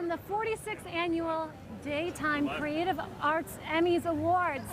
from the 46th Annual Daytime Creative Arts Emmys Awards.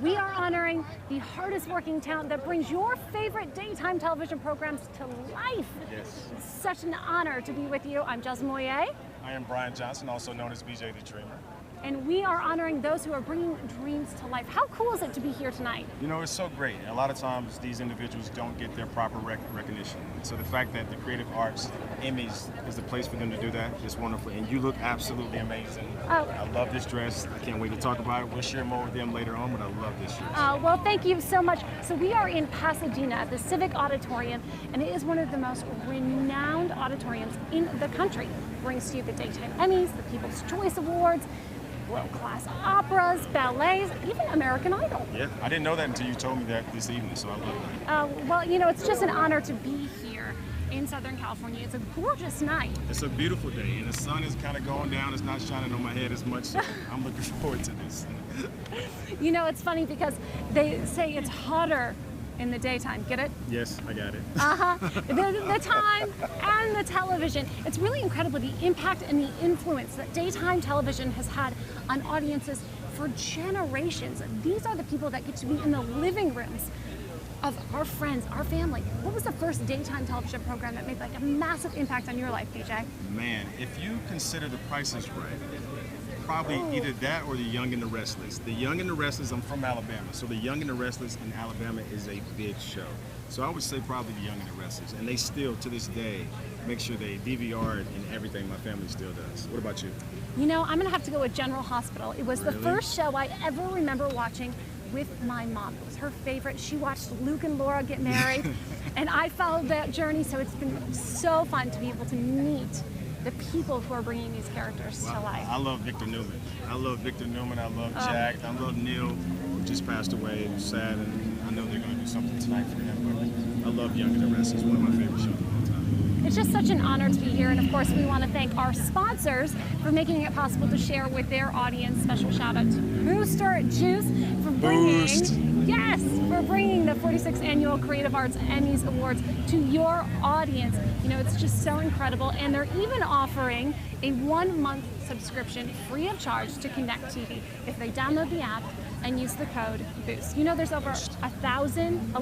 We are honoring the hardest working talent that brings your favorite daytime television programs to life. Yes. It's such an honor to be with you. I'm Jasmine Moyer. I am Brian Johnson, also known as BJ the Dreamer. And we are honoring those who are bringing dreams to life. How cool is it to be here tonight? You know, it's so great. A lot of times these individuals don't get their proper recognition. So the fact that the Creative Arts Emmys is the place for them to do that is wonderful. And you look absolutely amazing. Oh. I love this dress. I can't wait to talk about it. We'll share more with them later on, but I love this dress. Well, thank you so much. So we are in Pasadena at the Civic Auditorium, and it is one of the most renowned auditoriums in the country. It brings to you the Daytime Emmys, the People's Choice Awards, world-class operas, ballets, even American Idol. Yeah, I didn't know that until you told me that this evening, so I love that. Well, you know, it's just an honor to be here in Southern California. It's a gorgeous night. It's a beautiful day, and the sun is kind of going down. It's not shining on my head as much, so I'm looking forward to this. You know, it's funny because they say it's hotter in the daytime. Get it? Yes, I got it. The time and the television. It's really incredible the impact and the influence that daytime television has had on audiences for generations. These are the people that get to be in the living rooms of our friends, our family. What was the first daytime television program that made like a massive impact on your life, BJ? Man, if you consider The Price is Right, probably either that or The Young and the Restless. The Young and the Restless, I'm from Alabama, so The Young and the Restless in Alabama is a big show. So I would say probably The Young and the Restless. And they still, to this day, make sure they DVR it and everything. My family still does. What about you? You know, I'm gonna have to go with General Hospital. It was the first show I ever remember watching with my mom. It was her favorite. She watched Luke and Laura get married, and I followed that journey, so it's been so fun to be able to meet the people who are bringing these characters to life. I love Victor Newman. I love Victor Newman. I love Jack. I love Neil, who just passed away. It was sad, and I know they're going to do something tonight for him. But I love Young and the Restless. One of my favorite shows of all time. It's just such an honor to be here, and of course we want to thank our sponsors for making it possible to share with their audience. Special shout out to Booster Juice for bringing, for bringing the 46th Annual Creative Arts Emmys Awards to your audience. You know, it's just so incredible, and they're even offering a 1-month subscription free of charge to Connect TV if they download the app and use the code BOOST. You know, there's over 11,000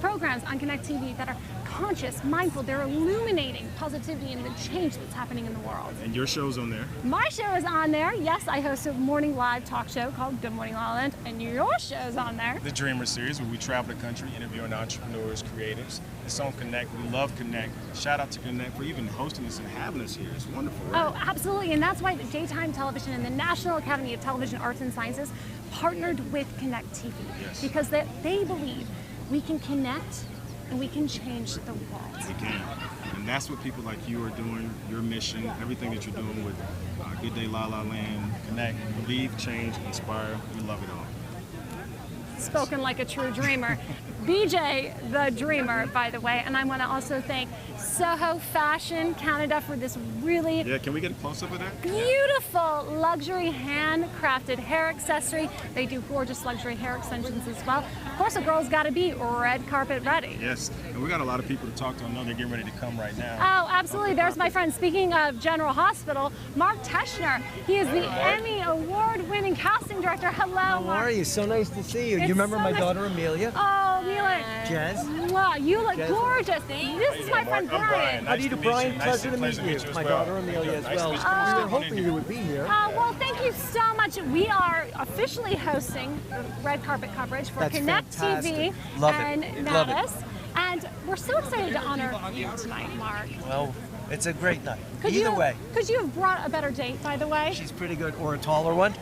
programs on Connect TV that are conscious, mindful, they're illuminating positivity and the change that's happening in the world. And your show's on there? My show is on there. Yes, I host a morning live talk show called Good Morning La La Land, and your show's on there. The Dreamer Series, where we travel the country interviewing entrepreneurs, creatives. It's on Connect. We love Connect. Shout out to Connect for even hosting us and having us here. It's wonderful, right? Oh, absolutely, and that's why the Daytime Television and the National Academy of Television Arts and Sciences partnered with Connect TV, because they believe we can connect and we can change the world. We can. And that's what people like you are doing, your mission, everything that you're doing with Good Day La La Land, Connect, believe, change, inspire. We love it all. Spoken like a true dreamer. BJ the Dreamer, by the way, and I want to also thank Soho Fashion Canada for this really can we get a close-up of that? beautiful luxury handcrafted hair accessory. They do gorgeous luxury hair extensions as well. Of course, a girl's got to be red carpet ready. Yes, and we got a lot of people to talk to. I know they're getting ready to come right now. Oh, absolutely. There's my friend. Speaking of General Hospital, Mark Teschner. He is the Emmy Award-winning casting director. Hello, Mark. How are you? So nice to see you. You remember my daughter Amelia? Oh, Amelia. Jazz? Wow, you look gorgeous. This is my friend Brian. How do you do, Brian? Pleasure to meet you. My daughter Amelia as well. We were hoping you would be here. Well, thank you so much. We are officially hosting the red carpet coverage for Connect TV and Natus. And we're so excited to honor you tonight, Mark. Well, it's a great night. Either way. Could you have brought a better date, by the way? She's pretty good, or a taller one.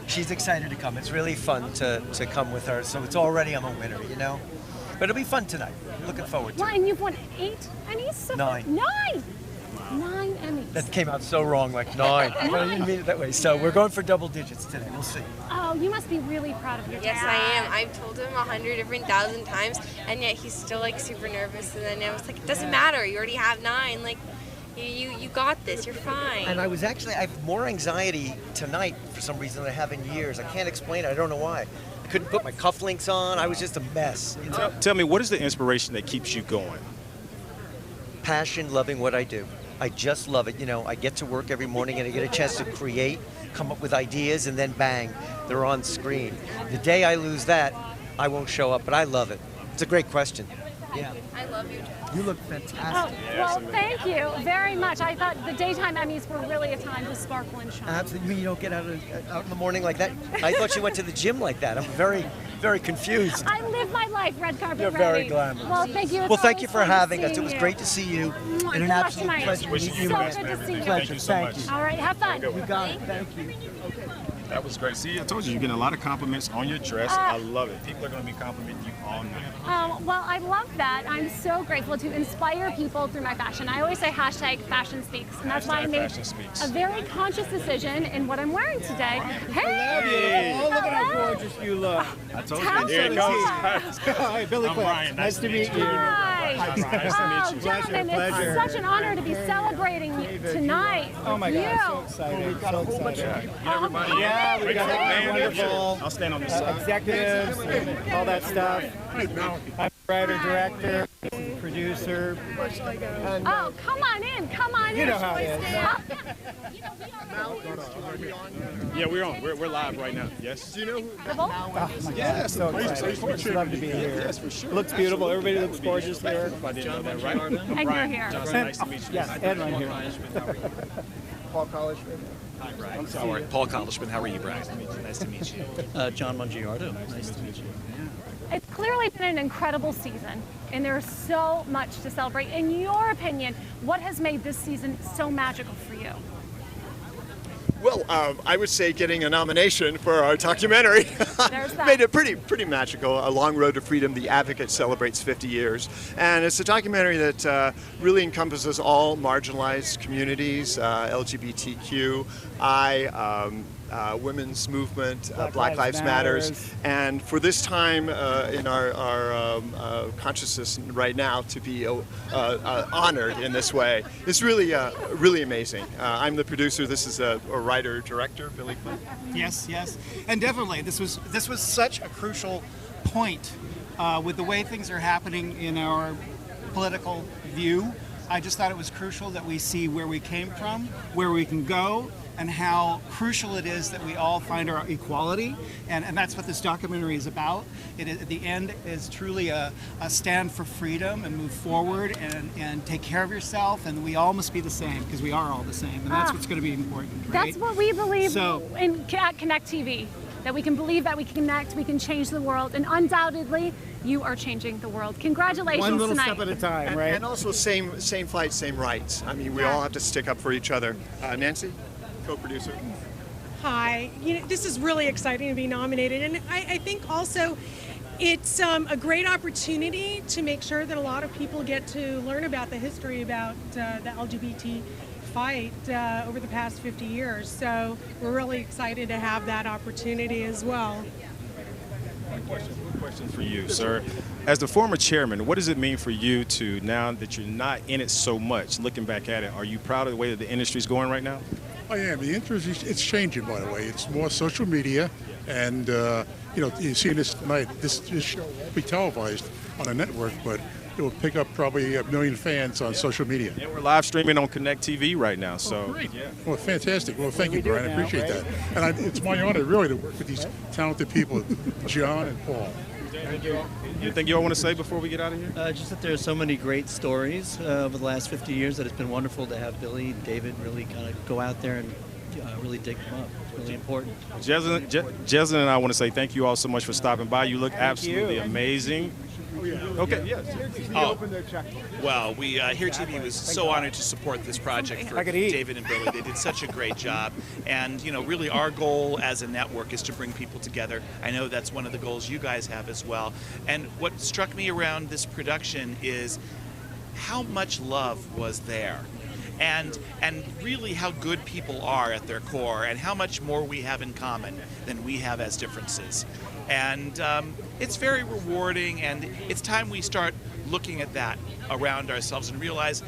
She's excited to come. It's really fun to come with her. So it's already, I'm a winner, you know? But it'll be fun tonight. Looking forward to it. And you've won 8 Emmys? So 9. 9 Emmys. That came out so wrong, like 9. But I didn't mean it that way. So we're going for double digits today. We'll see. Oh, you must be really proud of your dad. Yes, I am. I've told him 100,000 times, and yet he's still like super nervous. And then I was like, it doesn't matter. You already have 9. Like, you got this. You're fine. And I have more anxiety tonight for some reason than I have in years. I can't explain it. I don't know why. I couldn't put my cufflinks on. I was just a mess. You know? Tell me, what is the inspiration that keeps you going? Passion, loving what I do. I just love it. You know, I get to work every morning and I get a chance to create, come up with ideas, and then bang, they're on screen. The day I lose that, I won't show up, but I love it. It's a great question. Yeah. I love you, Jeff. You look fantastic. Oh, well, thank you very much. I thought the daytime Emmys were really a time to sparkle and shine. Absolutely. You mean you don't get out in the morning like that? I thought you went to the gym like that. I'm very, very confused. I live my life red carpet You're ready. very glamorous. Well, thank you. Well, thank you for having us. It was great to see you. Mwah. And an Good luck absolute tonight. pleasure to meet you. So best, good man. to see you. Pleasure. so Thank much. you. All right, have fun. You got it. Thank you. That was great. See, I told you, you're getting a lot of compliments on your dress. I love it. People are going to be complimenting you all night. Well, I love that. I'm so grateful to inspire people through my fashion. I always say hashtag fashion speaks, and that's why I made a very conscious decision in what I'm wearing today. Hey! Oh, look at how gorgeous you look. I told Tell you. Here it me goes. Hi, Billy I'm Cliff. Brian. Nice to meet you. Hi. Nice to meet you. Gentlemen, Pleasure. it's such an honor to be celebrating tonight Oh my with God, you. so excited. So excited. Everybody, Yeah, we Bring got the a band in. wonderful I'll stand on the side. executives and all that stuff. I'm writer, director, producer. And, Oh, come on in, come on in. you know how it is. Yeah, we're on. We're live right now. Yes. Do you know who? Oh my Yeah, God, so excited. Just love to be here. Yes, for sure. Looks beautiful. Everybody looks gorgeous here. I didn't know that, right? And you're here. Nice to meet you. Yes, Ed right here. Paul College. I'm sorry. Paul Collishman, how are you, Brian? Nice to meet you. John Mongiardo, nice to meet you. It's clearly been an incredible season, and there's so much to celebrate. In your opinion, what has made this season so magical for you? Well, I would say getting a nomination for our documentary There's that. made it pretty magical. A Long Road to Freedom, The Advocate celebrates 50 years. And it's a documentary that really encompasses all marginalized communities, LGBTQI, women's movement, Black Lives Matters. And for this time in our consciousness right now to be honored in this way is really, really amazing. I'm the producer. This is a writer-director, Billy Cliff. Yes, and definitely this was such a crucial point with the way things are happening in our political view. I just thought it was crucial that we see where we came from, where we can go, and how crucial it is that we all find our equality, and that's what this documentary is about. It is, at the end is truly a stand for freedom and move forward and take care of yourself, and we all must be the same because we are all the same, and that's what's going to be important, right? That's what we believe So- at Connect TV, that we can believe that we can connect, we can change the world, and undoubtedly, you are changing the world. Congratulations One little tonight. step at a time, right? And also same fight, same rights. I mean, we all have to stick up for each other. Nancy, co-producer. Hi. This is really exciting to be nominated, and I think also it's a great opportunity to make sure that a lot of people get to learn about the history about the LGBT fight over the past 50 years. So we're really excited to have that opportunity as well. One question for you, sir. As the former chairman, what does it mean for you to, now that you're not in it so much, looking back at it, are you proud of the way that the industry is going right now? I am. The interest, it's changing, by the way. It's more social media, and you see this tonight. This show won't be televised on a network, but it will pick up probably 1 million fans on social media. And we're live streaming on Connect TV right now, so. Great. Yeah. Well, fantastic. Well, thank you, do Brian. I now, appreciate right? that. And it's my honor, really, to work with these talented people, John and Paul. Anything you all want to say before we get out of here? Just that there are so many great stories over the last 50 years that it's been wonderful to have Billy and David really kind of go out there and really dig them up. It's really important. Jeslyn and I want to say thank you all so much for stopping by. You look absolutely amazing. Okay, yes. Oh, well, we Here TV was so honored to support this project for David and Billy. They did such a great job, and really our goal as a network is to bring people together. I know that's one of the goals you guys have as well. And what struck me around this production is how much love was there. And really how good people are at their core, and how much more we have in common than we have as differences. And it's very rewarding, and it's time we start looking at that around ourselves and realize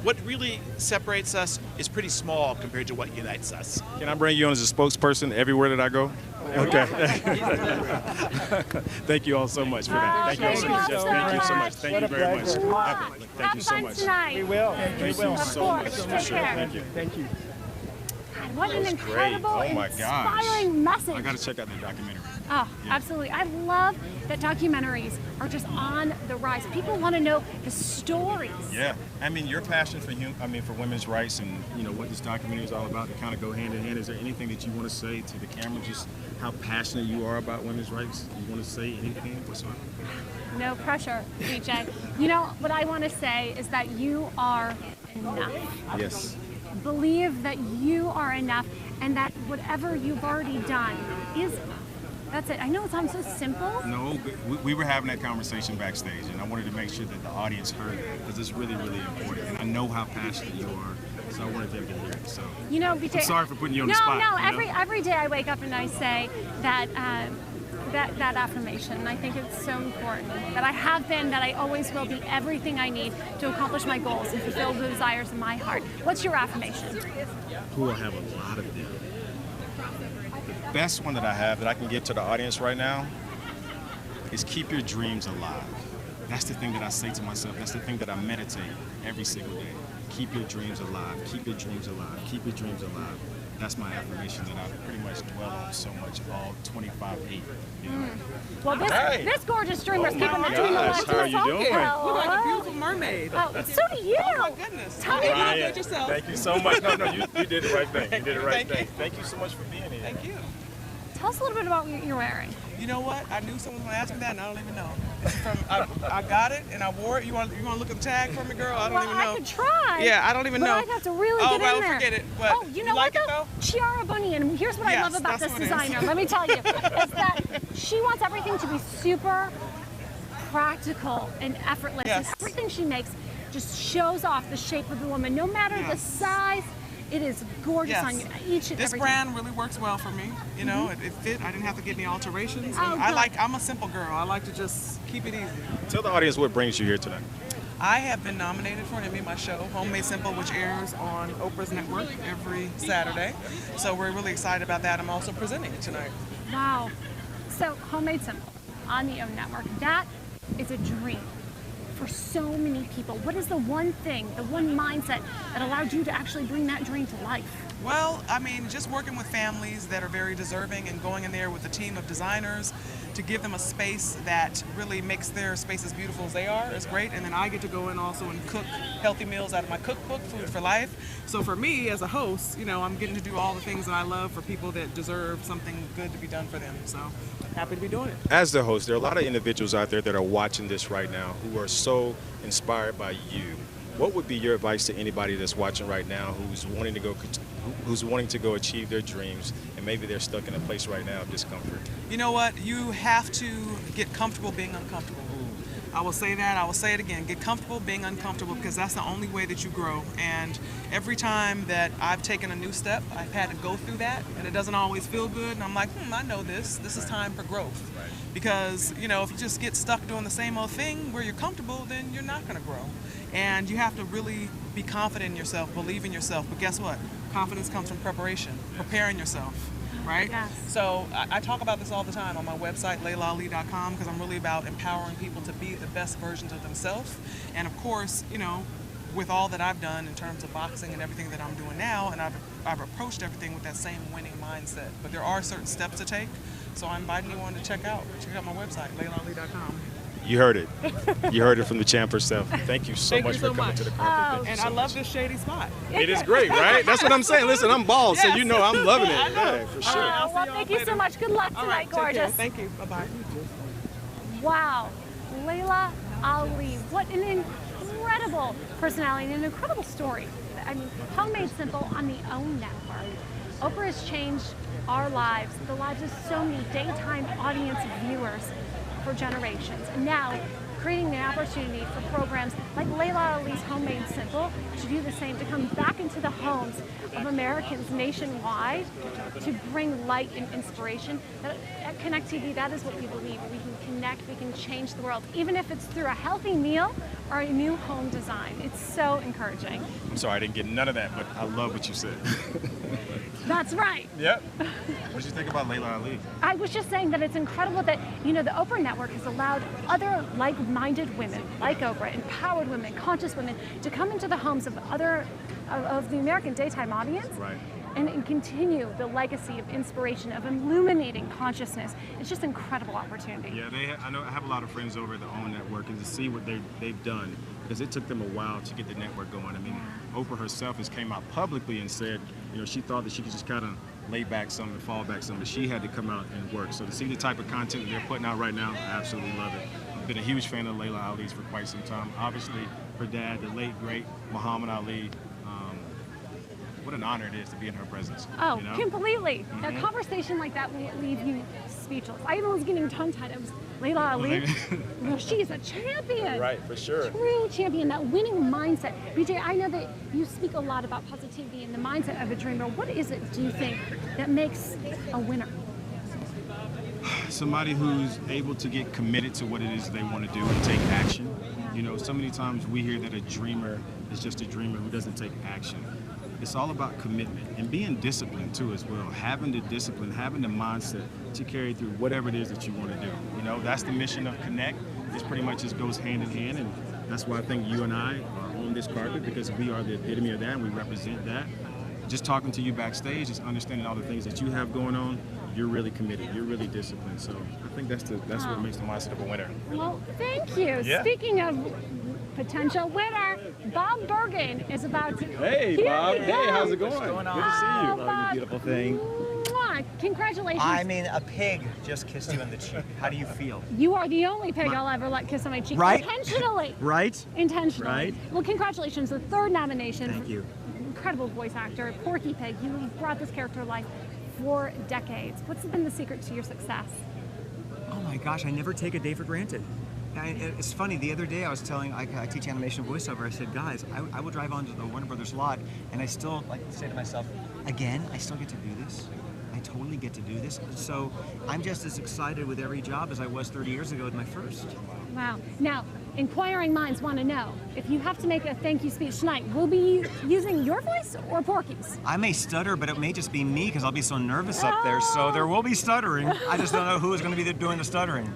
what really separates us is pretty small compared to what unites us. Can I bring you on as a spokesperson everywhere that I go? Okay. Thank you all so much for that. Thank you all so much. Yes, thank you so much. Thank you very much. Thank you so much. Tonight. We will. Thank We you will. so much. Take care. Thank you. Thank you. God, what an Great. incredible, Oh my inspiring gosh. message. I got to check out the documentary. Oh, absolutely. I love that documentaries are just on the rise. People want to know the stories. Yeah, I mean, your passion for for women's rights and what this documentary is all about, to kind of go hand in hand. Is there anything that you want to say to the camera? Just how passionate you are about women's rights? You want to say anything whatsoever? No pressure, DJ. You know what I want to say is that you are enough. Yes. Believe that you are enough, and that whatever you've already done is enough. That's it. I know it sounds so simple. No, but we were having that conversation backstage, and I wanted to make sure that the audience heard it, because it's really, really important. And I know how passionate you are, so I wanted them to hear it. So, BJ, I'm sorry for putting you on the spot. No, every day I wake up and I say that that affirmation. And I think it's so important that I have been, that I always will be everything I need to accomplish my goals and fulfill the desires of my heart. What's your affirmation? Who I have a lot of them. The best one that I have that I can give to the audience right now is keep your dreams alive. That's the thing that I say to myself. That's the thing that I meditate every single day. Keep your dreams alive. Keep your dreams alive. Keep your dreams alive. That's my affirmation that I pretty much dwell on so much all 25/8. Well, this gorgeous dreamer is keeping that dream alive. How are you doing? You look like a beautiful mermaid. Oh, so do you. Oh my goodness. Tell me about it yourself. Thank you so much. No, you did the right thing. You did the right thing. Thank you so much for being here. Thank you. Tell us a little bit about what you're wearing. You know what? I knew someone was gonna ask me that, and I don't even know. It's from I got it and I wore it. You want to look at the tag for me, girl? I don't even know. I could try. Yeah, I don't even know. I'd have to really get in there. Forget it. But you know like what it, though? Chiara Bunny, and here's what I love about this designer. Let me tell you, is that she wants everything to be super practical and effortless, and everything she makes just shows off the shape of the woman, no matter the size. It is gorgeous on you. This brand really works well for me. You know, it fit. I didn't have to get any alterations. Oh, I'm a simple girl. I like to just keep it easy. Tell the audience what brings you here tonight. I have been nominated for an Emmy, my show, Homemade Simple, which airs on Oprah's network every Saturday. So we're really excited about that. I'm also presenting it tonight. Wow. So Homemade Simple on the O Network. That is a dream for so many people. What is the one thing, the one mindset that allowed you to actually bring that dream to life? Well, I mean, just working with families that are very deserving and going in there with a team of designers to give them a space that really makes their space as beautiful as they are is great. And then I get to go in also and cook healthy meals out of my cookbook, Food for Life. So for me as a host, I'm getting to do all the things that I love for people that deserve something good to be done for them. So happy to be doing it. As the host, there are a lot of individuals out there that are watching this right now who are so inspired by you. What would be your advice to anybody that's watching right now who's wanting to go achieve their dreams, and maybe they're stuck in a place right now of discomfort? You know what? You have to get comfortable being uncomfortable. I will say that. I will say it again. Get comfortable being uncomfortable, because that's the only way that you grow. And every time that I've taken a new step, I've had to go through that, and it doesn't always feel good. And I'm like, I know this. This is time for growth. Because, if you just get stuck doing the same old thing where you're comfortable, then you're not going to grow. And you have to really be confident in yourself, believe in yourself. But guess what? Confidence comes from preparation, preparing yourself. Right? Yes. So I talk about this all the time on my website, LaylaAli.com, because I'm really about empowering people to be the best versions of themselves. And of course, with all that I've done in terms of boxing and everything that I'm doing now, and I've approached everything with that same winning mindset. But there are certain steps to take. So I'm inviting you on to check out my website, LaylaAli.com. You heard it. You heard it from the champ herself. Thank you so much for coming to the carpet. And I love this shady spot. It is great, right? That's what I'm saying. Listen, I'm bald, so I'm loving it. Yeah, for sure. Well, thank you so much. Good luck tonight, gorgeous. Thank you. Bye-bye. Wow. Layla Ali. What an incredible personality and an incredible story. I mean, Homemade Simple on the O Network. Oprah has changed our lives, the lives of so many daytime audience viewers for generations. And now creating the opportunity for programs like Layla Ali's Homemade Simple to do the same, to come back into the homes of Americans nationwide, to bring light and inspiration. At Connect TV, that is what we believe. We can connect, we can change the world, even if it's through a healthy meal or a new home design. It's so encouraging. I'm sorry, I didn't get none of that, but I love what you said. That's right. Yep. What did you think about Layla Ali? I was just saying that it's incredible that, you know, the Oprah Network has allowed other like-minded women, like Oprah, empowered women, conscious women, to come into the homes of of the American daytime audience. Right. And continue the legacy of inspiration, of illuminating consciousness. It's just an incredible opportunity. Yeah, I have a lot of friends over at the OWN Network, and to see what they've done, because it took them a while to get the network going. I mean, Oprah herself has came out publicly and said, you know, she thought that she could just kind of lay back some and fall back some, but she had to come out and work. So to see the type of content that they're putting out right now, I absolutely love it. I've been a huge fan of Layla Ali's for quite some time. Obviously, her dad, the late, great Muhammad Ali, what an honor it is to be in her presence. Oh, you know? Completely. A conversation like that will leave you speechless. I even was getting tongue-tied. It was Layla Ali. Well, she's a champion. Right, for sure. True champion, that winning mindset. BJ, I know that you speak a lot about positivity and the mindset of a dreamer. What is it, do you think, that makes a winner? Somebody who's able to get committed to what it is they want to do and take action. You know, so many times we hear that a dreamer is just a dreamer who doesn't take action. It's all about commitment and being disciplined too as well. Having the discipline, having the mindset to carry through whatever it is that you want to do. You know, that's the mission of Connect. This pretty much just goes hand in hand, and that's why I think you and I are on this carpet, because we are the epitome of that and we represent that. Just talking to you backstage, just understanding all the things that you have going on, you're really committed, you're really disciplined. So I think that's what makes the mindset of a winner. Well, thank you. Yeah. Speaking of potential winner, Bob Bergen is about to... Hey, Here Bob. we Hey, go. how's it going? Good to see you. Bob. Beautiful thing. Mwah. Congratulations. I mean, a pig just kissed you on the cheek. How do you feel? You are the only pig I'll ever let kiss on my cheek. Right? Intentionally. Right? Intentionally. Right? Well, congratulations. The third nomination. Thank you. Incredible voice actor, Porky Pig. You brought this character to life for decades. What's been the secret to your success? Oh my gosh, I never take a day for granted. It's funny, the other day I was telling, I teach animation voiceover, I said, guys, I will drive onto the Warner Brothers lot and I still say to myself, again, I still get to do this? I totally get to do this. So I'm just as excited with every job as I was 30 years ago with my first. Wow. Now, inquiring minds want to know, if you have to make a thank you speech tonight, will be using your voice or Porky's? I may stutter, but it may just be me because I'll be so nervous up there. So there will be stuttering. I just don't know who is going to be doing the stuttering.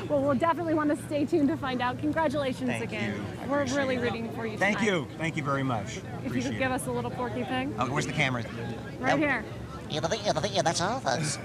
Well, we'll definitely want to stay tuned to find out. Congratulations Thank again. you. We're really rooting for you Thank tonight. you. Thank you very much. If you could give us a little Porky Pig. Oh, where's the camera? Right here. Yeah, that's all, folks.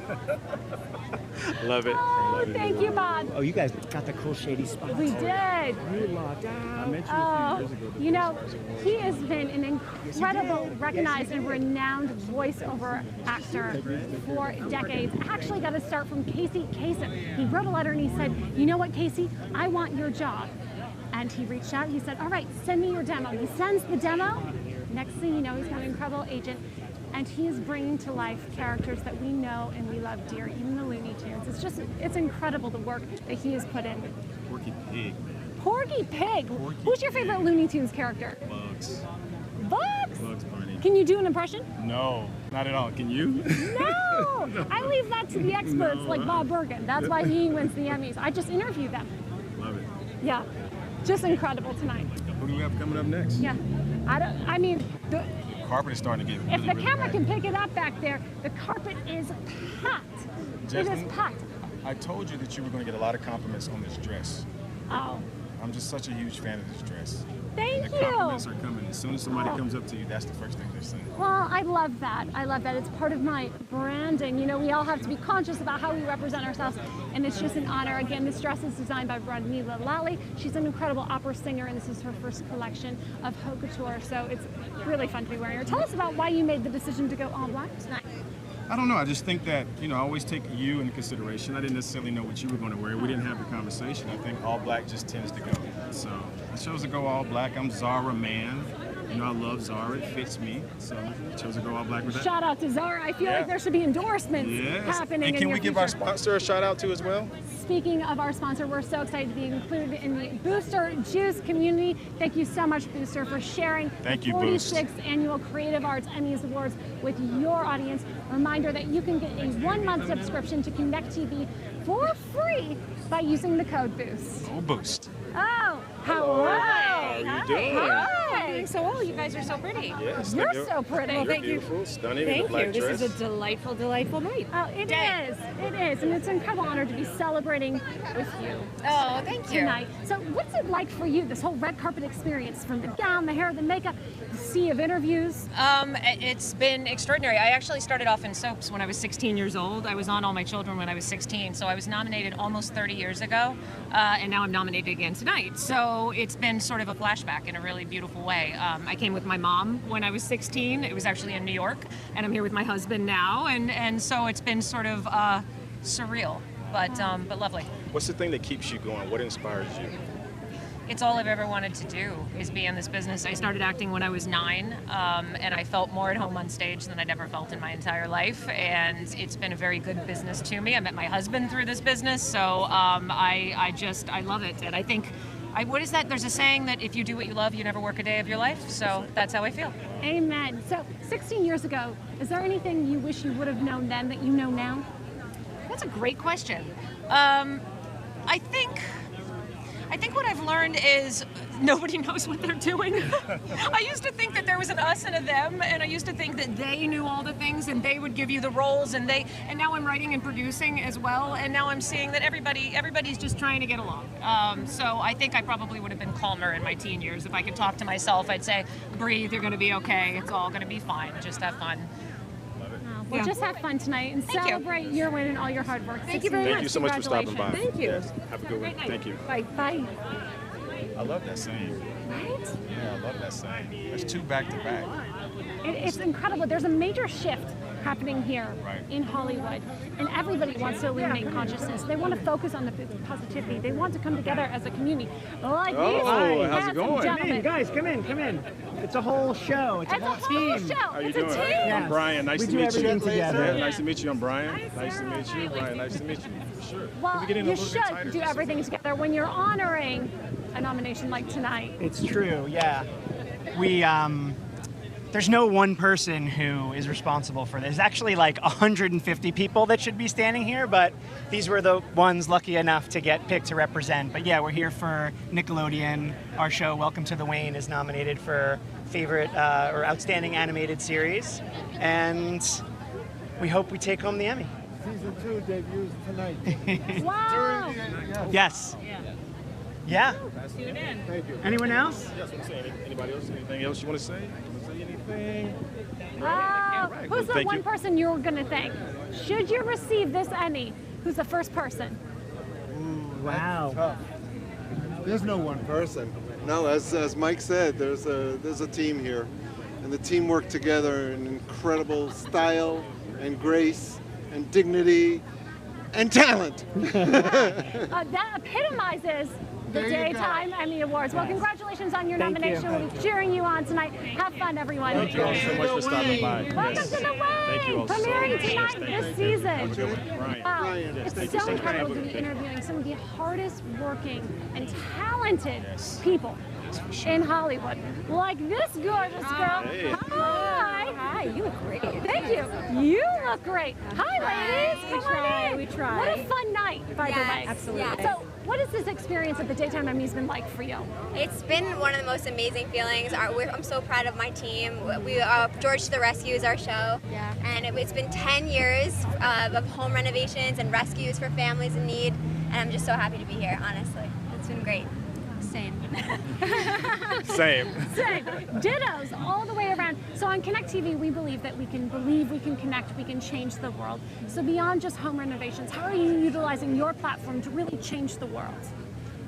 Love it. Oh, thank you, Bob. Oh, you guys got the cool shady spot. We did. I mentioned a few years ago. You know, he has been an incredible, recognized, and renowned voiceover actor for decades. Actually got to start from Casey Kasem. He wrote a letter and he said, you know what, Casey, I want your job. And he reached out, he said, all right, send me your demo. He sends the demo. Next thing you know, he's got an incredible agent. And he is bringing to life characters that we know and we love dear, even the Looney Tunes. It's incredible the work that he has put in. Porky Pig, man. Porky Pig. Who's your favorite Looney Tunes character? Bugs. Bugs? Bugs Bunny. Can you do an impression? No, not at all. Can you? No! I leave that to the experts like Bob Bergen. That's why he wins the Emmys. I just interview them. Love it. Yeah. Just incredible tonight. Who do we have coming up next? Yeah. The carpet is starting to get really, if the really camera bad. can pick it up back there, the carpet is packed. It Jasmine, is packed. I told you that you were going to get a lot of compliments on this dress. Oh. I'm just such a huge fan of this dress. Thank and the you. compliments are coming. As soon as somebody comes up to you, that's the first thing they're saying. Well, I love that. I love that. It's part of my branding. You know, we all have to be conscious about how we represent ourselves, and it's just an honor. Again, this dress is designed by Brunilla Lally. She's an incredible opera singer, and this is her first collection of haute couture, so it's really fun to be wearing her. Tell us about why you made the decision to go all black tonight. I don't know. I just think that, you know, I always take you into consideration. I didn't necessarily know what you were going to wear. We didn't have the conversation. I think all black just tends to go. So I chose to go all black. I'm Zara Man. You know, I love Zara. It fits me. So I chose to go all black with that. Shout out to Zara. I feel like there should be endorsements happening. And can we give our future. sponsor a shout out too as well? Speaking of our sponsor, we're so excited to be included in the Booster Juice community. Thank you so much, Booster, for sharing the 46th Annual Creative Arts Emmys Awards with your audience. A reminder that you can get a 1-month subscription to Connect TV for free by using the code BOOST. Oh, Boost. Oh, hello. How are you doing? Hi. Doing so well. You guys are so pretty. Yes, You're so pretty. Well, You're thank beautiful, you. stunning in Thank the black you. dress. This is a delightful, delightful night. Oh, it is. It is. And it's an incredible honor to be celebrating with you. Oh, thank you. Tonight. So what's it like for you, this whole red carpet experience, from the gown, the hair, the makeup, the sea of interviews? It's been extraordinary. I actually started off in soaps when I was 16 years old. I was on All My Children when I was 16, so I was nominated almost 30 years ago, and now I'm nominated again tonight. So it's been sort of a flashback in a really beautiful way. I came with my mom when I was 16. It was actually in New York, and I'm here with my husband now, and so it's been sort of surreal, but lovely. What's the thing that keeps you going? What inspires you? It's all I've ever wanted to do, is be in this business. I started acting when I was 9, and I felt more at home on stage than I'd ever felt in my entire life, and it's been a very good business to me. I met my husband through this business, so I love it, and I think, what is that? There's a saying that if you do what you love, you never work a day of your life, so that's how I feel. Amen. So 16 years ago, is there anything you wish you would have known then that you know now? That's a great question. I think what I've learned is nobody knows what they're doing. I used to think that there was an us and a them, and I used to think that they knew all the things and they would give you the roles, and now I'm writing and producing as well, and now I'm seeing that everybody's just trying to get along. So I think I probably would have been calmer in my teen years. If I could talk to myself, I'd say, breathe, you're gonna be okay, it's all gonna be fine, just have fun. Well, just have fun tonight and celebrate your win and all your hard work. Thank you very much. Thank you so much for stopping by. Thank you. Yes. Have a good one. Thank you. Bye. Bye. I love that saying. Right? Yeah, I love that saying. There's 2 back to back. It's incredible. There's a major shift happening here in Hollywood, and everybody wants to illuminate consciousness. They want to focus on the positivity. They want to come together as a community. Like how's it going? Come in, guys, come in. It's a whole show. It's a whole team. How you doing? Yes. I'm Brian. Nice We to do meet everything you. together. Yeah, nice to meet you. I'm Brian. Nice to meet you. Brian, nice to meet you. For sure. Well, you should do everything together when you're honoring a nomination like tonight. It's true, yeah. We, there's no one person who is responsible for this. There's actually like 150 people that should be standing here, but these were the ones lucky enough to get picked to represent. But yeah, we're here for Nickelodeon. Our show, Welcome to the Wayne, is nominated for favorite or outstanding animated series. And we hope we take home the Emmy. Season 2 debuts tonight. Wow! Yes. Yeah. Tune in. Thank you. Anyone else? Yes, want to say anybody else? Anything else you want to say? Want to say anything? Who's the Thank one you. person you're going to thank? Should you receive this Emmy, who's the first person? Wow. Tough. There's no one person. No, as Mike said, there's a team here, and the team worked together in incredible style and grace and dignity and talent. That epitomizes the There you Daytime Emmy Awards. Well, congratulations on your Thank nomination. you. We'll be cheering you on tonight. Have fun, everyone. Thank you all so much for stopping by. Welcome Yes. to the Thank you Wayne, all so premiering much. tonight Thank this you. season. Have a good one. Brian. Wow, Yes, it's thank you so so much. incredible to be Thank you. interviewing some of the hardest working and talented people in Hollywood. Like this gorgeous girl. Hey. Hi. Hi, you look great. Thank you. You look great. Hi, ladies. Come on in. We try. What a fun night, by the way. Absolutely. So, what has this experience at the Daytime Emmys been like for you? It's been one of the most amazing feelings. I'm so proud of my team. We George to the Rescue is our show, and it's been 10 years of home renovations and rescues for families in need, and I'm just so happy to be here, honestly. It's been great. Same. Same. Same. Dittos all the way around. So on Connect TV, we believe that we can connect, we can change the world. So beyond just home renovations, how are you utilizing your platform to really change the world?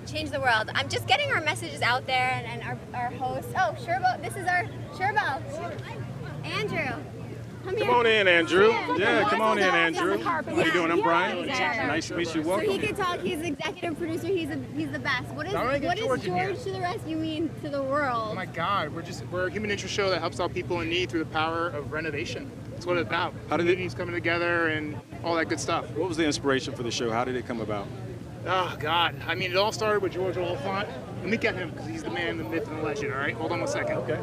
Change the world. I'm just getting our messages out there, and our host. Oh, Sherbo. This is our Sherbo. Andrew. Come on in, Andrew. Yeah, come on in, Andrew. Yeah. How you doing? I'm Brian. Yeah. Nice to meet you. So Welcome. he can talk. He's the executive producer. He's the best. What does George to the Rescue mean to the world? Oh my God, we're a human interest show that helps out people in need through the power of renovation. That's what it's about. How did Communities coming together and all that good stuff. What was the inspiration for the show? How did it come about? Oh God, I mean, it all started with George Oliphant. Let me get him because he's the man, the myth, and the legend. All right, hold on 1 second. Okay.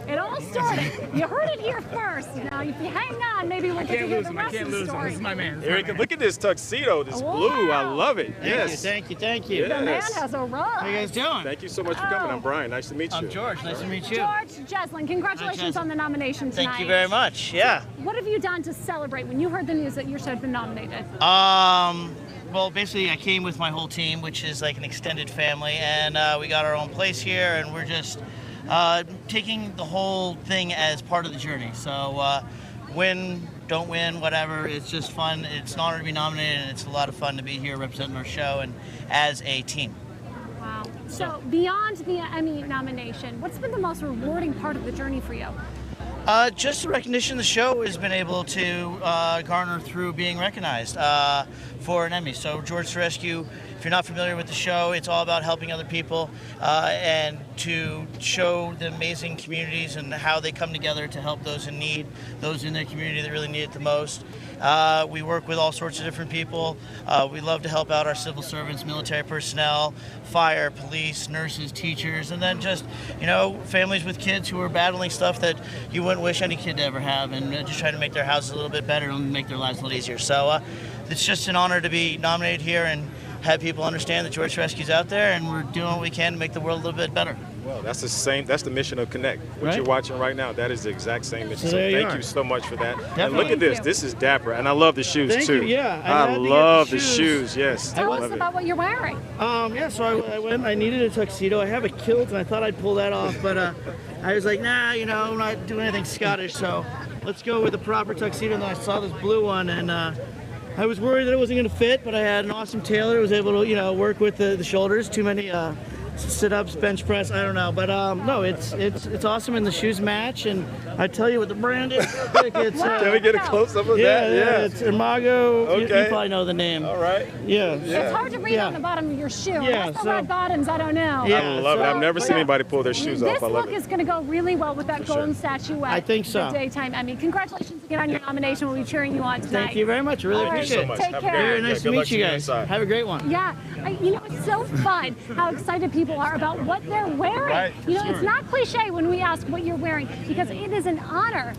It all started. You heard it here first. Now, if you hang on, maybe we'll get to hear the rest of the story. This is my man. Eric, look at this tuxedo, this blue. I love it. Yes. Thank you. The man has arrived. How you guys doing? Thank you so much for coming. I'm Brian. Nice to meet you. I'm George. Nice to meet you. George Jeslin, congratulations on the nomination tonight. Thank you very much. Yeah. What have you done to celebrate when you heard the news that your show had been nominated? Well, basically, I came with my whole team, which is like an extended family, and we got our own place here, and we're just taking the whole thing as part of the journey. So win, don't win, whatever, it's just fun. It's an honor to be nominated, and it's a lot of fun to be here representing our show and as a team. Wow. So beyond the Emmy nomination, what's been the most rewarding part of the journey for you? Just the recognition the show has been able to garner through being recognized for an Emmy. So George the Rescue, if you're not familiar with the show, it's all about helping other people and to show the amazing communities and how they come together to help those in need, those in their community that really need it the most. We work with all sorts of different people. We love to help out our civil servants, military personnel, fire, police, nurses, teachers, and then just, families with kids who are battling stuff that you wouldn't wish any kid to ever have, and just trying to make their houses a little bit better and make their lives a little easier. So it's just an honor to be nominated here and have people understand that George Rescue's out there, and we're doing what we can to make the world a little bit better. Well, that's the mission of Connect. What you're watching right now, that is the exact same mission. So thank you so much for that. Definitely. And look at this. This is dapper, and I love the shoes Thank too. you, yeah. I love the shoes. Yes. Tell I us love about what you're wearing. So I went. I needed a tuxedo. I have a kilt, and I thought I'd pull that off, but I was like, nah, I'm not doing anything Scottish, so let's go with the proper tuxedo. And then I saw this blue one, and I was worried that it wasn't going to fit, but I had an awesome tailor who was able to, work with the shoulders. Too many sit-ups, bench press, I don't know, but no, it's awesome, and the shoes match. And I tell you what the brand is. Can we get a close-up of that? Yeah, it's Imago. Okay. You probably know the name. All right. Yeah. It's hard to read on the bottom of your shoe. Yeah, That's the red bottoms, I don't know. Yeah, I love it. I've never seen anybody pull their shoes off. I love This look it. is going to go really well with that golden statuette. I think so. The Daytime Emmy. Congratulations again on your nomination. We'll be cheering you on tonight. Thank you very much. I really All right, appreciate it. so much. Take Have a care. great Very nice to meet you guys. Have a great one. Yeah, it's so fun how excited people are about what they're wearing. Right, It's not cliche when we ask what you're wearing because it is an honor.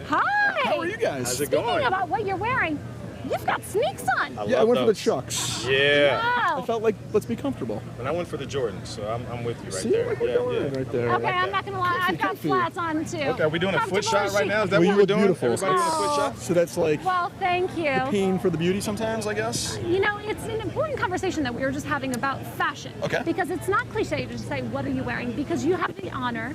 Hi. How are you guys? How's it Speaking going? about what you're wearing, you've got sneaks on. Yeah, I went for the Chucks. Yeah. Wow. I felt like, let's be comfortable. And I went for the Jordans, so I'm with you right See, there. like we're going right there. Okay, I'm not gonna lie. I've got comfy. flats on too. Okay, are we doing a foot Comfortable shot as right she- now? Is that Well, what you we're look doing? beautiful. Everybody doing a foot shot? So that's like Well, thank you. pain for the beauty sometimes, I guess. It's an important conversation that we were just having about fashion. Okay. Because it's not cliche to say, what are you wearing? Because you have the honor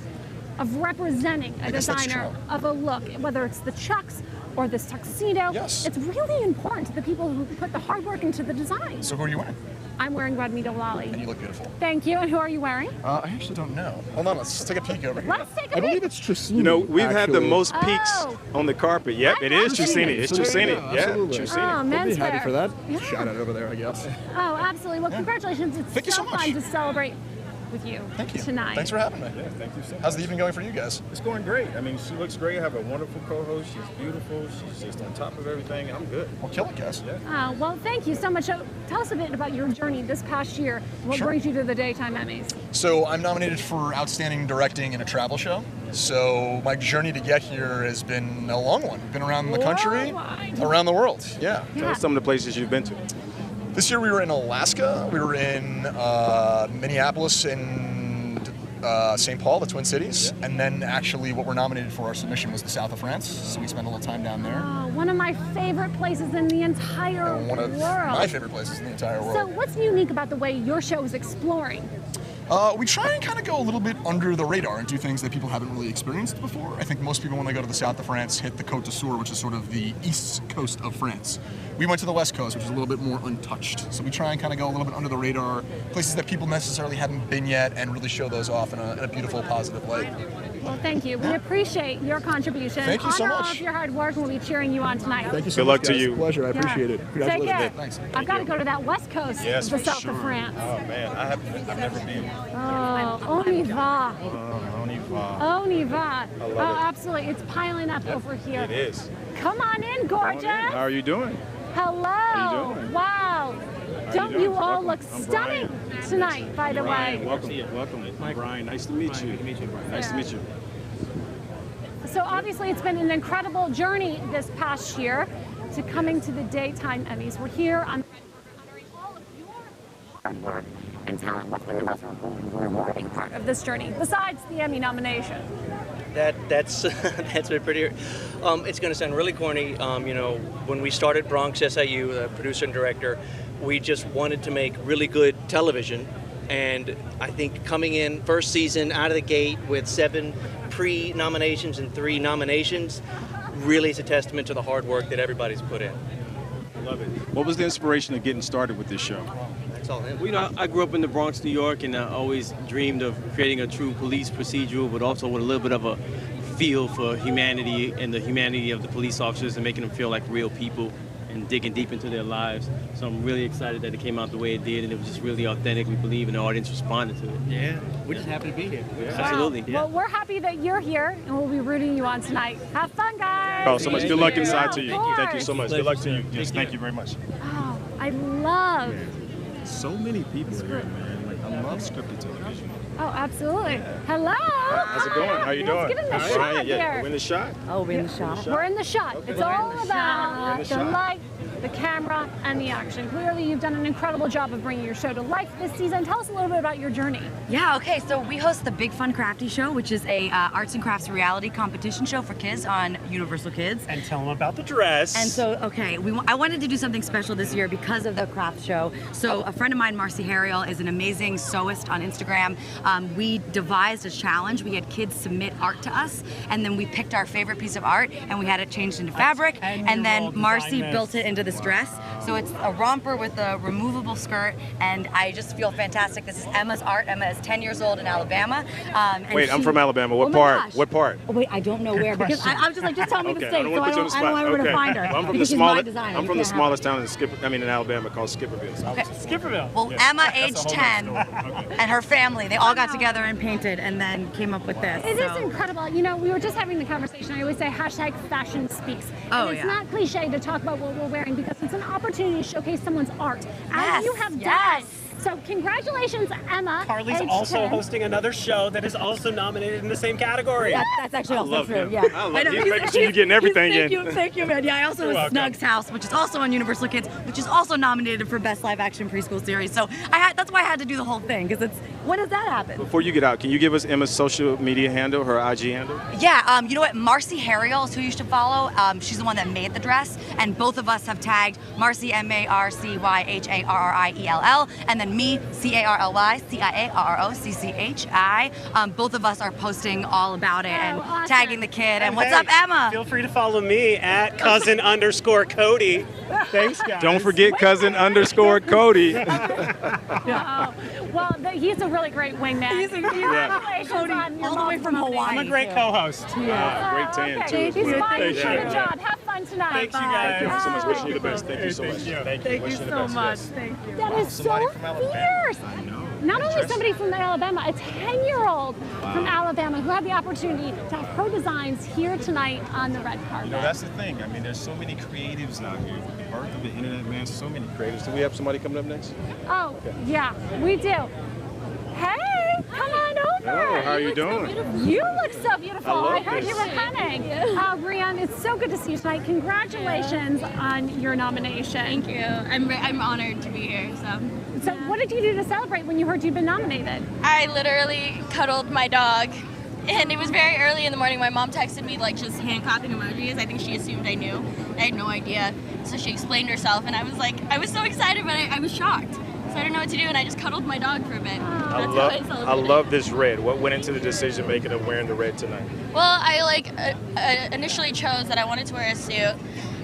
of representing a guess that's designer true. of a look, whether it's the Chucks or this tuxedo. Yes. It's really important to the people who put the hard work into the design. So who are you wearing? I'm wearing Red Meadow Lolly. And you look beautiful. Thank you. And who are you wearing? I actually don't know. Hold on, let's take a peek over here. Let's take a I believe peek. it's Trissini. We've had the actually. most peaks on the carpet. Yep, it is Trissini. It's So there you Trissini. go, Yeah, absolutely. Oh, Trissini. We'll men's be happy wear. for that. Yeah. Shout out over there, I guess. Oh, absolutely. Well, congratulations. It's Thank you so so much. fun to celebrate with you Thank you. tonight. Thanks for having me. Yeah, thank you so much. How's the evening going for you guys? It's going great. I mean, she looks great. I have a wonderful co-host. She's beautiful. She's just on top of everything. I'm good. Well, kill it, guys. Yeah. Well, thank you so much. So, tell us a bit about your journey this past year. What Sure. brings you to the Daytime Emmys? So I'm nominated for Outstanding Directing in a Travel Show. So my journey to get here has been a long one. Been around the country, around the world. Yeah. Tell us some of the places you've been to. This year we were in Alaska. We were in Minneapolis and St. Paul, the Twin Cities. And then actually what we're nominated for our submission was the south of France. So we spent a little time down there. Oh, one of my favorite places in the entire And one of world. my favorite places in the entire world. So, what's unique about the way your show is exploring? We try and kind of go a little bit under the radar and do things that people haven't really experienced before. I think most people, when they go to the south of France, hit the Côte d'Azur, which is sort of the east coast of France, We went to the West Coast, which is a little bit more untouched. So we try and kind of go a little bit under the radar, places that people necessarily haven't been yet, and really show those off in a beautiful, positive light. Well, thank you. We appreciate your contribution. Thank you so Honor much. all of your hard work, and we'll be cheering you on tonight. Thank you so Good much. luck to guys. you. It's a pleasure. I appreciate it. Take Congratulations. care. Thanks. I've got to go to that West Coast, Yes, the for south sure. of France. Oh man, I've never been. Oh, on y va. On y va. On y va. I love Oh, it. absolutely. It's piling up over here. It is. Come on in, gorgeous. How are you doing? Hello. How you doing? Wow. Don't you all look stunning tonight, by the way? Welcome. I'm Brian. Nice to meet you. Nice to meet you. So obviously it's been an incredible journey this past year to coming to the Daytime Emmys. We're here on and talent. What's been the most rewarding part of this journey, besides the Emmy nomination? That's been pretty. It's going to sound really corny. You know, when we started Bronx SIU, the producer and director, we just wanted to make really good television. And I think coming in first season out of the gate with 7 pre-nominations and 3 nominations really is a testament to the hard work that everybody's put in. I love it. What was the inspiration of getting started with this show? That's all him. Well, you know, I grew up in the Bronx, New York, and I always dreamed of creating a true police procedural, but also with a little bit of a feel for humanity and the humanity of the police officers and making them feel like real people and digging deep into their lives. So I'm really excited that it came out the way it did, and it was just really authentic. We believe, and the audience responded to it. Yeah, we're just happy to be here. Yeah. Absolutely. Well, we're happy that you're here, and we'll be rooting you on tonight. Have fun, guys. Oh, so much. Good luck inside to Of you. course. Thank you so much. Good luck to you. Yes, thank you very much. Oh, I love. So many people here, man. Like, I love scripted television. Oh, absolutely. Hello. How's it going? How you doing? Let's get in the All shot right, yeah. here. We're in the shot. Oh, we're in the shot. We're in the shot. Okay. It's all about the the shot. light, the camera, and the action. Clearly, you've done an incredible job of bringing your show to life this season. Tell us a little bit about your journey. Yeah, okay, so we host the Big Fun Crafty Show, which is a arts and crafts reality competition show for kids on Universal Kids. And tell them about the dress. And so, okay, I wanted to do something special this year because of the craft show. So a friend of mine, Marcy Harriel, is an amazing sewist on Instagram. We devised a challenge. We had kids submit art to us, and then we picked our favorite piece of art, and we had it changed into fabric, and then Marcy built it into this dress. So it's a romper with a removable skirt, and I just feel fantastic. This is Emma's art. Emma is 10 years old in Alabama. And Wait, I'm from Alabama. Oh What my part? gosh. What part? Oh, wait, I don't know where, because I'm just like, just tell me the Okay, state, so I wanna put you on don't the know spot. where to Okay. find her. Well, I'm from the because she's smallest. my designer. I'm You from the can't have smallest town in Alabama called Skipperville. Okay. Skipperville. Well, Yeah. Emma, That's age a whole 10, nother and her family, they all got together and painted and then came up with this. It is so. incredible. You know, we were just having the conversation. I always say hashtag fashion speaks. Oh, and it's yeah. not cliche to talk about what we're wearing because it's an opportunity to showcase someone's art. Yes, As you have yes. done. So congratulations, Emma. Carly's age also 10. hosting another show that is also nominated in the same category. That's actually also love true. him. Yeah, I love know. him. He's making sure you're getting everything thank in. Thank you, man. Yeah, I also You're host welcome. Snug's House, which is also on Universal Kids, which is also nominated for Best Live Action Preschool Series. So that's why I had to do the whole thing, because it's when does that happen? Before you get out, can you give us Emma's social media handle, her IG handle? Yeah, you know what? Marcy Harriel is who you should follow. She's the one that made the dress, and both of us have tagged Marcy, MarcyHarriell, and then me, CarlyCiarrocchi. Both of us are posting all about it and awesome. tagging the kid. And what's hey, up, Emma? Feel free to follow me at cousin_Cody. Thanks, guys. Don't forget cousin_Cody. Oh, well, he's a really great wingman. Congratulations on your all the way from multiple Hawaii. I'm a great co-host. Great tan, too. He's fine. Thank you. Good job. Have fun tonight. Thanks, you Bye. guys. Thank you so much. Wishing you the best. Thank you so much. Thank Thank you Wishing the so best, much. yes. Thank you. That is so fierce. I know. Not only somebody from Alabama, a 10-year-old from Alabama who had the opportunity to have her designs here tonight on the red carpet. You know, that's the thing. I mean, there's so many creatives out here. With the birth of the internet, man, so many creatives. Do we have somebody coming up next? Oh, yeah, we do. Hey, come on over. Hello, how are you doing? You look so beautiful. I love I heard this. you were coming. Brianne, it's so good to see you tonight. Congratulations on your nomination. Thank you. I'm honored to be here. So what did you do to celebrate when you heard you'd been nominated? I literally cuddled my dog, and it was very early in the morning. My mom texted me like just hand clapping emojis. I think she assumed I knew. I had no idea. So she explained herself, and I was so excited, but I was shocked. So I didn't know what to do, and I just cuddled my dog for a bit. I That's how I love celebrated. this red. What went into the decision making of wearing the red tonight? Well, I initially chose that I wanted to wear a suit.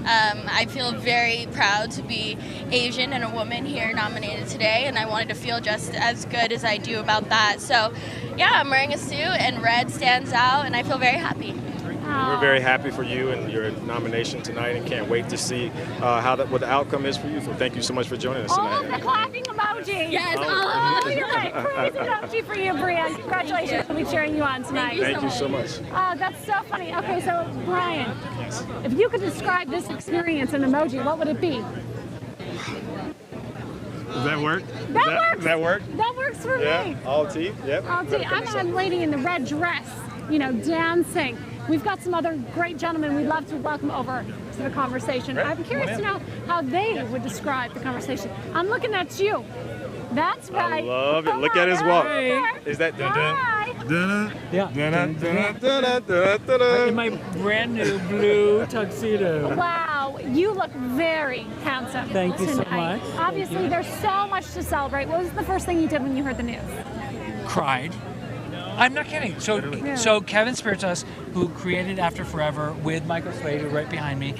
I feel very proud to be Asian and a woman here nominated today, and I wanted to feel just as good as I do about that. So yeah, I'm wearing a suit and red stands out, and I feel very happy. We're very happy for you and your nomination tonight, and can't wait to see what the outcome is for you. So thank you so much for joining us Oh, tonight. the clapping emoji. Yes. Oh, you're right. Crazy emoji for you, Brian. Congratulations. We'll be cheering you on tonight. Thank you so much. Oh, that's so funny. Okay, so Brian, if you could describe this experience in emoji, what would it be? Does that work? Does that work? That works for Yeah. me. All teeth. Yep. I'll tell you, I'm a lady in the red dress, you know, dancing. We've got some other great gentlemen we'd love to welcome over to the conversation. Right. I'm curious to know how they would describe the conversation. I'm looking at you. That's right. I love it. Come Look on at his walk. over. Is that Hi. In my brand new blue tuxedo. Wow, you look very handsome. Thank you so tonight. much. Obviously, there's so much to celebrate. What was the first thing you did when you heard the news? Cried. I'm not kidding. So Kevin Spiritus, who created After Forever with Michael Slater right behind me,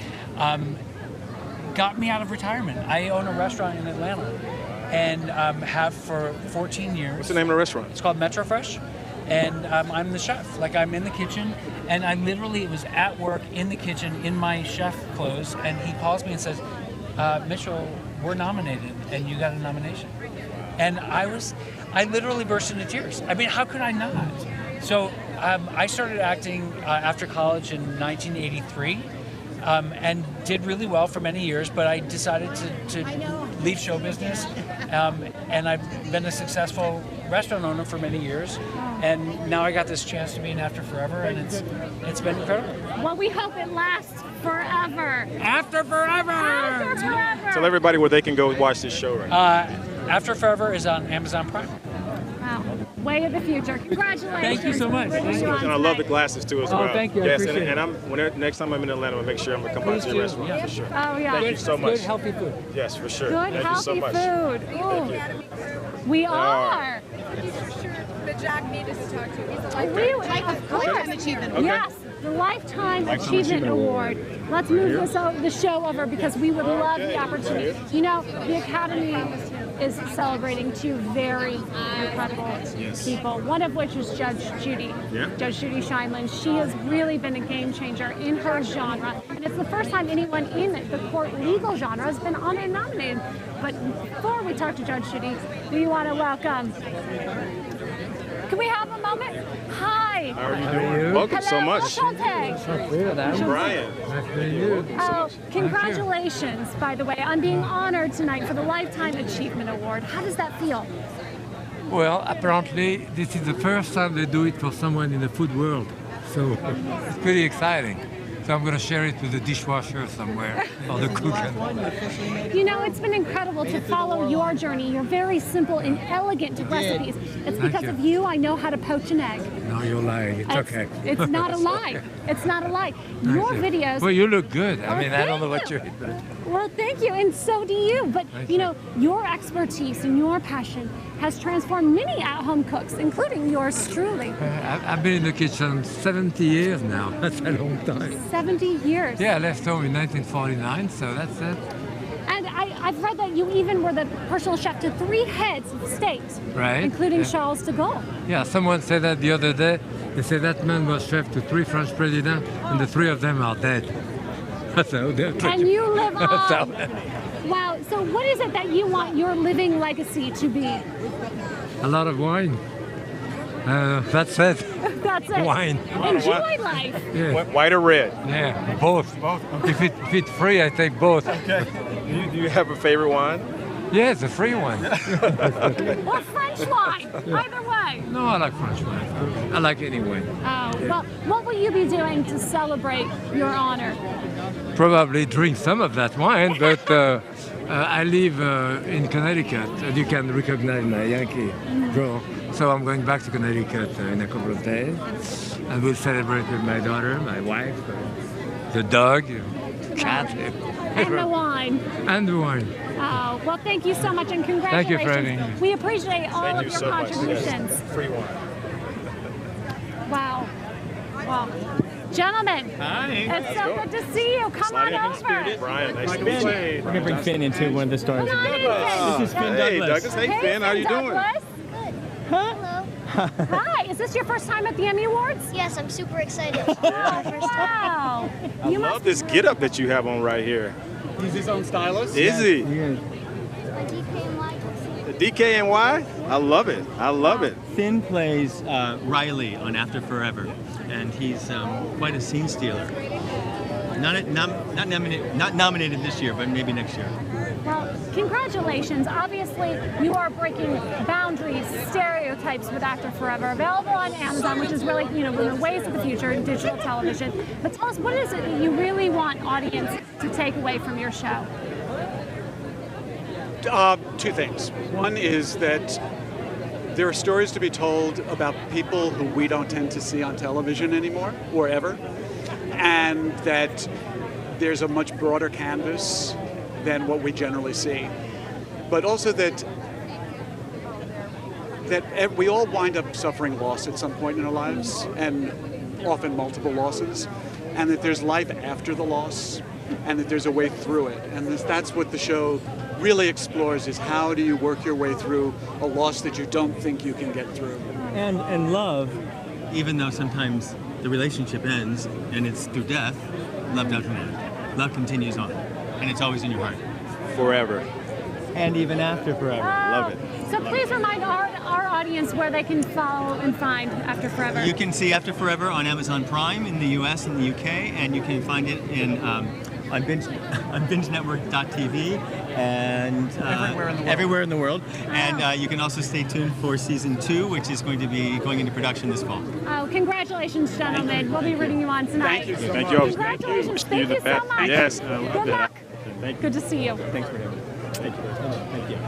got me out of retirement. I own a restaurant in Atlanta and have for 14 years. What's the name of the restaurant? It's called Metro Fresh. And I'm the chef. Like, I'm in the kitchen, and I literally was at work in the kitchen in my chef clothes, and he calls me and says, Mitchell, we're nominated, and you got a nomination. And I literally burst into tears. I mean, how could I not? So I started acting after college in 1983 and did really well for many years, but I decided to leave show business. And I've been a successful restaurant owner for many years. And now I got this chance to be in After Forever, and it's been incredible. Well, we hope it lasts forever. After Forever! After Forever! Tell everybody where they can go watch this show right now. After Forever is on Amazon Prime. Wow. Way of the future. Congratulations. Thank you so much. Thank you. And I love the glasses too as Oh, well. thank you. I Yes, appreciate it. next time I'm in Atlanta, I'll make sure I'm gonna come by to your restaurant Yeah. for sure. Oh, yeah. Thank you so much. Good, healthy food. Yes, for sure. Good, Thank you so healthy much. food. Ooh. We are. That Jack needed to talk to. He's a Lifetime achievement. Okay. Yes, the Lifetime Lifetime Achievement Achievement Award. Let's move the show over because we would love the Okay. opportunity. You know, the Academy is celebrating two very incredible people, one of which is Judge Judy. Yeah. Judge Judy Scheinlin. She has really been a game changer in her genre, and it's the first time anyone in the court legal genre has been honored and nominated. But before we talk to Judge Judy, do you want to welcome? Can we have a moment? Hi. How are you doing? Welcome so much. Enchanté. I'm Brian. Oh, congratulations, by the way, on being honored tonight for the Lifetime Achievement Award. How does that feel? Well, apparently this is the first time they do it for someone in the food world, so it's pretty exciting. So I'm going to share it with the dishwasher somewhere, or the cook. You know, it's been incredible to follow your journey, your very simple and elegant recipes. It's because of you I know how to poach an egg. No, you're lying. It's okay. It's not a lie. It's not a lie. Your videos... Well, you look good. I Oh, mean, I don't know thank what you. you're eating, but... Well, thank you, and so do you. But, Thank you know, your expertise and your passion has transformed many at-home cooks, including yours truly. I've been in the kitchen 70 years now. That's a long time. 70 years. Yeah, I left home in 1949, so that's it. And I've read that you even were the personal chef to 3 heads of state, Right. including Yeah. Charles de Gaulle. Yeah, someone said that the other day. They said that man was chef to 3 French presidents, and the 3 of them are dead. So And you live on. So- Wow. So what is it that you want your living legacy to be? a lot of wine. That's it. That's it. Wine. Enjoy life. Yeah. White or red? Yeah, both. If it's free, I take both. Okay. Do you have a favorite wine? Yeah, it's a free one. Or French wine. Either way. No, I like French wine. I like any wine. Oh, well, what will you be doing to celebrate your honor? Probably drink some of that wine, but I live in Connecticut, and you can recognize my Yankee draw. So I'm going back to Connecticut in a couple of days, and we'll celebrate with my daughter, my wife, the dog, the cat. And the wine. And the wine. Oh, well, thank you so much, and Thank congratulations. you for having me. We appreciate all Thank of you your so much. contributions. Yes. Free wine. Wow. Wow. Gentlemen, Hi. it's so good to see you. Come on over. Brian, nice to Finn. meet you. We're going to bring Finn into one of the stars. Come on in, Finn. This is Finn Hey, Douglas. Douglas. Hey, Finn. How you doing? Douglas. Hi, is this your first time at the Emmy Awards? Yes, I'm super excited. Wow. I love this get-up that you have on right here. He's his own stylist? Is he? Yeah. The DKNY? I love it. I love it. Finn plays Riley on After Forever, and he's quite a scene stealer. Not nominated this year, but maybe next year. Well, congratulations. Obviously, you are breaking boundaries, stereotypes with After Forever. Available on Amazon, which is really, in the ways of the future in digital television. But tell us, what is it that you really want audience to take away from your show? Two things. One is that there are stories to be told about people who we don't tend to see on television anymore, or ever, and that there's a much broader canvas than what we generally see. But also that we all wind up suffering loss at some point in our lives, and often multiple losses, and that there's life after the loss, and that there's a way through it. And that's what the show really explores, is how do you work your way through a loss that you don't think you can get through. And love, even though sometimes the relationship ends and it's through death, love doesn't end. Love continues on, and it's always in your heart. Forever. And even after forever. Love it. So please remind our audience where they can follow and find After Forever. You can see After Forever on Amazon Prime in the US and the UK, and you can find it on BingeNetwork.tv and everywhere in the world. And you can also stay tuned for season 2, which is going to be going into production this fall. Oh, congratulations, gentlemen. We'll be rooting you on tonight. Thank you so much. Congratulations. Thank you so much. Yes, I love Good that. luck. Thank you. Good to see you. Thanks for having me. Thank you. Thank you.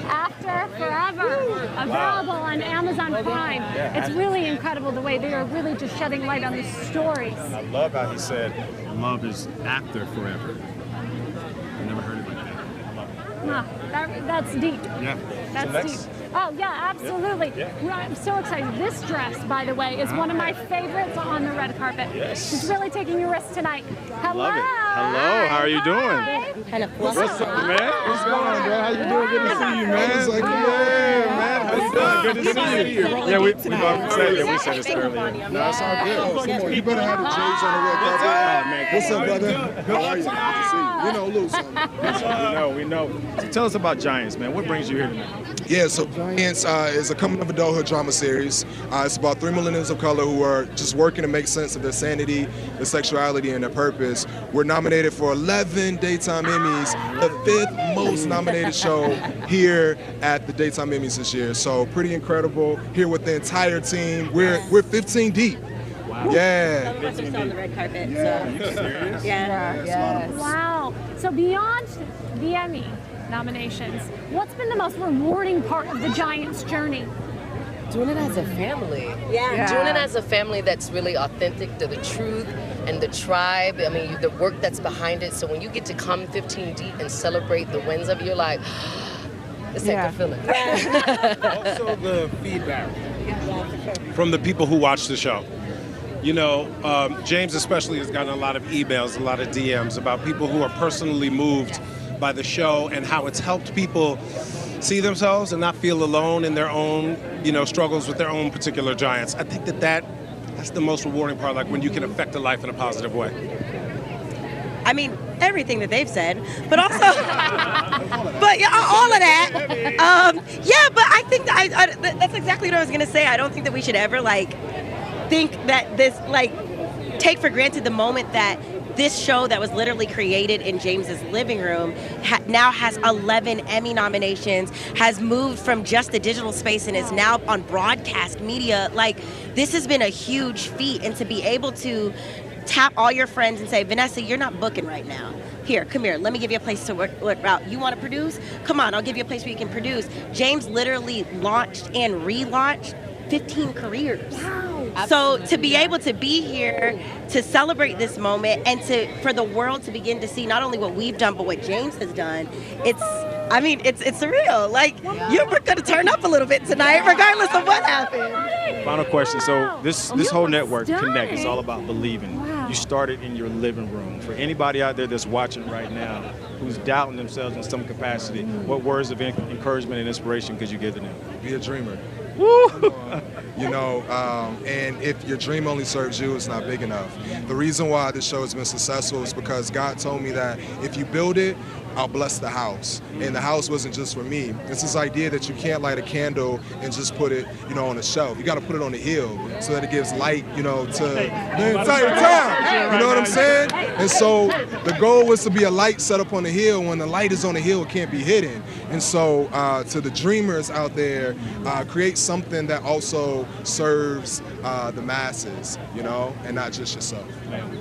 After Forever, available on Amazon Prime. It's really incredible the way they are really just shedding light on these stories. I love how he said love is after forever. I've never heard it like that. That's deep. Yeah. That's deep. Oh, yeah, absolutely. I'm so excited. This dress, by the way, is one of my favorites on the red carpet. Yes. It's really taking your risk tonight. Hello. Love it. Hello. How are you doing? Hello. What's up, man? What's going on, bro? How you doing? Good to see you, man. Yeah, man. How you doing? Good to see you. Yeah, we said this earlier. No, it's all good. You better have the J's on the red carpet. What's up, brother? How are you? Good to see you. We know a little something. We know. So tell us about Giants, man. What brings you here tonight? Yeah, so Giants is a coming of adulthood drama series. It's about 3 millennials of color who are just working to make sense of their sanity, their sexuality, and their purpose. We're nominated for 11 Daytime Emmys, the 5th most nominated show here at the Daytime Emmys this year. So pretty incredible. Here with the entire team. We're 15 deep. Wow. Yeah. Some of us are still on the red carpet. Yeah. So. Are you serious? Yeah. Yes. Wow. So beyond the Emmy nominations, what's been the most rewarding part of the Giants' journey? Doing it as a family. Yeah. Doing it as a family that's really authentic to the truth and the tribe. I mean, the work that's behind it. So when you get to come 15 deep and celebrate the wins of it, you're like, it's like a feeling. Also the feedback from the people who watch the show. You know, James especially has gotten a lot of emails, a lot of DMs about people who are personally moved by the show and how it's helped people see themselves and not feel alone in their own, struggles with their own particular giants. I think that's the most rewarding part, like when you can affect a life in a positive way. I mean, everything that they've said, but also, but yeah, all of that. Yeah, but I think that's exactly what I was gonna say. I don't think that we should ever think that this take for granted the moment that this show that was literally created in James's living room now has 11 Emmy nominations, has moved from just the digital space and is now on broadcast media. This has been a huge feat, and to be able to tap all your friends and say, Vanessa, you're not booking right now. Here, come here, let me give you a place to work out. You want to produce? Come on, I'll give you a place where you can produce. James literally launched and relaunched 15 careers. Wow. So to be able to be here to celebrate this moment and for the world to begin to see not only what we've done but what James has done, it's I mean, it's surreal. Like, you're going to turn up a little bit tonight, regardless of what happened. Final question. So this whole network, Connect, is all about believing. You started in your living room. For anybody out there that's watching right now who's doubting themselves in some capacity, what words of encouragement and inspiration could you give to them? Be a dreamer. Woo! You know, and if your dream only serves you, it's not big enough. The reason why this show has been successful is because God told me that if you build it, I'll bless the house. And the house wasn't just for me. It's this idea that you can't light a candle and just put it, you know, on a shelf. You got to put it on a hill so that it gives light, you know, to the entire town. You know what I'm saying? And so the goal was to be a light set up on the hill. When the light is on the hill, it can't be hidden. And so to the dreamers out there, create something that also serves the masses, you know, and not just yourself.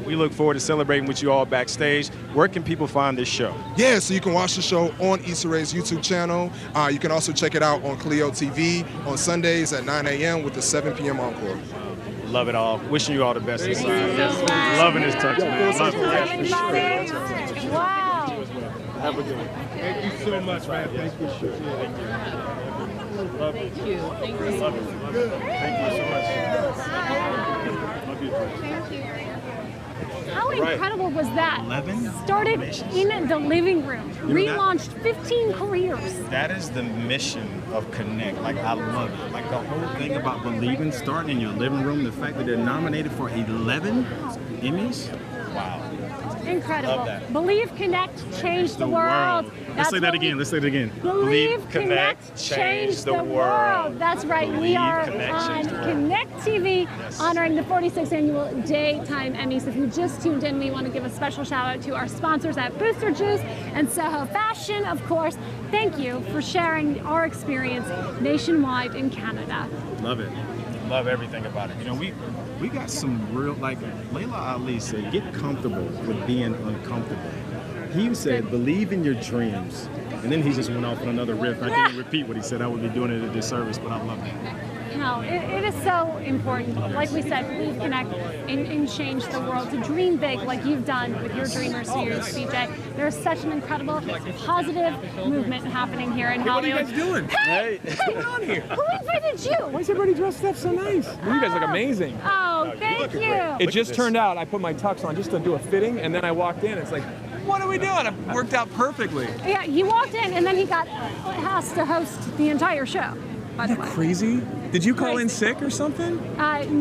We look forward to celebrating with you all backstage. Where can people find this show? Yeah, so you can watch the show on Issa Rae's YouTube channel. You can also check it out on Clio TV on Sundays at 9 a.m. with the 7 p.m. encore. Love it all. Wishing you all the best inside. Loving this touch, man. Love it. Wow. Have a good one. Thank you so much, man. Thank you. Thank you. Love it. Thank you. Thank you. Love it. Thank you so much. Love you. Thank you. How incredible was that? 11? Started in the living room, relaunched 15 careers. That is the mission of Connect. Like, I love it. Like, the whole thing about believing, starting in your living room, the fact that they're nominated for 11 Emmys. Wow. Incredible. Love that. Believe, Connect, change the world. Let's say that again. Let's say it again. Believe, Connect, change the world. That's right. We are on Connect TV, honoring the 46th annual Daytime Emmys. If you just tuned in, we want to give a special shout out to our sponsors at Booster Juice and Soho Fashion, of course. Thank you for sharing our experience nationwide in Canada. Love it. Love everything about it. You know, we got some real, like Layla Ali said, get comfortable with being uncomfortable. He said, believe in your dreams. And then he just went off on another riff. I can't repeat what he said. I would be doing it a disservice, but I love that. No, it is so important. Like we said, believe, connect, and change the world. To dream big, like you've done with your Dreamer series, CJ. There's such an incredible, positive movement happening here in Hollywood. What are you guys doing? Hey, what's going on here? Who invited you? Why is everybody dressed up so nice? You guys look amazing. Oh, thank you. It just turned out I put my tux on just to do a fitting, and then I walked in. It's like, what are we doing? It worked out perfectly. Yeah, you walked in, and then he got asked to host the entire show. By the way. Crazy? Did you call in sick or something?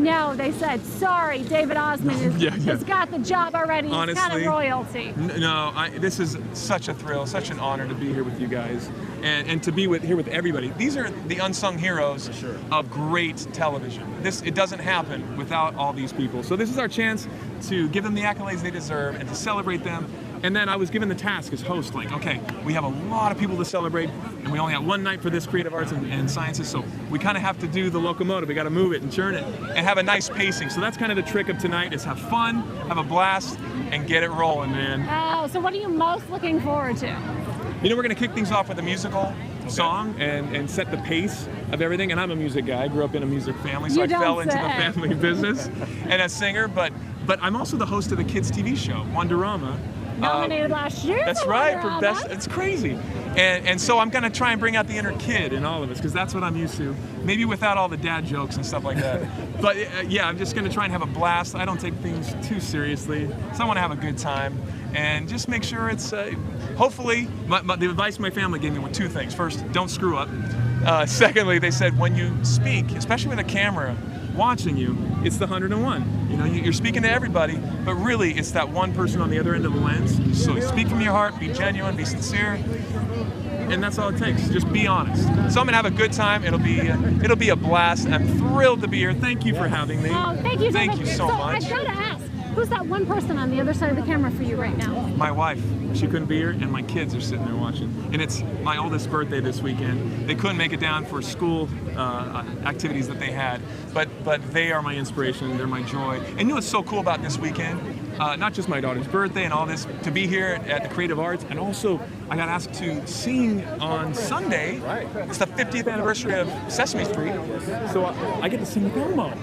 No, they said, sorry, David Osmond has got the job already. Honestly, he's kind of royalty. No, this is such a thrill, such an honor to be here with you guys and to be here with everybody. These are the unsung heroes of great television. It doesn't happen without all these people. So this is our chance to give them the accolades they deserve and to celebrate them. And then I was given the task as host, like, okay, we have a lot of people to celebrate, and we only have one night for this creative arts and sciences, so we kind of have to do the locomotive. We got to move it and churn it and have a nice pacing. So that's kind of the trick of tonight, is have fun, have a blast, and get it rolling, man. Oh, so what are you most looking forward to? You know, we're going to kick things off with a musical song and set the pace of everything. And I'm a music guy. I grew up in a music family, so I fell into the family business and a singer. But I'm also the host of the kids' TV show, Wonderama. Nominated last year. That's right, for best. It's crazy. And so I'm going to try and bring out the inner kid in all of us, because that's what I'm used to. Maybe without all the dad jokes and stuff like that. But yeah, I'm just going to try and have a blast. I don't take things too seriously, so I want to have a good time. And just make sure it's, hopefully, the advice my family gave me were two things. First, don't screw up. Secondly, they said when you speak, especially with a camera watching you, it's the 101. You know, you're speaking to everybody, but really it's that one person on the other end of the lens. So speak from your heart, be genuine, be sincere, and that's all it takes. Just be honest. So I'm gonna have a good time. It'll be a blast. I'm thrilled to be here. Thank you for having me. Oh, thank you, Thank you so much. I've got to ask, who's that one person on the other side of the camera for you right now? My wife. She couldn't be here, and my kids are sitting there watching. And it's my oldest birthday this weekend. They couldn't make it down for school activities that they had, but they are my inspiration. They're my joy. And you know what's so cool about this weekend? Not just my daughter's birthday and all this, to be here at the Creative Arts, and also I got asked to sing on Sunday. Right. It's the 50th anniversary of Sesame Street, so I get to sing with Elmo.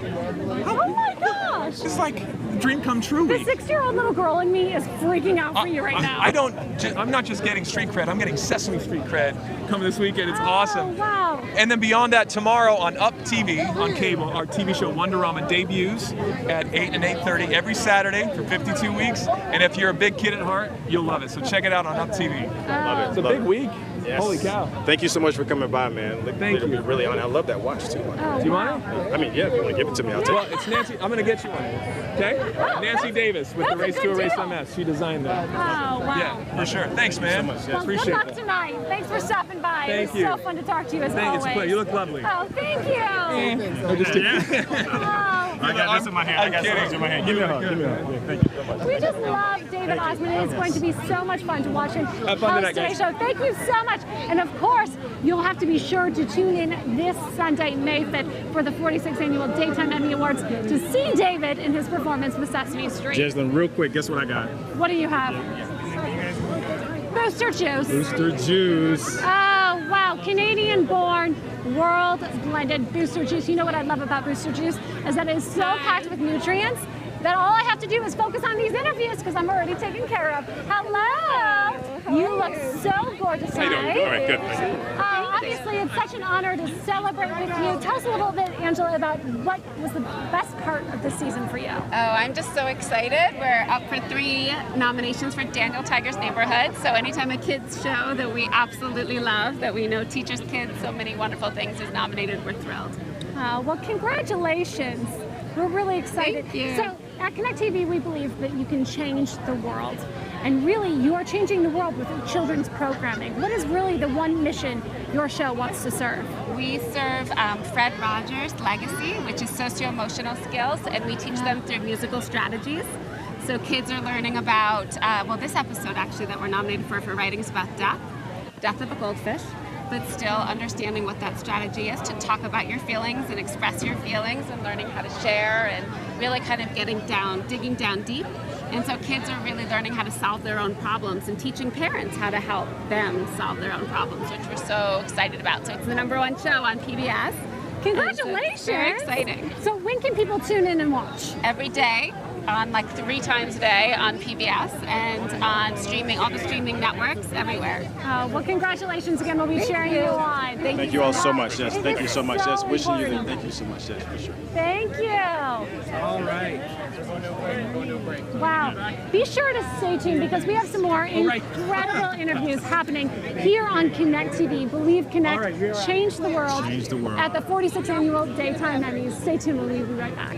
Oh my gosh! gosh. It's like a dream come true The week. 6-year-old little girl in me is freaking out for you right now. I'm not just getting street cred, I'm getting Sesame Street cred coming this weekend. It's awesome. Wow. And then beyond that, tomorrow on Up TV, on cable, our TV show Wonderama debuts at 8 and 8:30 every Saturday for 52 weeks. And if you're a big kid at heart, you'll love it. So check it out on Up TV. Love it. It's a big week. Yes. Holy cow. Thank you so much for coming by, man. Thank you. Really honored. I love that watch, too. Do you want it? I mean, yeah, if you want to give it to me, I'll take Well, it. it's Nancy. I'm going to get you one. Okay? Nancy Davis with the that's a Race to good Erase deal. MS. She designed that. Oh, wow. Yeah, for sure. Thanks, man. Thank you so much, yes. Well, Appreciate good luck it. tonight. Thanks for stopping by. Thank it was you. so fun to talk to you as Thank you. always. It's a pleasure. You look lovely. Oh, thank you. No, just I got this in my hand. I got this in my hand. Give me a hug. Give me a hug. Thank you so much. We just love David Osmond. It's going to be so much fun to watch him Have fun tonight, today's guys. show. Thank you so much. And of course, you'll have to be sure to tune in this Sunday, May 5th, for the 46th Annual Daytime Emmy Awards to see David in his performance with Sesame Street. Jaslyn, real quick, guess what I got? What do you have? Booster Juice. Booster Juice. Oh, wow. Canadian-born, world-blended Booster Juice. You know what I love about Booster Juice is that it is so packed with nutrients that all I have to do is focus on these interviews because I'm already taken care of. Hello. You look so gorgeous How you tonight. doing? All right, good. Thank you. Obviously, it's such an honor to celebrate with you. Tell us a little bit, Angela, about what was the best part of the season for you. Oh, I'm just so excited. We're up for 3 nominations for Daniel Tiger's Neighborhood. So anytime a kids show that we absolutely love, that we know teachers, kids, so many wonderful things is nominated, we're thrilled. Well, congratulations. We're really excited. Thank you. So at Connect TV, we believe that you can change the world. And really, you are changing the world with children's programming. What is really the one mission your show wants to serve? We serve Fred Rogers' Legacy, which is socio-emotional skills, and we teach them through musical strategies. So kids are learning about, well, this episode actually that we're nominated for writing is about death of a goldfish, but still understanding what that strategy is to talk about your feelings and express your feelings and learning how to share and really kind of digging down deep. And so kids are really learning how to solve their own problems and teaching parents how to help them solve their own problems, which we're so excited about. So it's the #1 show on PBS. Congratulations! Very exciting. So when can people tune in and watch? Every day, on like 3 times a day on PBS and on streaming, all the streaming networks everywhere. Well, congratulations again. We'll be cheering you on. Thank you all so much. Yes, It thank you is so much. Yes, wishing you important. thank you so much. Yes, for sure. Thank you. All right. Wow. Be sure to stay tuned because we have some more incredible interviews happening here on Connect TV. Believe Connect, change the world. Change the world. At the 46th Annual Daytime Emmys. Stay tuned. We'll be right back.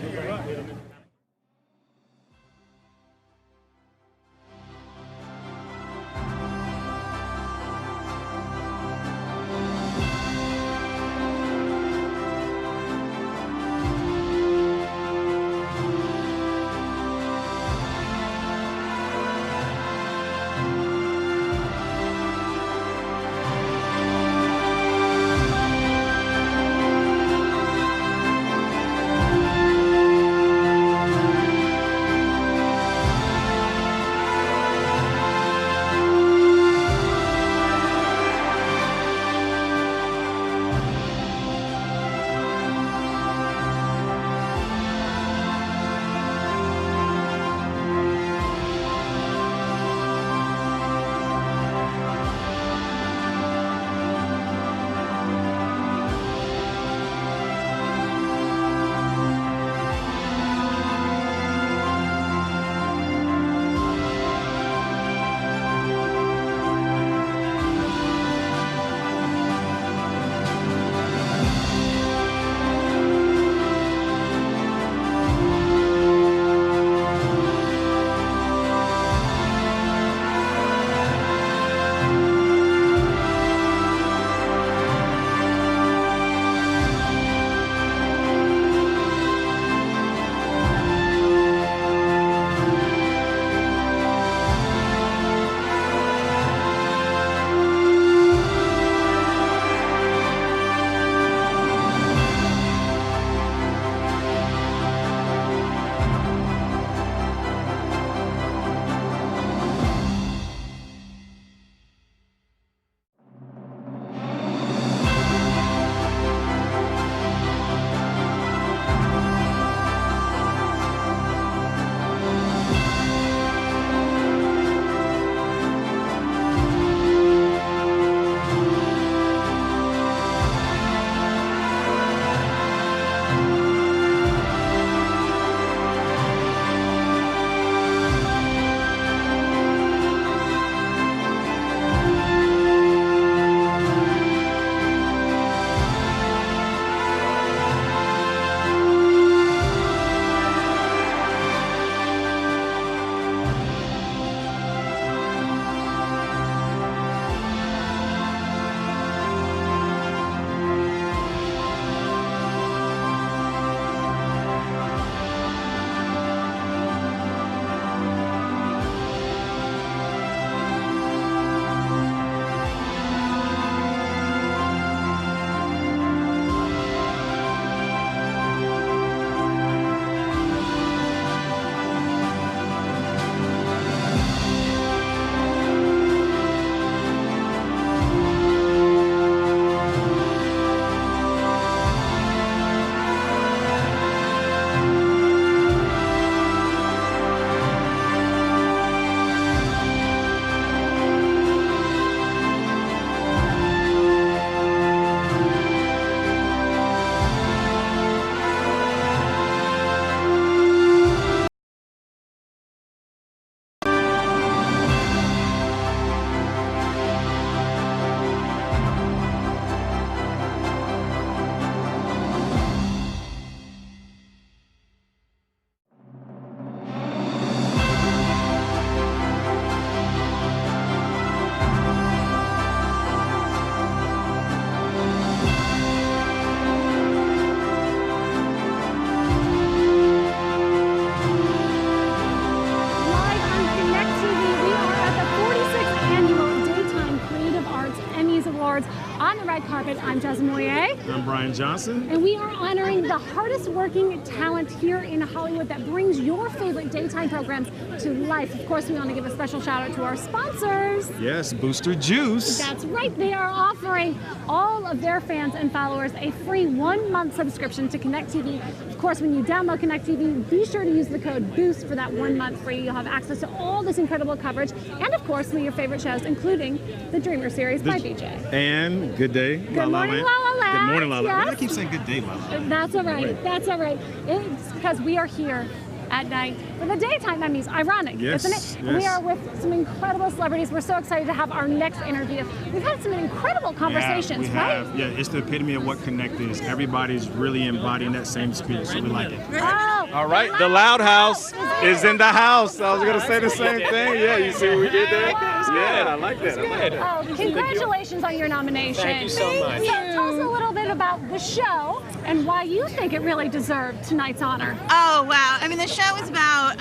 I'm Jasmine Moyer. I'm Brian Johnson. And we are honoring the hardest working talent here in Hollywood that brings your favorite daytime programs to life. Of course, we want to give a special shout out to our sponsors. Yes, Booster Juice. That's right. They are offering all of their fans and followers a free 1-month subscription to Connect TV. Of course, when you download Connect TV, be sure to use the code BOOST for that 1 month free. You'll have access to all this incredible coverage and, of course, some of your favorite shows, including the Dreamer series by BJ. And Good Day, Good morning, La La Land. Good morning, La La Land. Yes. I keep saying Good Day, La La Land. That's all right. That's all right. It's because we are here at night for the daytime Emmys. Ironic, Yes, isn't it? yes. We are with some incredible celebrities. We're so excited to have our next interview. We've had some incredible conversations, we right? have. Yeah, it's the epitome of what Connect is. Everybody's really embodying that same spirit, so we like it. Oh, All right, the Loud House is in the house. I was going to say the same thing. Yeah, you see what we did there? Yeah, I like that. I like that. Oh, congratulations on your nomination. Thank you so much. So tell us a little bit about the show and why you think it really deserved tonight's honor. Oh, wow. I mean, the show is about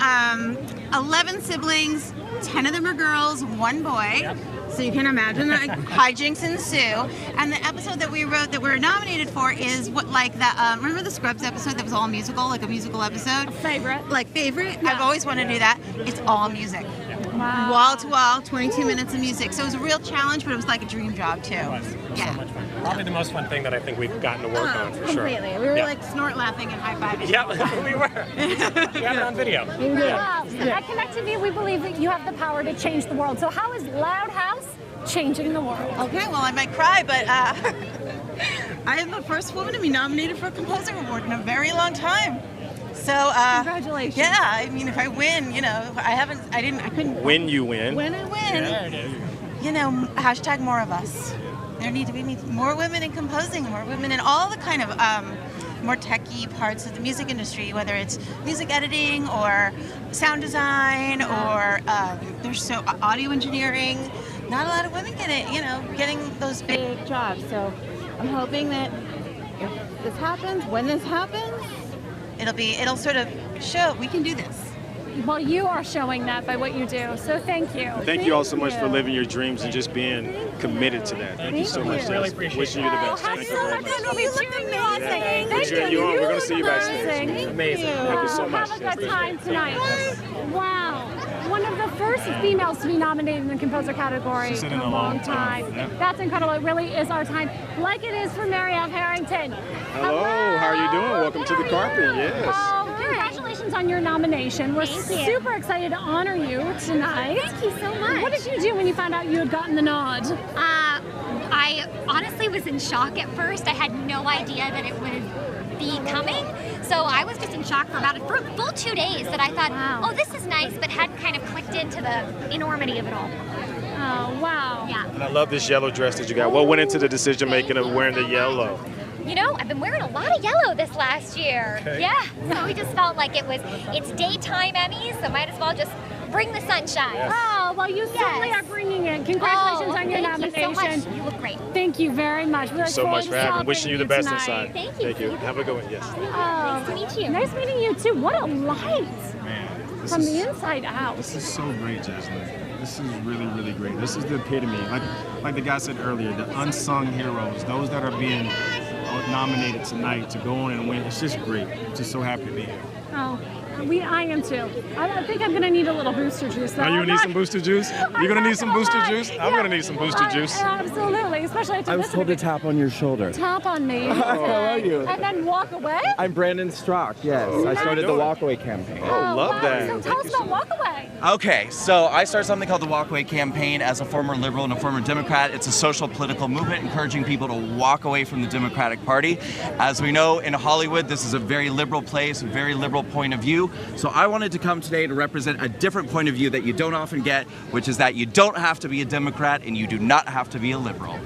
11 siblings, 10 of them are girls, 1 boy. So you can imagine like, hijinks ensue. And the episode that we wrote that we're nominated for is what, like that. Remember the Scrubs episode that was all musical, like a musical episode? Favorite. Like favorite. Yeah. I've always wanted to do that. It's all music. Wow. Wall to wall, 22 minutes of music. So it was a real challenge, but it was like a dream job too. Yeah. So much fun. Probably the most fun thing that I think we've gotten to work on for sure. Completely. We were like snort laughing and high fiving. Yeah, we were. We have it on video. Wow. At Connect TV, we believe that you have the power to change the world. So how is Loud House changing the world? Okay, well, I might cry, but I am the first woman to be nominated for a Composer Award in a very long time. So congratulations. Yeah, I mean, if I win, you know, I couldn't. When you win. When I win, you know, hashtag more of us. We need more women in composing, more women in all the kind of more techie parts of the music industry, whether it's music editing or sound design or there's so audio engineering. Not a lot of women getting those big jobs. So I'm hoping that if this happens, when this happens, it'll sort of show we can do this. Well, you are showing that by what you do, so thank you. Thank you all so much for living your dreams and just being committed to that. Thank you so much. Really appreciate it. Wishing you the best. Have Thank so you very much much. fun. We'll be cheering you on. Thank We're cheering you on. We're going to see you backstage. Amazing. Amazing. Thank you so much. Have a good time tonight. Wow. One of the first females to be nominated in the composer category She's in in a long time. Yeah. That's incredible. It really is our time, like it is for Mary F. Harrington. Hello. How are you doing? Welcome to the carpet. Yes. Oh, congratulations on your nomination. We're super excited to honor you tonight. Thank you so much. What did you do when you found out you had gotten the nod? I honestly was in shock at first. I had no idea that it would be coming. So I was just in shock for about a full 2 days that I thought, oh, this is nice, but hadn't kind of clicked into the enormity of it all. Oh, wow. Yeah. And I love this yellow dress that you got. What went into the decision making of wearing the yellow? You know, I've been wearing a lot of yellow this last year. Okay. Yeah, so we just felt like it's daytime Emmys, so might as well just bring the sunshine. Yes. Oh, well, you certainly are bringing it. Congratulations on your nomination. Thank you so much. You look great. Thank you very much. We look So much for having. Wishing you the best tonight. inside. Thank you. Thank you. Have a good one. Yes. Nice to meet you. Nice meeting you, too. What a light Man, from the inside out. This is so great, Jasmine. This is really, really great. This is the epitome. Like the guy said earlier, the unsung heroes, those that are being nominated tonight to go on and win. It's just great. I'm just so happy to be here. Oh, I am too. I think I'm gonna need a little booster juice. Though. Are you gonna need some booster juice? You're gonna need some booster juice? I'm gonna need some booster juice. Absolutely, especially after I was this. told to tap on your shoulder. Tap on me. How are you? And then walk away? I'm Brandon Strock, yes. I started the Walkaway campaign. Oh, love that. So tell us about Walkaway. Okay, so I started something called the Walkaway Campaign as a former liberal and a former Democrat. It's a social political movement encouraging people to walk away from the Democratic Party. As we know, in Hollywood, this is a very liberal place, a very liberal point of view. So I wanted to come today to represent a different point of view that you don't often get, which is that you don't have to be a Democrat and you do not have to be a liberal.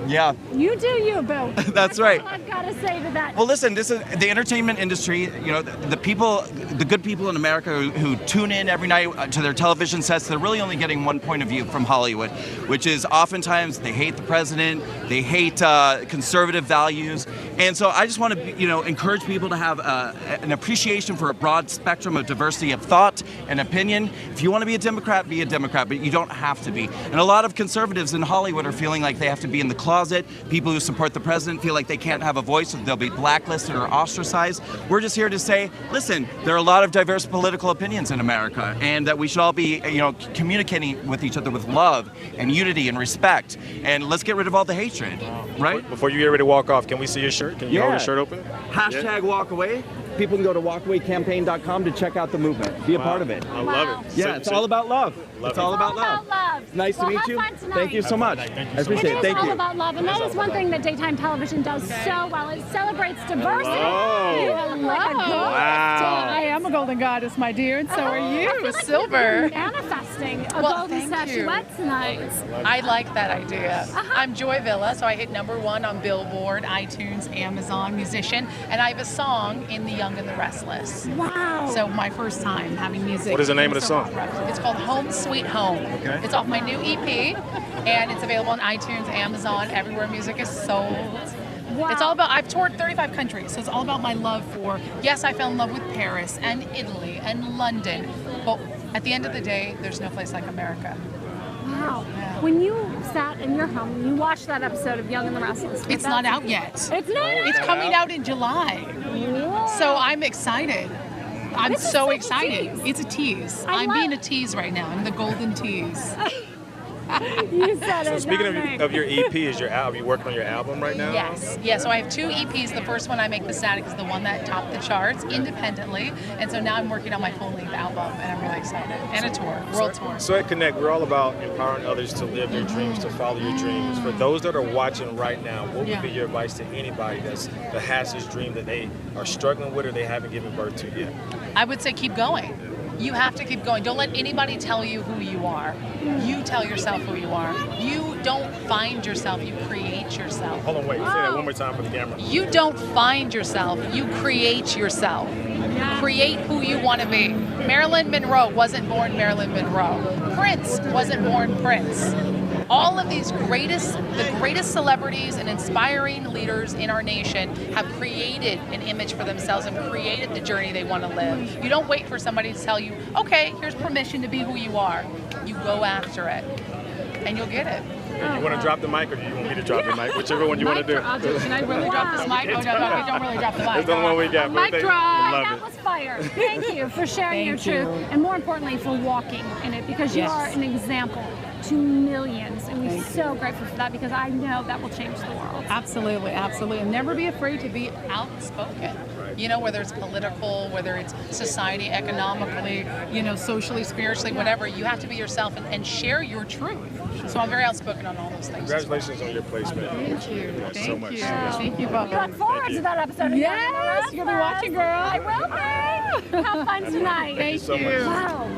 Yeah. You do you, Bill. That's right. All I've got to say to that. Well, listen, this is the entertainment industry. You know, the people, the good people in America who tune in every night to their television sets, they're really only getting one point of view from Hollywood, which is oftentimes they hate the president, they hate conservative values, And so I just want to, encourage people to have an appreciation for a broad spectrum of diversity of thought and opinion. If you want to be a Democrat, but you don't have to be. And a lot of conservatives in Hollywood are feeling like they have to be in the closet. People who support the president feel like they can't have a voice, or they'll be blacklisted or ostracized. We're just here to say, listen, there are a lot of diverse political opinions in America, and that we should all be, communicating with each other with love and unity and respect. And let's get rid of all the hatred, right? Before you get ready to walk off, can we see your shirt? Can you hold your shirt open? Hashtag walk away. People can go to walkawaycampaign.com to check out the movement. Be a part of it. I love it. Yeah, it's all about love. It's all about love. Nice to meet you. Thank you so much. I appreciate it. Thank It is you. all about love, and that is one thing that daytime television does so well. It celebrates diversity. You look like a gold. I am a golden goddess, my dear, and so are you. I feel like Silver. you're manifesting a golden statuette tonight. I like that idea. I'm Joy Villa, so I hit #1 on Billboard, iTunes, Amazon, musician, and I have a song in The Young and the Restless. Wow. So my first time having music. What is the name of the song? It's called Home Sweet Home. Okay. It's off my new EP, and it's available on iTunes, Amazon, everywhere music is sold. Wow. It's all about, I've toured 35 countries, so it's all about my love for, yes, I fell in love with Paris and Italy and London, but at the end of the day, there's no place like America. Wow. When you sat in your home and you watched that episode of Young and the Restless. It's not out yet. It's not out. It's coming out in July. Whoa. So I'm excited. I'm This is so such a excited. tease. It's a tease. I I'm love- being a tease right now. I'm the golden tease. You said So it. speaking not me. of your EP, is your album? You working on your album right now? Yes. Yeah, so I have 2 EPs. The first one, I Make the Static, is the one that topped the charts independently. And so now I'm working on my full-length album, and I'm really excited. And a tour, world tour. So at Connect, we're all about empowering others to live their dreams, to follow your dreams. For those that are watching right now, what would be your advice to anybody that has this dream that they are struggling with or they haven't given birth to yet? I would say keep going. You have to keep going. Don't let anybody tell you who you are. You tell yourself who you are. You don't find yourself, you create yourself. Hold on, wait. Say that one more time for the camera. You don't find yourself, you create yourself. Create who you want to be. Marilyn Monroe wasn't born Marilyn Monroe. Prince wasn't born Prince. All of these the greatest celebrities and inspiring leaders in our nation have created an image for themselves and created the journey they want to live. You don't wait for somebody to tell you, okay, here's permission to be who you are. You go after it, and you'll get it. You want to drop the mic or do you want me to drop the mic? Whichever one you want to do. Can I really drop this mic? Oh, no, don't really drop the mic. That's the only one we got. Mic They drop. love That it. was fire. Thank you for sharing your Thank truth, you. and more importantly, for walking in it, because you Yes. are an example to millions, and we're so grateful for that, because I know that will change the world. Absolutely, absolutely. And never be afraid to be outspoken. You know, whether it's political, whether it's society, economically, socially, spiritually, whatever, you have to be yourself and share your truth. So I'm very outspoken on all those things. Congratulations on your placement. Thank you. so Thank much. you. Yes. Thank you, We Bubba. look forward to that episode of Young and the Yes, you'll be watching, girl. I will be. Have fun tonight. Thank you so much. Wow.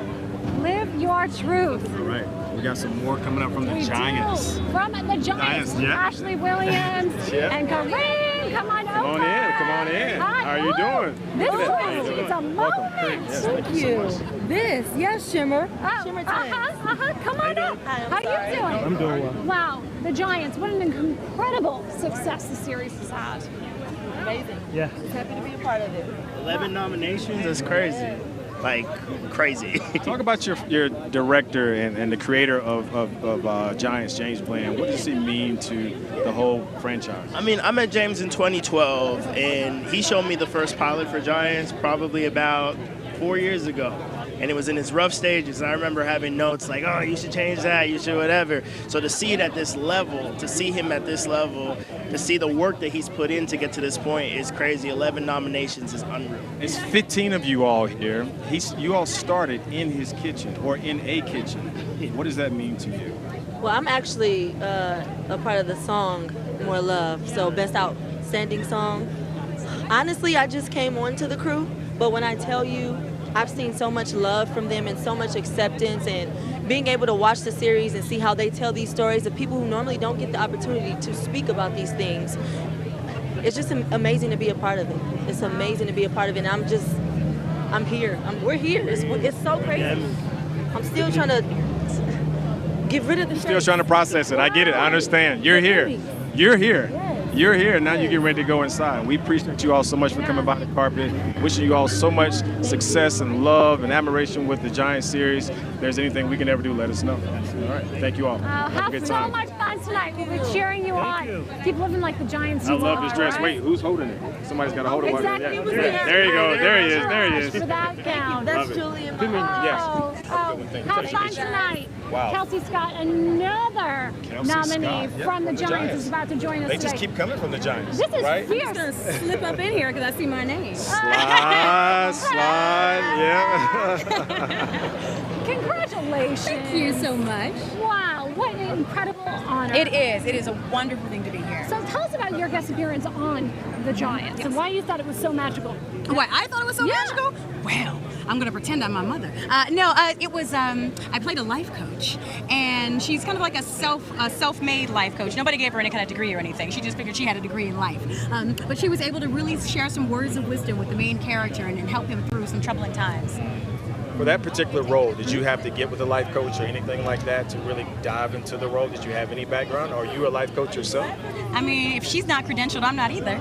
Live your truth. All right. We got some more coming up from the We Giants. do. From the Giants, yeah. Ashley Williams Yeah. and Kareem. Come on over. Come on in. Come on in. Hi. How are you doing? This Look at that. is it's a moment. Yes, thank you so much. This, yes, Shimmer. Shimmer Come on up. How are you doing? I'm doing well. Wow, the Giants. What an incredible success the series has had. Amazing. Yeah. Just happy to be a part of it. 11 nominations, that's crazy. Like, crazy. Talk about your director and the creator of Giants, James Bland. What does he mean to the whole franchise? I mean, I met James in 2012, and he showed me the first pilot for Giants probably about 4 years ago. And it was in its rough stages. And I remember having notes like, oh, you should change that, you should whatever. So to see it at this level, to see him at this level, to see the work that he's put in to get to this point is crazy. 11 nominations is unreal. It's 15 of you all here. You all started in his kitchen or in a kitchen. What does that mean to you? Well, I'm actually a part of the song More Love, so Best Outstanding Song. Honestly, I just came onto the crew, but when I tell you, I've seen so much love from them and so much acceptance, and being able to watch the series and see how they tell these stories of people who normally don't get the opportunity to speak about these things. It's just amazing to be a part of it. It's amazing to be a part of it, and I'm here. We're here. It's so crazy. I'm still trying to get rid of the Still trying to process it. I get it. I understand. You're here. You're here. You're here, now you're getting ready to go inside. We appreciate you all so much for coming by the carpet. Wishing you all so much success and love and admiration with the Giant series. If there's anything we can ever do, let us know. All right, thank you all. Have a good so time. much fun tonight. We'll be cheering you on. Keep living like the Giants. I you love are, this dress. right? Wait, who's holding it? Somebody's got to hold it. Exactly. Yeah. There you go. There he is. There he is. For that gown. That's Julie and Have fun tonight. Wow. Kelsey Scott, another Kelsey nominee Scott. from the From the Giants, Giants. is about to join us They today. just keep coming from the Giants. This is right? fierce. I'm just gonna slip up in here because I see my name. Slide, yeah. Congratulations. Thank you so much. Wow, what an incredible honor. It is. It is a wonderful thing to be here. So tell us about your guest appearance on the Giants and why you thought it was so magical. Why I thought it was so magical? Well, I'm gonna pretend I'm my mother. It was. I played a life coach, and she's kind of like a self-made life coach. Nobody gave her any kind of degree or anything. She just figured she had a degree in life. But she was able to really share some words of wisdom with the main character and help him through some troubling times. For that particular role, did you have to get with a life coach or anything like that to really dive into the role? Did you have any background? Or are you a life coach yourself? I mean, if she's not credentialed, I'm not either.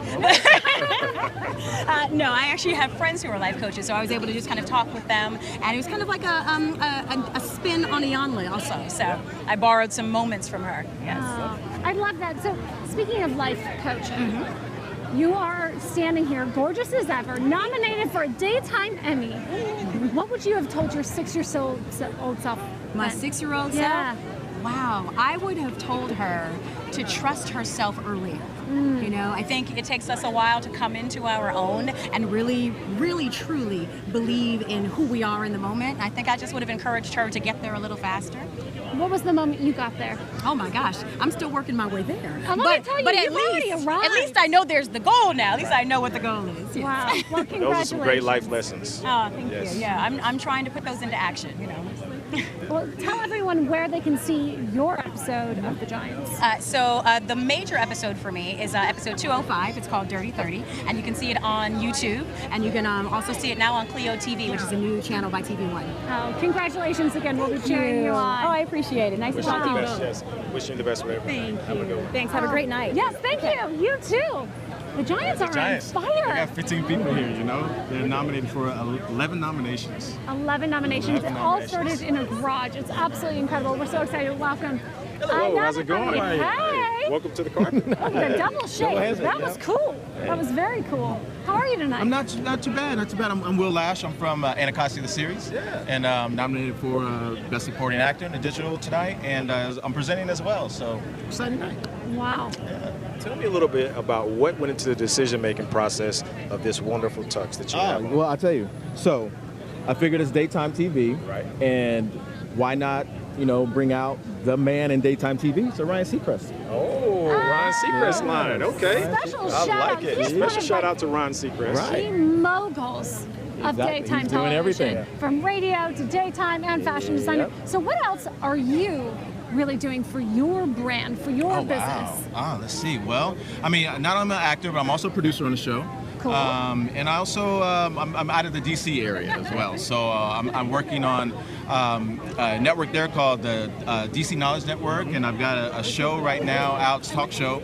No, I actually have friends who are life coaches, so I was able to just kind of talk with them, and it was kind of like a spin on Iyanla also. So I borrowed some moments from her. Yes. Oh, I love that. So speaking of life coaching, you are standing here, gorgeous as ever, nominated for a Daytime Emmy. What would you have told your 6-year-old self? My then? 6-year-old Yeah. self? Wow, I would have told her to trust herself earlier. You know, I think it takes us a while to come into our own and really, really, truly believe in who we are in the moment. I think I just would have encouraged her to get there a little faster. What was the moment you got there? Oh my gosh, I'm still working my way there. I'm gonna tell you, you've already arrived. At least I know there's the goal now. At least I know what the goal is. Yes. Wow. Well, congratulations. Those are some great life lessons. Oh, thank Yes. you. Yeah, I'm trying to put those into action, you know. Well, tell everyone where they can see your episode of The Giants. The major episode for me is episode 205. It's called Dirty 30, and you can see it on YouTube, and you can also see it now on Clio TV, which is a new channel by TV One. Oh, congratulations again. We'll be cheering you on. Oh, I appreciate it. Nice to talk to you. Wishing you the best with everything. Thank Have a good one. Thanks. Have a great night. Yes, thank you. You too. The Giants are on We fire. got 15 people here, you know. They're nominated for 11 nominations. 11 nominations. 11 It all nominations. started in a garage. It's absolutely incredible. We're so excited to welcome. Hello, how's it going? Hey. Welcome to the carpet. Look at the double shake. That was cool. That was very cool. How are you tonight? I'm not too bad. Not too bad. I'm Will Lash. I'm from Anacostia, the series, and nominated for Best Supporting Actor in the digital tonight, and I'm presenting as well. So exciting night. Wow. Tell me a little bit about what went into the decision-making process of this wonderful tux that you have. Well, I'll tell you. So, I figured it's daytime TV, right? And why not, bring out the man in daytime TV? So Ryan Seacrest. Oh, Ryan Seacrest line. Okay. Special I shout like out. it. He's Special one of shout out to Ryan Seacrest. the moguls of Exactly. daytime He's doing television, everything. from radio to daytime and fashion designer. So what else are you really doing for your brand, for your business? Wow. Let's see. Well, I mean, not only am I an actor, but I'm also a producer on the show. Cool. And I also, I'm out of the DC area as well. So I'm working on a network there called the DC Knowledge Network, and I've got a show right now out, talk show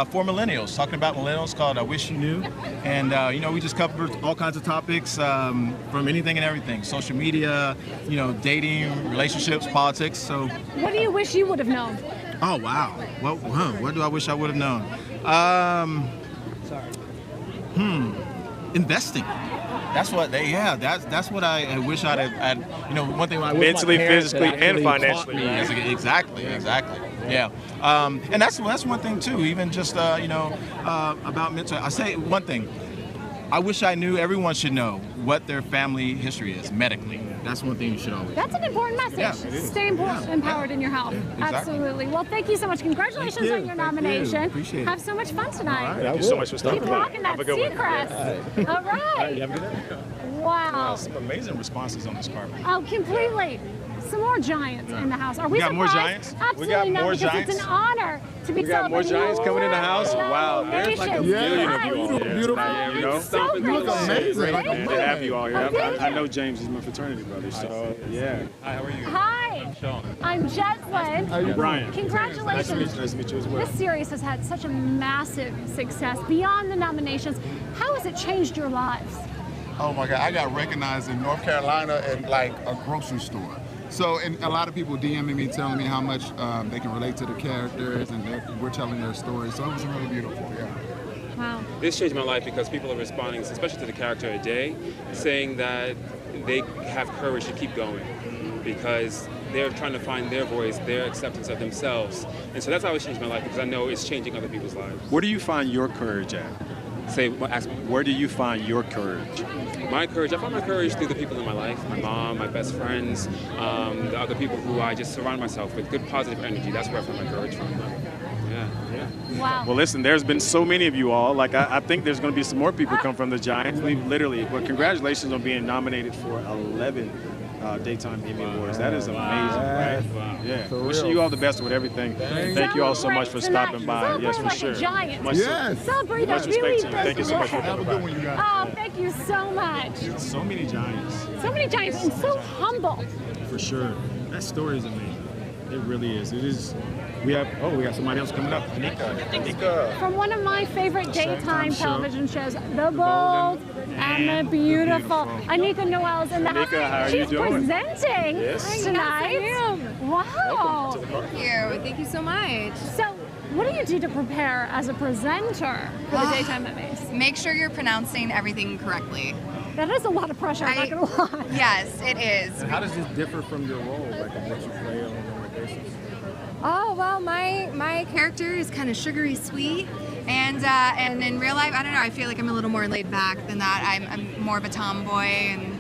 for millennials, talking about millennials called I Wish You Knew. And, we just cover all kinds of topics from anything and everything, social media, dating, relationships, politics. So. What do you wish you would have known? Oh, wow. What do I wish I would have known? Investing. That's what that's what I wish I'd had. One thing I wish Mentally, my parents physically, had and actually financially, taught me. Exactly. Yeah. And that's one thing too. Even just about mental. I say one thing. I wish I knew. Everyone should know what their family history is medically. That's one thing you should always. That's an important message. Yeah, it is. Stay empowered in your health. Exactly. Absolutely. Well, thank you so much. Congratulations Thank you. on your Thank you. nomination. Appreciate it. Have so much fun tonight. Thank you so much for stopping Keep by. rocking that Have a good one. Seacrest. All right. Have a good night. Wow. Some amazing responses on this carpet. Oh, completely. Some more giants in the house. Are we got more surprised? giants? Absolutely We got not, more because giants? it's an honor to be We got more celebrating giants coming in the house? Wow, there's like a million of you all here Beautiful. tonight, you know? So You look amazing. Like a Man, to have you all here. Okay. I know James is my fraternity brother, so yeah. Hi, how are you? Hi, I'm Jeslyn. How you doing? Brian. Congratulations. Nice to meet you as well. This series has had such a massive success beyond the nominations. How has it changed your lives? Oh my God, I got recognized in North Carolina at like a grocery store. So, and a lot of people DMing me, telling me how much they can relate to the characters, and we're telling their stories. So it was really beautiful, yeah. Wow. This changed my life because people are responding, especially to the character of Day, saying that they have courage to keep going because they're trying to find their voice, their acceptance of themselves. And so that's how it's changed my life, because I know it's changing other people's lives. Where do you find your courage at? Ask me. Where do you find your courage? My courage, I find my courage through the people in my life, my mom, my best friends, the other people who I just surround myself with, good positive energy. That's where I find my courage from. Yeah. Wow. Well, listen, there's been so many of you all. Like, I think there's going to be some more people come from the Giants. But congratulations on being nominated for 11 Daytime Emmy Awards. That is amazing, right? Wow. Yeah. For Wishing real. you all the best with everything. Thank you all so much for stopping by. Yes, for like sure. A giant. Yes. Celebrate Much that really respect to you. Thank you so much for Have a coming good by. one, you guys. Oh, thank you so much. So many Giants. So many giants and so humble. For sure. That story is amazing. It really is. It is. We got somebody else coming up. Anika. From one of my favorite daytime show. television shows, The Bold and the Beautiful. Anika Noel's in the house. Anika, how are you She's doing? presenting Yes. tonight. Wow. Thank you so much. So, what do you do to prepare as a presenter for the daytime Emmys? Make sure you're pronouncing everything correctly. That is a lot of pressure, I'm not going to lie. Yes, it is. And how does this differ from your role, like in what you play on a normal basis? Oh, well, my character is kind of sugary sweet. And in real life, I don't know, I feel like I'm a little more laid back than that. I'm more of a tomboy and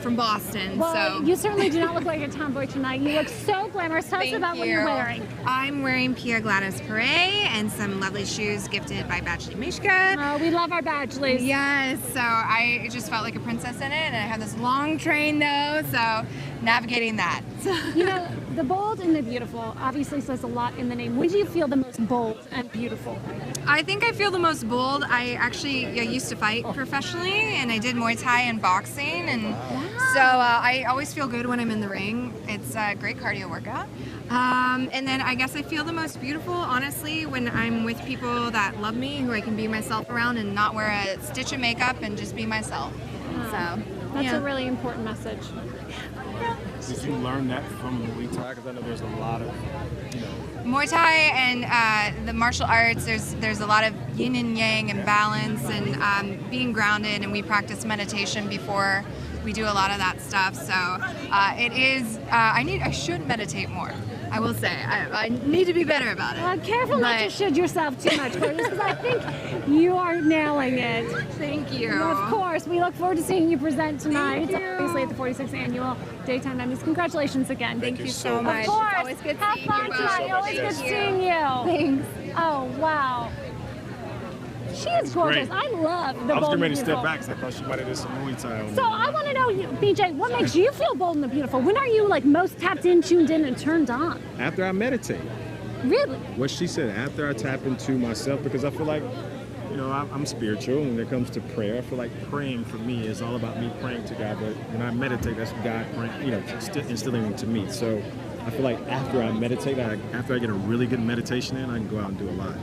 from Boston, Well, so. you certainly do not look like a tomboy tonight. You look so glamorous. Tell us about what you're wearing. I'm wearing Pierre Gladys Perret and some lovely shoes gifted by Badgley Mishka. Oh, we love our Badgleys. Yes, so I just felt like a princess in it, and I have this long train though, so navigating that. You know, the bold and the beautiful obviously says a lot in the name. When do you feel the most bold and beautiful? I think I feel the most bold. I used to fight professionally, and I did Muay Thai and boxing, and so I always feel good when I'm in the ring. It's a great cardio workout. And then I guess I feel the most beautiful, honestly, when I'm with people that love me, who I can be myself around and not wear a stitch of makeup and just be myself. So That's a really important message. Did you learn that from Muay Thai? Because I know there's a lot of, Muay Thai and the martial arts, there's a lot of yin and yang and balance and being grounded, and we practice meditation before we do a lot of that stuff. So it is, I should meditate more. I will say, I need to be better about it. Careful not to should yourself too much, because I think you are nailing it. Thank you. Well, of course, we look forward to seeing you present tonight. Obviously at the 46th Annual Daytime Emmys. Congratulations again. Thank you so much. Of course. It's always good Have seeing fun you. tonight. Always good Thank you. seeing you. Thanks. Oh, wow. She is gorgeous. great. I love the I was bold getting and ready to beautiful. step back because I thought she might have did some Muay Thai on So I want to know, BJ, what makes you feel bold and beautiful? When are you like most tapped in, tuned in, and turned on? After I meditate. Really? What she said, after I tap into myself, because I feel like, I'm spiritual when it comes to prayer. I feel like praying for me is all about me praying to God, but when I meditate, that's God praying, instilling into me. So I feel like after I meditate, after I get a really good meditation in, I can go out and do a lot.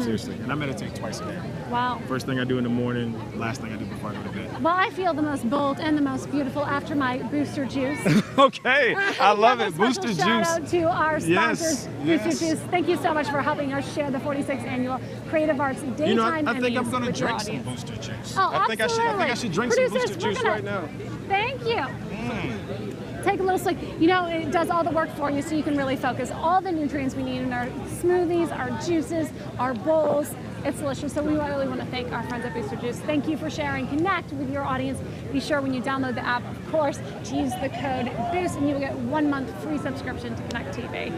Seriously. And I meditate twice a day. Wow. First thing I do in the morning, last thing I do before I go to bed. Well, I feel the most bold and the most beautiful after my booster juice. Okay, I love it. Booster Booster shout juice. out to our sponsors, Yes, Booster yes. Juice. Thank you so much for helping us share the 46th Annual Creative Arts Daytime I think I'm Emmys going to with your drink some audience. Booster juice. Oh, I think I should drink some Producers, Booster we're juice gonna- right now. Thank you. Take a little swig. It does all the work for you, so you can really focus. All the nutrients we need in our smoothies, our juices, our bowls. It's delicious. So we really want to thank our friends at Booster Juice. Thank you for sharing. Connect with your audience. Be sure when you download the app, of course, to use the code BOOST, and you will get 1 month free subscription to Connect TV.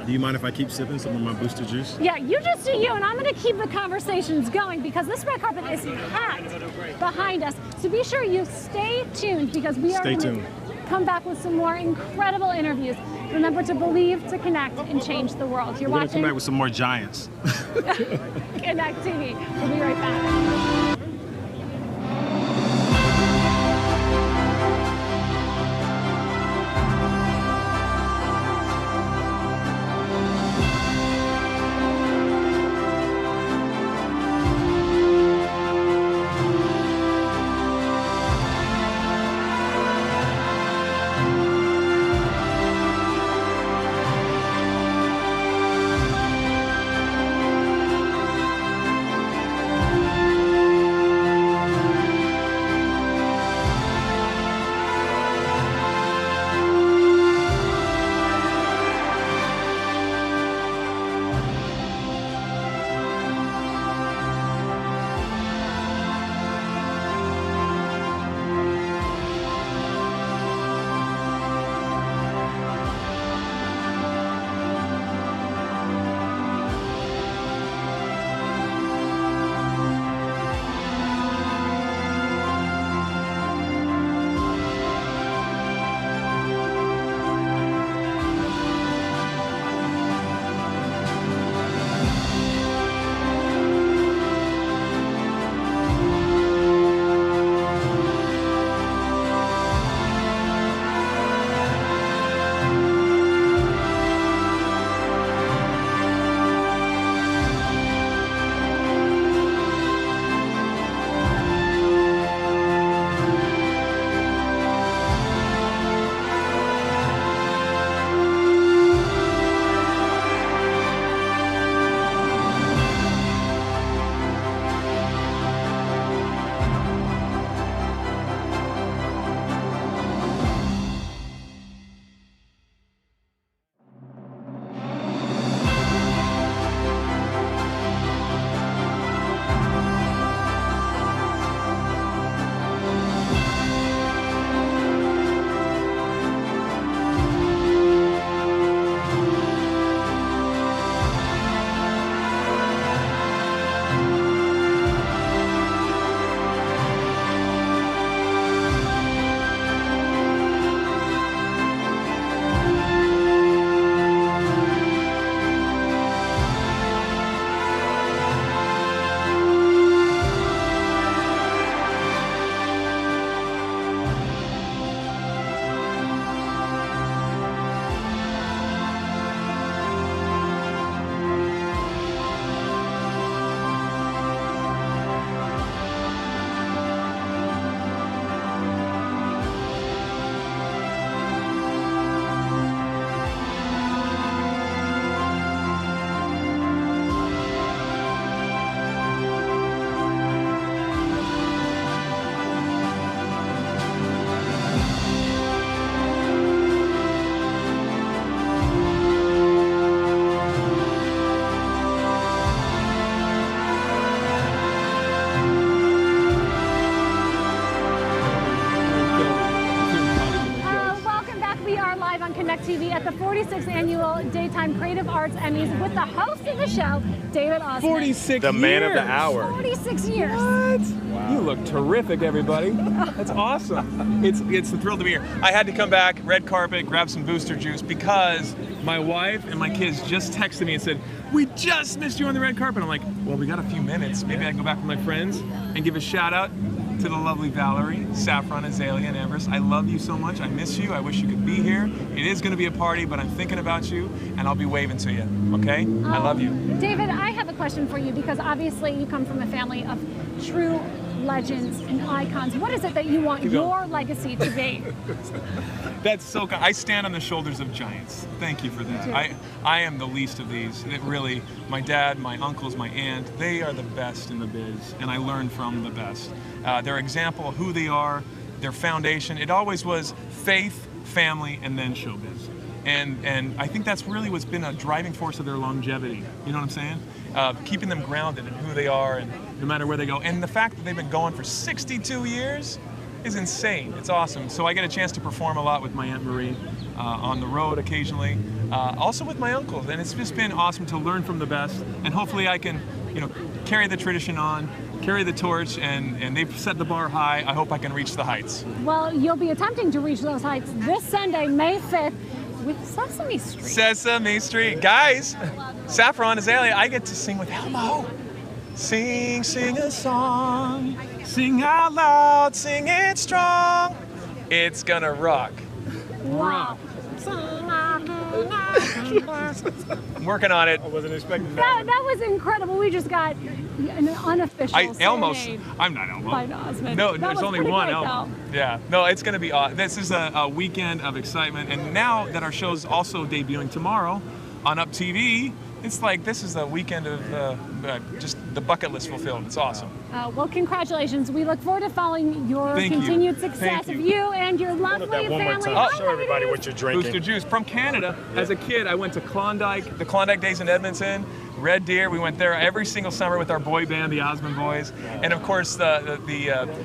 Do you mind if I keep sipping some of my Booster juice? Yeah, you just do you, and I'm going to keep the conversations going because this red carpet is packed behind us. So So be sure you stay tuned because we are going to come back with some more incredible interviews. Remember to believe, to connect, and change the world. You're We're watching gonna come back with some more giants. Connect TV. We'll be right back. TV at the 46th Annual Daytime Creative Arts Emmys with the host of the show, David Osman. 46 years. The man of the hour. 46 years. What? Wow. You look terrific, everybody. That's awesome. It's a thrill to be here. I had to come back, red carpet, grab some booster juice because my wife and my kids just texted me and said, we just missed you on the red carpet. I'm like, well, we got a few minutes. Maybe I can go back with my friends and give a shout out to the lovely Valerie, Saffron, Azalea, and Everest. I love you so much. I miss you. I wish you could be here. It is going to be a party, but I'm thinking about you, and I'll be waving to you, okay? I love you. David, I have a question for you because obviously you come from a family of true legends and icons. What is it that you want your legacy to be? That's so kind. I stand on the shoulders of giants. Thank you for that. I am the least of these. It really, my dad, my uncles, my aunt, they are the best in the biz, and I learn from the best. Their example of who they are, their foundation, it always was faith, family, and then showbiz. And I think that's really what's been a driving force of their longevity. You know what I'm saying? Keeping them grounded in who they are and no matter where they go. And the fact that they've been going for 62 years is insane. It's awesome. So I get a chance to perform a lot with my Aunt Marie on the road occasionally, also with my uncles. And it's just been awesome to learn from the best. And hopefully I can, carry the tradition on, carry the torch, and they've set the bar high. I hope I can reach the heights. Well, you'll be attempting to reach those heights this Sunday, May 5th, with Sesame Street. Sesame Street. Guys, Saffron, Azalea, I get to sing with Elmo. Sing, sing a song. Sing out loud, sing it strong. It's gonna rock. Wow. I'm working on it. I wasn't expecting that. That was incredible. We just got an unofficial Elmo's. serenade I'm not Elmo. by Osmond. No, That there's was only pretty one great, Elmo. though. Yeah. No, it's gonna be awesome. This is a weekend of excitement, and now that our show's also debuting tomorrow on Up TV, it's like this is a weekend of just the bucket list fulfilled. It's awesome. Well, congratulations. We look forward to following your Thank you. continued success of you and your lovely That one more family. time. Show everybody what you're drinking. Booster Juice from Canada. As a kid, I went to Klondike, the Klondike Days in Edmonton, Red Deer. We went there every single summer with our boy band, the Osmond Boys, and of course the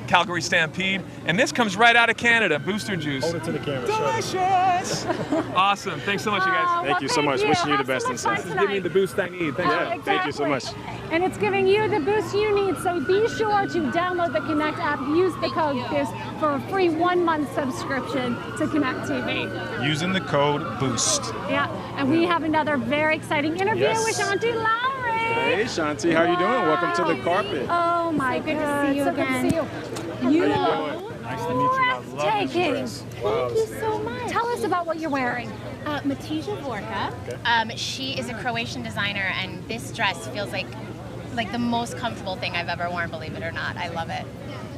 Calgary Stampede. And this comes right out of Canada, Booster Juice. Hold it to the camera. Delicious. Awesome. Thanks so much, you guys. Thank you so much. Wishing you the best so in much fun science. This is giving me the boost I need. Thank you. Yeah, thank you so much. And it's giving you the boost you need, so be sure to download the Connect app, use the code BOOST for a free 1-month subscription to Connect TV. Using the code BOOST. Yeah, and we have another very exciting interview Yes. with Shanti Lowry. Hey, Shanti, how you doing? Welcome to the carpet. Oh my So good to God, see you so again. good to see you. You look Nice to meet you. I love this breathtaking. dress. Thank you so much. Tell us about what you're wearing. Matija Vorka. She is a Croatian designer, and this dress feels like the most comfortable thing I've ever worn, believe it or not. I love it.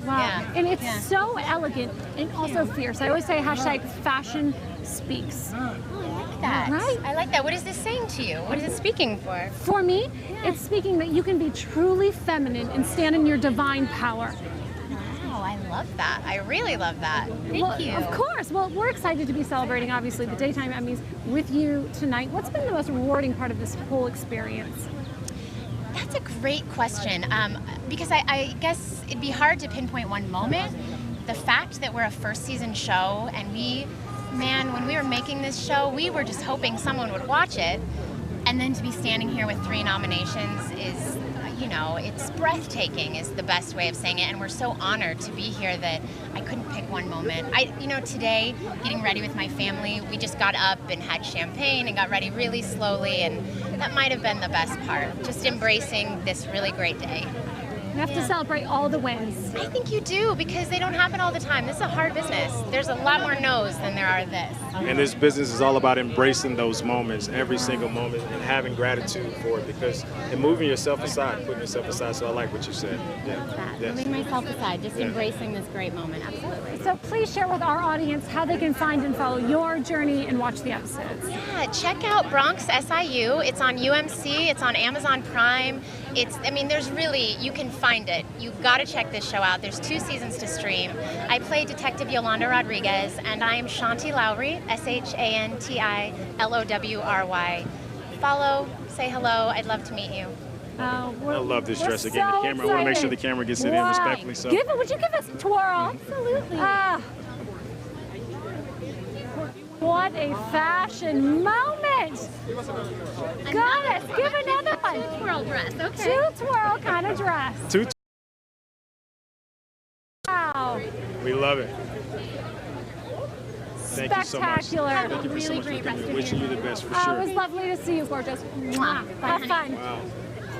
Wow. Yeah. And it's Yeah. so elegant and also fierce. I always say hashtag fashion speaks. Oh, I like that. Right? I like that. What is this saying to you? What is it speaking for? For me, it's speaking that you can be truly feminine and stand in your divine power. Wow, I love that. I really love that. Thank Well, you. Of course. Well, we're excited to be celebrating, obviously, the Daytime Emmys with you tonight. What's been the most rewarding part of this whole experience? That's a great question, because I guess it'd be hard to pinpoint one moment. The fact that we're a first season show, and when we were making this show, we were just hoping someone would watch it, and then to be standing here with 3 nominations is, it's breathtaking is the best way of saying it, and we're so honored to be here that I couldn't pick one moment. Today, getting ready with my family, we just got up and had champagne and got ready really slowly, and that might have been the best part, just embracing this really great day. You have to celebrate all the wins. I think you do, because they don't happen all the time. This is a hard business. There's a lot more no's than there are this. And this business is all about embracing those moments, every single moment, and having gratitude for it, and moving yourself aside, putting yourself aside. So I like what you said. Yeah. Yes. Moving myself aside, just embracing this great moment. Absolutely. So please share with our audience how they can find and follow your journey and watch the episodes. Yeah, check out Bronx SIU. It's on UMC. It's on Amazon Prime. You can find it. You've got to check this show out. There's 2 seasons to stream. I play Detective Yolanda Rodriguez, and I am Shanti Lowry, SHANTI LOWRY. Follow, say hello. I'd love to meet you. I love this dress. Again, the camera. I want to make sure the camera gets it in respectfully. So. Would you give us a twirl? Absolutely. What a fashion moment! Goddess, give another one. 2-twirl dress, okay. 2-twirl kind of dress. Wow. We love it. Thank you so much. Spectacular. Thank you for so much for coming. Wishing you the best for It sure. was lovely to see you, gorgeous. Mwah. Have fun. Wow.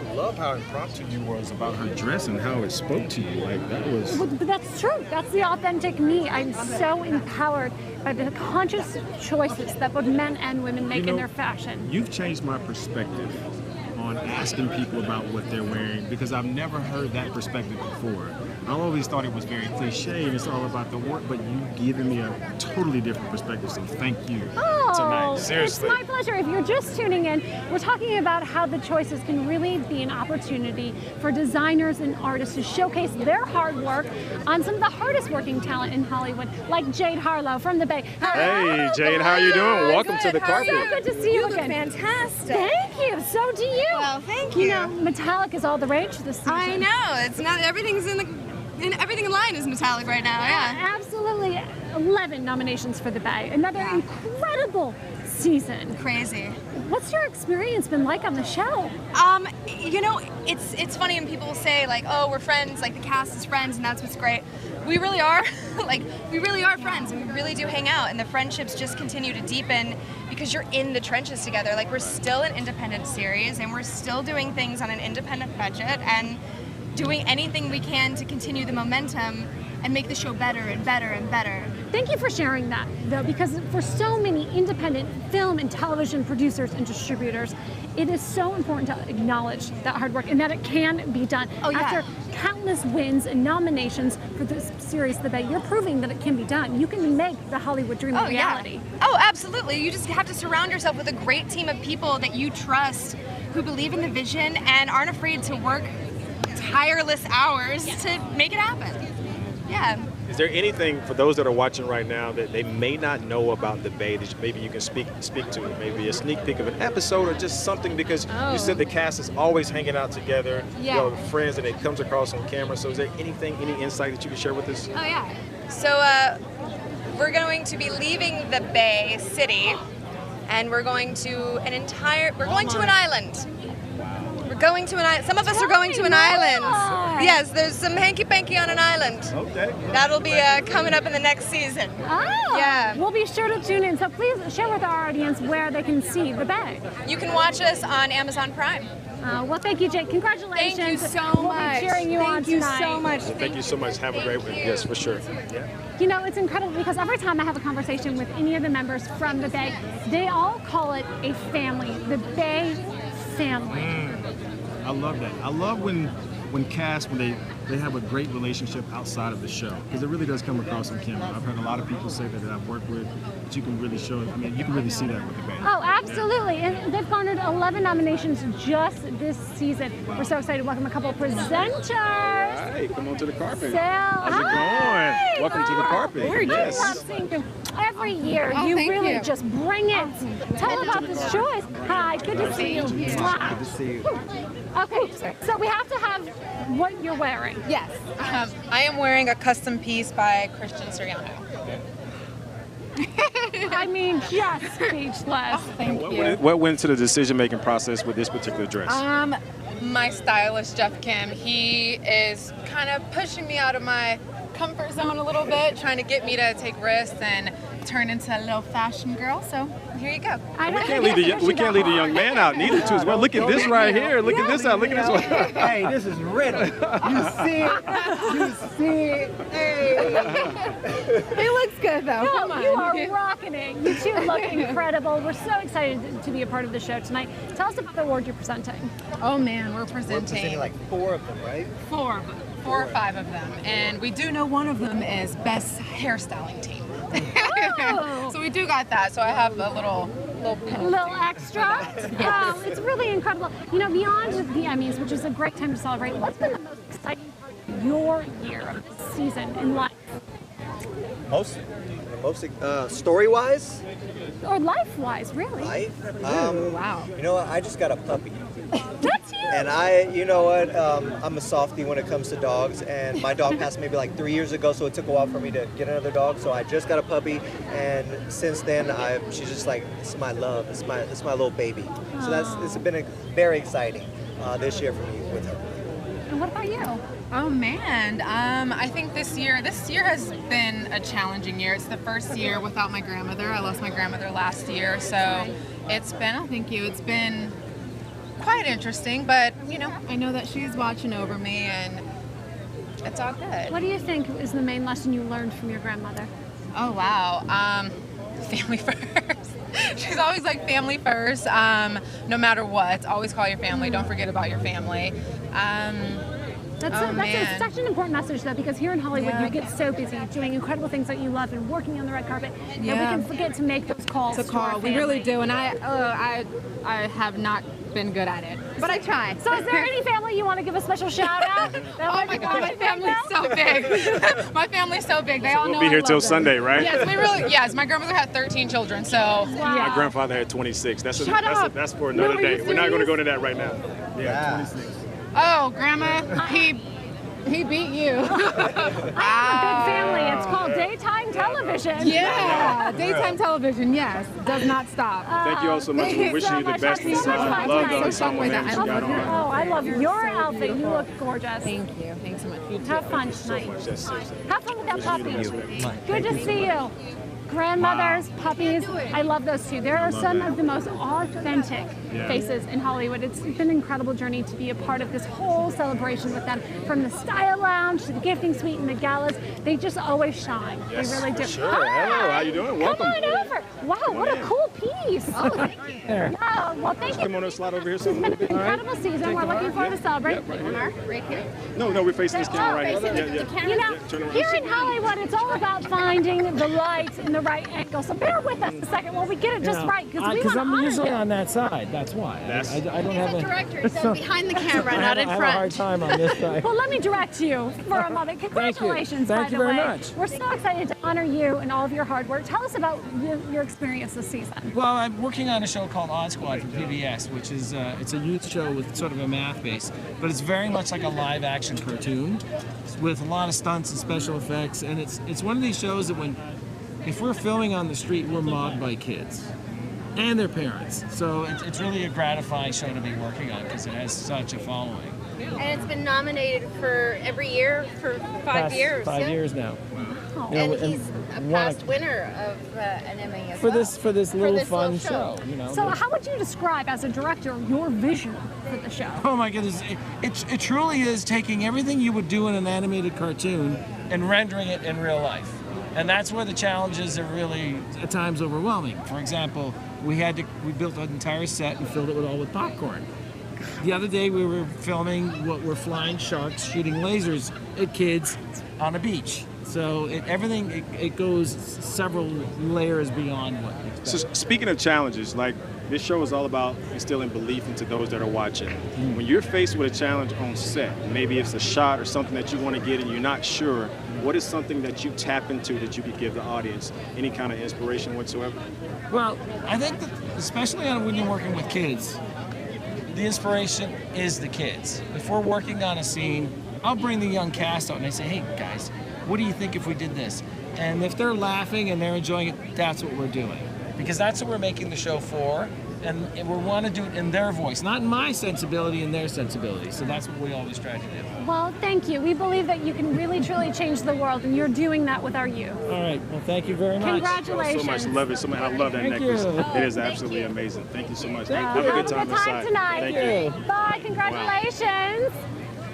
I love how impromptu you was about her dress and how it spoke to you. Like, that was... But that's true. That's the authentic me. I'm so empowered by the conscious choices that both men and women make in their fashion. You've changed my perspective on asking people about what they're wearing, because I've never heard that perspective before. I always thought it was very cliche and it's all about the work, but you've given me a totally different perspective, so thank you tonight. Seriously. It's my pleasure. If you're just tuning in, we're talking about how the choices can really be an opportunity for designers and artists to showcase their hard work on some of the hardest working talent in Hollywood, like Jade Harlow from the Bay. Hey, Jade, how are you doing? Welcome to the carpet. So good to see you again. Fantastic. Thank you. So do you. Well, thank you. You know, metallic is all the rage this season. I know. It's not everything's in And everything in line is metallic right now, yeah. Absolutely. 11 nominations for the Bay. Another incredible season. Crazy. What's your experience been like on the show? You know, it's funny when people say like, oh, we're friends, like the cast is friends, and that's what's great. We really are. Like, we really are friends, and we really do hang out, and the friendships just continue to deepen because you're in the trenches together. Like, we're still an independent series, and we're still doing things on an independent budget, and doing anything we can to continue the momentum and make the show better and better and better. Thank you for sharing that, though, because for so many independent film and television producers and distributors, it is so important to acknowledge that hard work and that it can be done. Oh, yeah. After countless wins and nominations for this series, The Bay, you're proving that it can be done. You can make the Hollywood dream a reality. Yeah. Oh, absolutely. You just have to surround yourself with a great team of people that you trust, who believe in the vision and aren't afraid to work tireless hours to make it happen. Yeah. Is there anything for those that are watching right now that they may not know about the Bay that maybe you can speak to? Maybe a sneak peek of an episode or just something, because you said the cast is always hanging out together, you know, friends, and it comes across on camera. So is there anything, any insight that you can share with us? Oh yeah. So we're going to be leaving the Bay City, and we're going to an island. Going to an island. Some of us are going to an island. Yes, there's some hanky-panky on an island. Okay. That'll be coming up in the next season. Oh, yeah. We'll be sure to tune in. So please share with our audience where they can see The Bay. You can watch us on Amazon Prime. Well, thank you, Jake. Congratulations. Thank you so we'll much. Be cheering you on tonight. Thank you so much. Thank you so much. Have a great week. Yes, for sure. Yeah. You know, it's incredible because every time I have a conversation with any of the members from The Bay, they all call it a family. The Bay family. I love that. I love when cast, when they have a great relationship outside of the show, because it really does come across on camera. I've heard a lot of people say that I've worked with, but you can really show it. I mean, you can really see that with the band. Oh, absolutely. And they've garnered 11 nominations just this season. We're so excited to welcome a couple of presenters. Hi, come on to the carpet. How's it going? Welcome to the carpet. Yes. I love seeing you every year. Oh, you thank really you. just bring it. Tell about this choice. Hi, good to see you. Good to see you. Okay, so we have to have what you're wearing. Yes. I am wearing a custom piece by Christian Siriano. I mean, just speechless. Thank you. What went into the decision-making process with this particular dress? My stylist, Jeff Kim, he is kind of pushing me out of my comfort zone a little bit, trying to get me to take risks and turn into a little fashion girl. So here you go. We can't leave the young man out neither too as well. Look at this right here. Look at this out. Look at this one. Hey, this is riddle. You see it? You see it? Hey. It looks good though. No, Come on. you are rocking it. You two look incredible. We're so excited to be a part of the show tonight. Tell us about the award you're presenting. Oh man, we're We're presenting presenting like 4 of them, right? 4 of them. 4 or 5 of them, and we do know one of them is best hairstyling team. Oh. So we do got that. So I have a little A little extra. Yes. It's really incredible. You know, beyond the Emmys, which is a great time to celebrate, what's been the most exciting part of your year of this season in life? Most story-wise? Or life-wise, really? Life? Wow. You know what? I just got a puppy. That's huge. And you know what? I'm a softie when it comes to dogs, and my dog passed maybe like 3 years ago, so it took a while for me to get another dog. So I just got a puppy, and since then, she's just like, it's my love. It's my little baby. So it's been very exciting this year for me with her. And what about you? Oh man, I think this year has been a challenging year. It's the first year without my grandmother. I lost my grandmother last year, so it's been quite interesting, but you know, I know that she's watching over me and it's all good. What do you think is the main lesson you learned from your grandmother? Oh wow, family first. She's always like family first, no matter what. Always call your family, don't forget about your family. That's such an important message, though, because here in Hollywood, you get so busy doing incredible things that you love and working on the red carpet that we can forget to make those calls to our family. We really do, and I have not been good at it, but I try. So is there any family you want to give a special shout out? Oh my God, my family's so big. My family's so big. They all know We'll be here till them. Sunday, right? Yes, my grandmother had 13 children, so. My grandfather had 26. That's for another No, day. you We're not going to serious? go into that right now. Yeah, 26. Oh, Grandma, He beat you. I have a big family. It's called daytime television. Yeah, daytime television, yes. Does not stop. Thank you all so much. We're wishing you the best inside. I love the ensemble names you got on. Oh, I love your outfit. You look gorgeous. Thank you. Thanks so much. Have fun tonight. Have fun with that puppy. Good to see you. Grandmothers, puppies, I love those too. There are some of the most authentic faces in Hollywood. It's been an incredible journey to be a part of this whole celebration with them. From the Style Lounge to the Gifting Suite and the galas, they just always shine. Yes, they really do. Sure. Hello, how you doing? Welcome. Come on over. Wow, what a cool piece. Oh, thank you. Yeah, well, thank you. Come on, slide over here. It's been an incredible season. We're looking forward to celebrate. Right here. No, we're facing this camera right now. You know, here in Hollywood, it's all about finding the light and the right angle. So bear with us a second while we get it just right, because we want to I'm honor usually you. on that side. That's why. I don't have a director, so behind the camera, not in I have a front. hard time on this side. Well, let me direct you for a moment. Congratulations, Thank you by the very way. much. We're so excited to honor you and all of your hard work. Tell us about your experience this season. Well, I'm working on a show called Odd Squad for PBS, which is it's a youth show with sort of a math base, but it's very much like a live action cartoon with a lot of stunts and special effects, and it's one of these shows that if we're filming on the street, we're mobbed by kids and their parents. So it's really a gratifying show to be working on because it has such a following. And it's been nominated for every year for 5 years. 5 years now. Wow. You know, and he's a past winner of an Emmy as for well. this little fun show. You know. So how would you describe, as a director, your vision for the show? Oh my goodness, it truly is taking everything you would do in an animated cartoon and rendering it in real life. And that's where the challenges are really at times overwhelming. For example, we built an entire set and filled it with popcorn. The other day we were filming what were flying sharks shooting lasers at kids on a beach. So everything goes several layers beyond what you expect. So speaking of challenges, like this show is all about instilling belief into those that are watching. When you're faced with a challenge on set, maybe it's a shot or something that you want to get and you're not sure, what is something that you tap into that you could give the audience? Any kind of inspiration whatsoever? Well, I think that especially when you're working with kids, the inspiration is the kids. If we're working on a scene, I'll bring the young cast out and I say, hey guys, what do you think if we did this? And if they're laughing and they're enjoying it, that's what we're doing. Because that's what we're making the show for, and we want to do it in their voice, not in my sensibility, in their sensibility. So that's what we always try to do. Well, thank you. We believe that you can really, truly change the world, and you're doing that with our youth. All right. Well, thank you very much. Congratulations. So much. Love it. So much. I love that Thank necklace. you. It is absolutely amazing. Thank you so much. Have Have a good time inside. tonight. Thank you. Bye. Congratulations.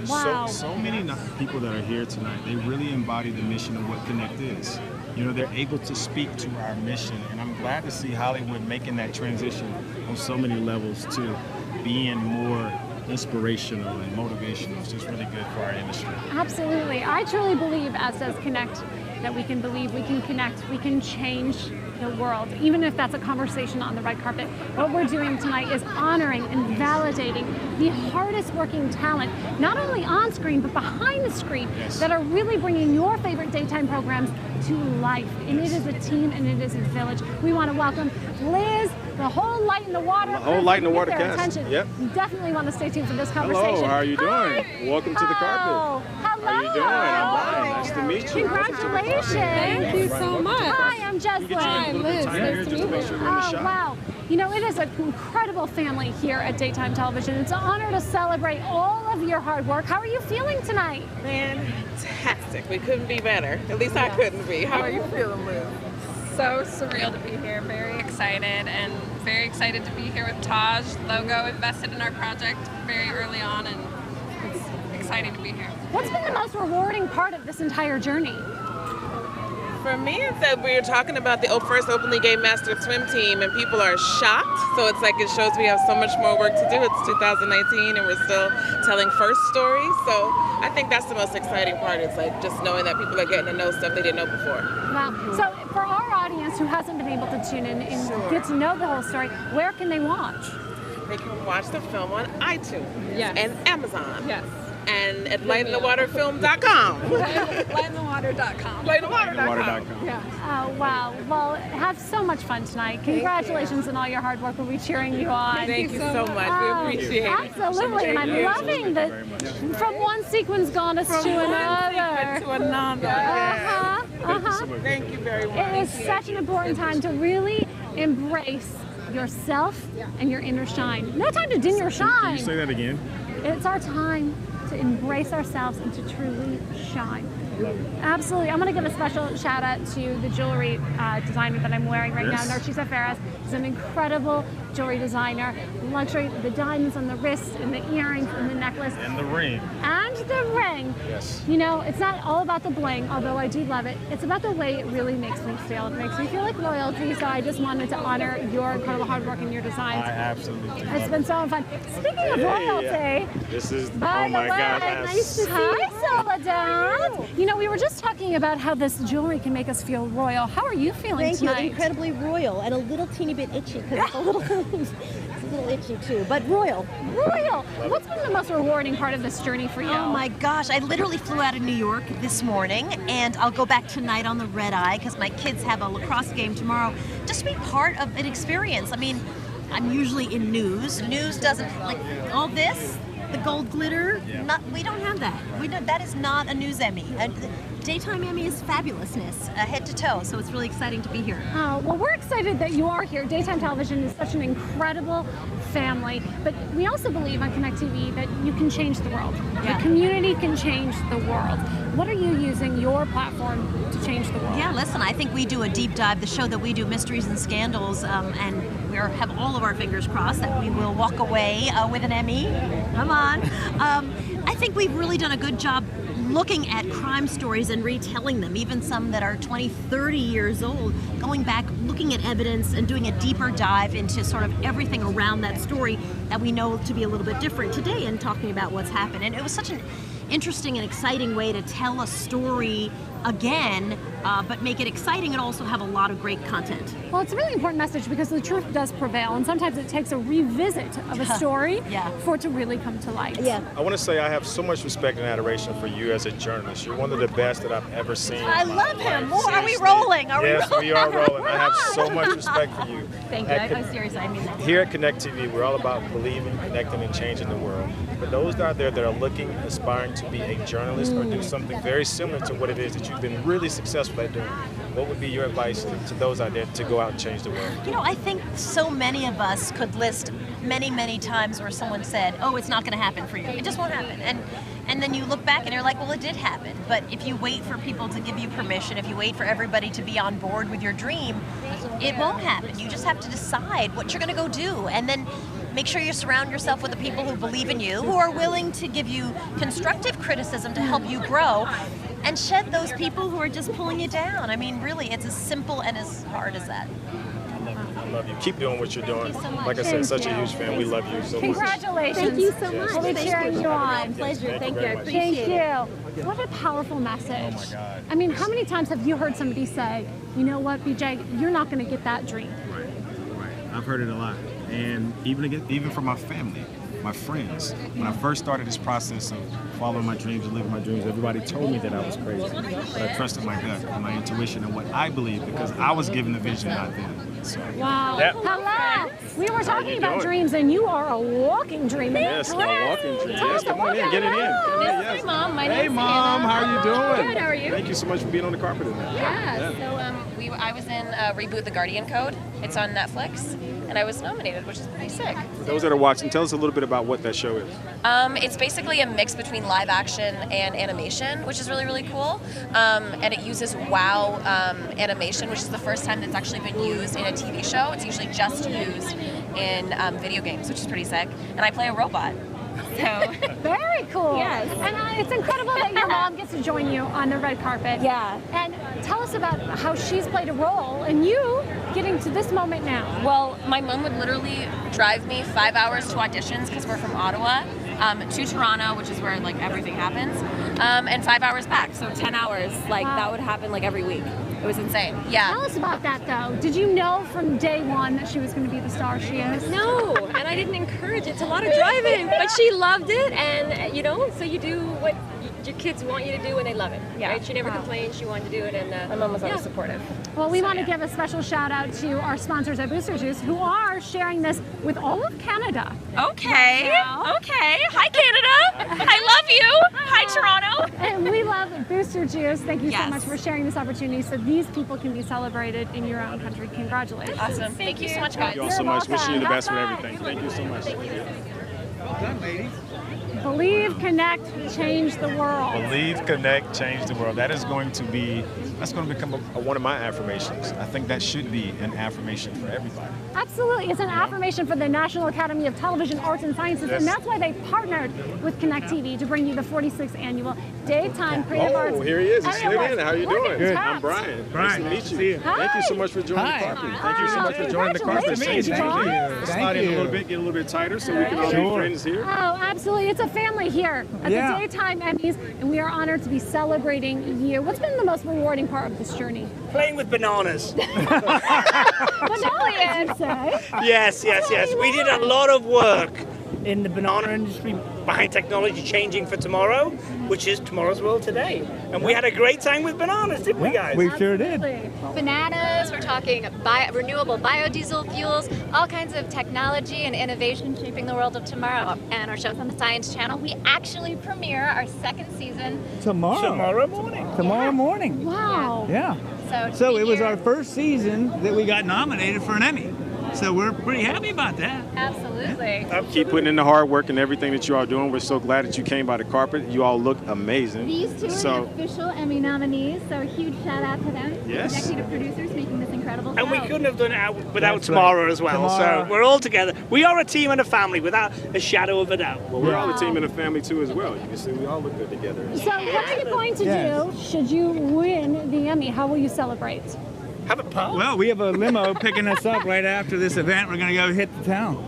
Wow. So many people that are here tonight, they really embody the mission of what Connect is. You know, they're able to speak to our mission, and I'm glad to see Hollywood making that transition on so many levels to being more inspirational and motivational. It's just really good for our industry. Absolutely. I truly believe, as does Connect, that we can believe, we can connect, we can change the world, even if that's a conversation on the red carpet. What we're doing tonight is honoring and validating the hardest working talent, not only on screen, but behind the screen, that are really bringing your favorite daytime programs to life. And it is a team and it is a village. We want to welcome Liz, the whole Light in the Water. The whole Light in the Water Get their cast. attention. Yep. You definitely want to stay tuned for this conversation. Hello, how are you doing? Hi. Welcome to the carpet. Hello. How are you doing? I'm Brian. Nice to meet you. Congratulations. Thank you so much. Hi, I'm Jesslyn. Hi, Liz. Time here just to make sure we're in the Oh, shot. wow. You know, it is an incredible family here at Daytime Television. It's an honor to celebrate all of your hard work. How are you feeling tonight? Fantastic. We couldn't be better. At least I couldn't be. How are you feeling, Liz? So surreal to be here, very excited, and very excited to be here with Taj. Logo invested in our project very early on, and it's exciting to be here. What's been the most rewarding part of this entire journey? For me, it's that we were talking about the first openly gay master swim team, and people are shocked. So it's like it shows we have so much more work to do. It's 2019, and we're still telling first stories. So I think that's the most exciting part. It's like just knowing that people are getting to know stuff they didn't know before. Wow. So for our audience who hasn't been able to tune in and get to know the whole story, where can they watch? They can watch the film on iTunes and Amazon and at lightinthewaterfilm.com. Lightinthewater.com. Lightinthewater.com. Yeah. Oh, wow. Well, have so much fun tonight. Congratulations on all your hard work. We'll be cheering you on. Thank you so much. We appreciate it. Absolutely. And I'm loving that from one sequence goddess to another. To another. Thank you very much. It is such an important time to really embrace yourself and your inner shine. No time to dim your shine. Can you say that again? It's our time to embrace ourselves and to truly shine. Absolutely. I'm going to give a special shout out to the jewelry designer that I'm wearing right now, Narcisa Ferraz. He's an incredible jewelry designer. Luxury, the diamonds on the wrist and the earrings and the necklace. And the ring. And the ring. Yes. You know, it's not all about the bling, although I do love it. It's about the way it really makes me feel. It makes me feel like royalty, so I just wanted to honor your incredible hard work and your designs. I absolutely love It's been so fun. Speaking of royalty, this is, by oh my the way, God. nice to see you, Soledad. You know, we were just talking about how this jewelry can make us feel royal. How are you feeling Thank tonight? you. Incredibly royal and a little teeny bit itchy because it's a little, it's a little itchy too, but royal. Royal. What's been the most rewarding part of this journey for you? Oh my gosh, I literally flew out of New York this morning and I'll go back tonight on the red eye because my kids have a lacrosse game tomorrow. Just to be part of an experience. I mean, I'm usually in news. News doesn't, like all this, the gold glitter, we don't have that. That is not a news Emmy. Daytime Emmy is fabulousness, head to toe, so it's really exciting to be here. Oh, well, we're excited that you are here. Daytime television is such an incredible family, but we also believe on Connect TV that you can change the world. The community can change the world. What are you using your platform to change the world? Yeah, listen, I think we do a deep dive. The show that we do, Mysteries and Scandals, and we have all of our fingers crossed that we will walk away with an Emmy. Come on. I think we've really done a good job looking at crime stories and retelling them, even some that are 20, 30 years old, going back, looking at evidence and doing a deeper dive into sort of everything around that story that we know to be a little bit different today and talking about what's happened. And it was such an interesting and exciting way to tell a story again, but make it exciting and also have a lot of great content. Well, it's a really important message because the truth does prevail, and sometimes it takes a revisit of a story for it to really come to light. I want to say I have so much respect and adoration for you as a journalist. You're one of the best that I've ever seen. I love him. Are we rolling? Yes, we are rolling. I have so much respect for you. Thank you. I'm serious. I mean that. Here at Connect TV, we're all about believing, connecting, and changing the world. But those out there that are looking, aspiring to be a journalist or do something very similar to what it is that you've been really successful at doing, what would be your advice to those out there to go out and change the world? You know, I think so many of us could list many, many times where someone said, oh, it's not going to happen for you. It just won't happen. And then you look back and you're like, well, it did happen. But if you wait for people to give you permission, if you wait for everybody to be on board with your dream, it won't happen. You just have to decide what you're going to go do. And then make sure you surround yourself with the people who believe in you, who are willing to give you constructive criticism to help you grow, and shed those people who are just pulling you down. I mean, really, it's as simple and as hard as that. I love you. Keep doing what you're doing. Like I said, such a huge fan. We love you so much. Congratulations. Thank you so much. We'll be cheering you on. Pleasure. Thank you. I Thank appreciate it. you. What a powerful message. Oh my God. I mean, how many times have you heard somebody say, you know what, BJ, you're not going to get that dream? Right. I've heard it a lot. And even from my family, my friends. When I first started this process of following my dreams and living my dreams, everybody told me that I was crazy. But I trusted my gut and my intuition and what I believed because I was given the vision, not them. So, wow. Hello. We were talking about dreams, and you are a walking dream. Yes, a walking dream. Yes, come on in. Get it in. Hi, Mom. My name's Hey, Mom. Hannah. How are you doing? Good. How are you? Thank you so much for being on the carpet tonight. Yeah. So I was in Reboot the Guardian Code. It's on Netflix, and I was nominated, which is pretty sick. For those that are watching, tell us a little bit about what that show is. It's basically a mix between live action and animation, which is really, really cool. And it uses WoW animation, which is the first time that's actually been used in a TV show. It's usually just used in video games, which is pretty sick. And I play a robot. So very cool. Yes. And it's incredible that your mom gets to join you on the red carpet. Yeah. And tell us about how she's played a role in you getting to this moment now. Well, my mom would literally drive me 5 hours to auditions because we're from Ottawa, to Toronto, which is where like everything happens, and 5 hours back, so 10 hours. Like that would happen like every week. It was insane. Yeah. Tell us about that, though. Did you know from day one that she was going to be the star she is? No, and I didn't encourage it. It's a lot of driving, but she loved it, and so you do what your kids want you to do when they love it. Yeah. Right? She never complained. She wanted to do it, and my mom was always supportive. Well, we want to give a special shout out to our sponsors at Booster Juice, who are sharing this with all of Canada. Okay. Okay. Hi, Canada. I love you. Hi, Toronto. And we love Booster Juice. Thank you so much for sharing this opportunity so these people can be celebrated in your own country. Congratulations. Awesome. Thank you so much, guys. Thank you all so much. Wishing you the best with everything. Thank you so much. Well done, ladies. Believe, connect, change the world. Believe, connect, change the world. That's going to become one of my affirmations. I think that should be an affirmation for everybody. Absolutely. It's an affirmation for the National Academy of Television Arts and Sciences, and that's why they partnered with Connect TV to bring you the 46th annual Daytime Creative Arts. Oh, here he is. He's Emmy slid Awards. in. How are you Look doing? at Good. that. I'm Brian. Brian, Nice to meet you. Hi. Thank you so much for joining the carpet. Thank you so much for joining the carpet. Congratulations, Thank you. Brian. Slide in a little bit, get a little bit tighter so we can all be friends here. Oh, absolutely. It's a family here at the Daytime Emmys, and we are honored to be celebrating you. What's been the most rewarding part of this journey? Playing with bananas. Bananas, you say? Yes. We did a lot of work in the banana industry behind technology changing for tomorrow, which is tomorrow's world today. And we had a great time with bananas, didn't we, guys? We sure did. Bananas, we're talking renewable biodiesel fuels, all kinds of technology and innovation shaping the world of tomorrow. And our show's on the Science Channel. We actually premiere our second season Tomorrow morning. Tomorrow morning. Wow. Yeah. So it was our first season that we got nominated for an Emmy. So we're pretty happy about that. Absolutely. Keep putting in the hard work and everything that you are doing. We're so glad that you came by the carpet. You all look amazing. These two are the official Emmy nominees, so a huge shout out to them. Yes. Executive producers making this incredible show. And we couldn't have done it without tomorrow as well. So we're all together. We are a team and a family without a shadow of a doubt. Well, we're all a team and a family too as well. You can see we all look good together. So what are you going to do should you win the Emmy? How will you celebrate? Have a pub. Well, we have a limo picking us up right after this event. We're going to go hit the town.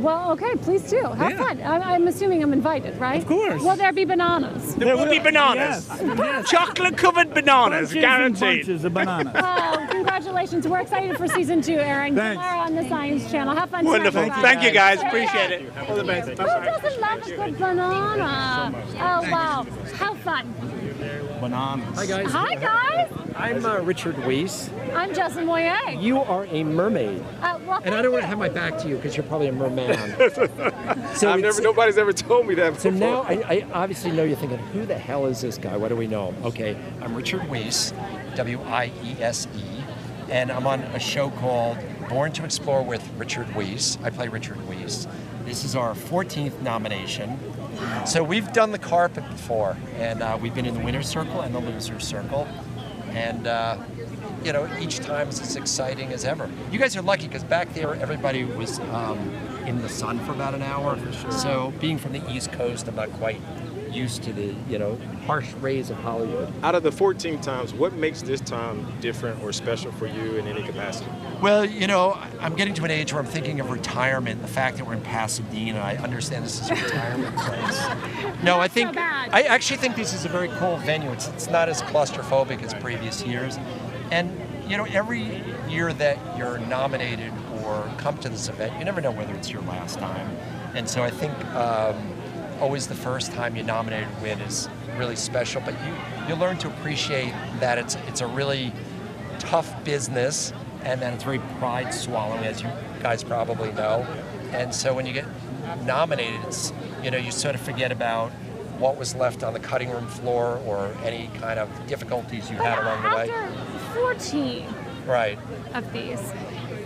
Well, okay, please do. Have fun. I'm assuming I'm invited, right? Of course. Will there be bananas? There will be bananas. Yes. Chocolate-covered bananas, Bunches guaranteed. and bunches of bananas. Oh, congratulations. We're excited for season 2 airing Thanks. tomorrow on the Science Channel. Have fun. Wonderful. tonight, Thank you, guys. Yeah. Appreciate it. All the best. Who doesn't love a good banana? Oh, wow. Have fun. Bananas. Hi, guys. Hi, guys. I'm Richard Weiss. I'm Justin Moyer. You are a mermaid. Well, and I don't want to have my back to you because you're probably a merman. Nobody's ever told me that So before. now I obviously know you're thinking, who the hell is this guy? What do we know him? Okay, I'm Richard Weiss, W-I-E-S-E, and I'm on a show called Born to Explore with Richard Weiss. I play Richard Weiss. This is our 14th nomination. So we've done the carpet before, and we've been in the winner's circle and the loser's circle. And, each time is as exciting as ever. You guys are lucky because back there, everybody was in the sun for about an hour. So being from the East Coast, I'm not quite used to the, harsh rays of Hollywood. Out of the 14 times, what makes this time different or special for you in any capacity? Well, I'm getting to an age where I'm thinking of retirement. The fact that we're in Pasadena, I understand this is a retirement place. No, I actually think this is a very cool venue. It's not as claustrophobic as previous years. And, every year that you're nominated or come to this event, you never know whether it's your last time. And so I think always the first time you nominated win is really special, but you learn to appreciate that it's a really tough business and that it's very pride swallowing, as you guys probably know. And so when you get nominated, it's, you sort of forget about what was left on the cutting room floor or any kind of difficulties you had along the way. After 14 right. of these,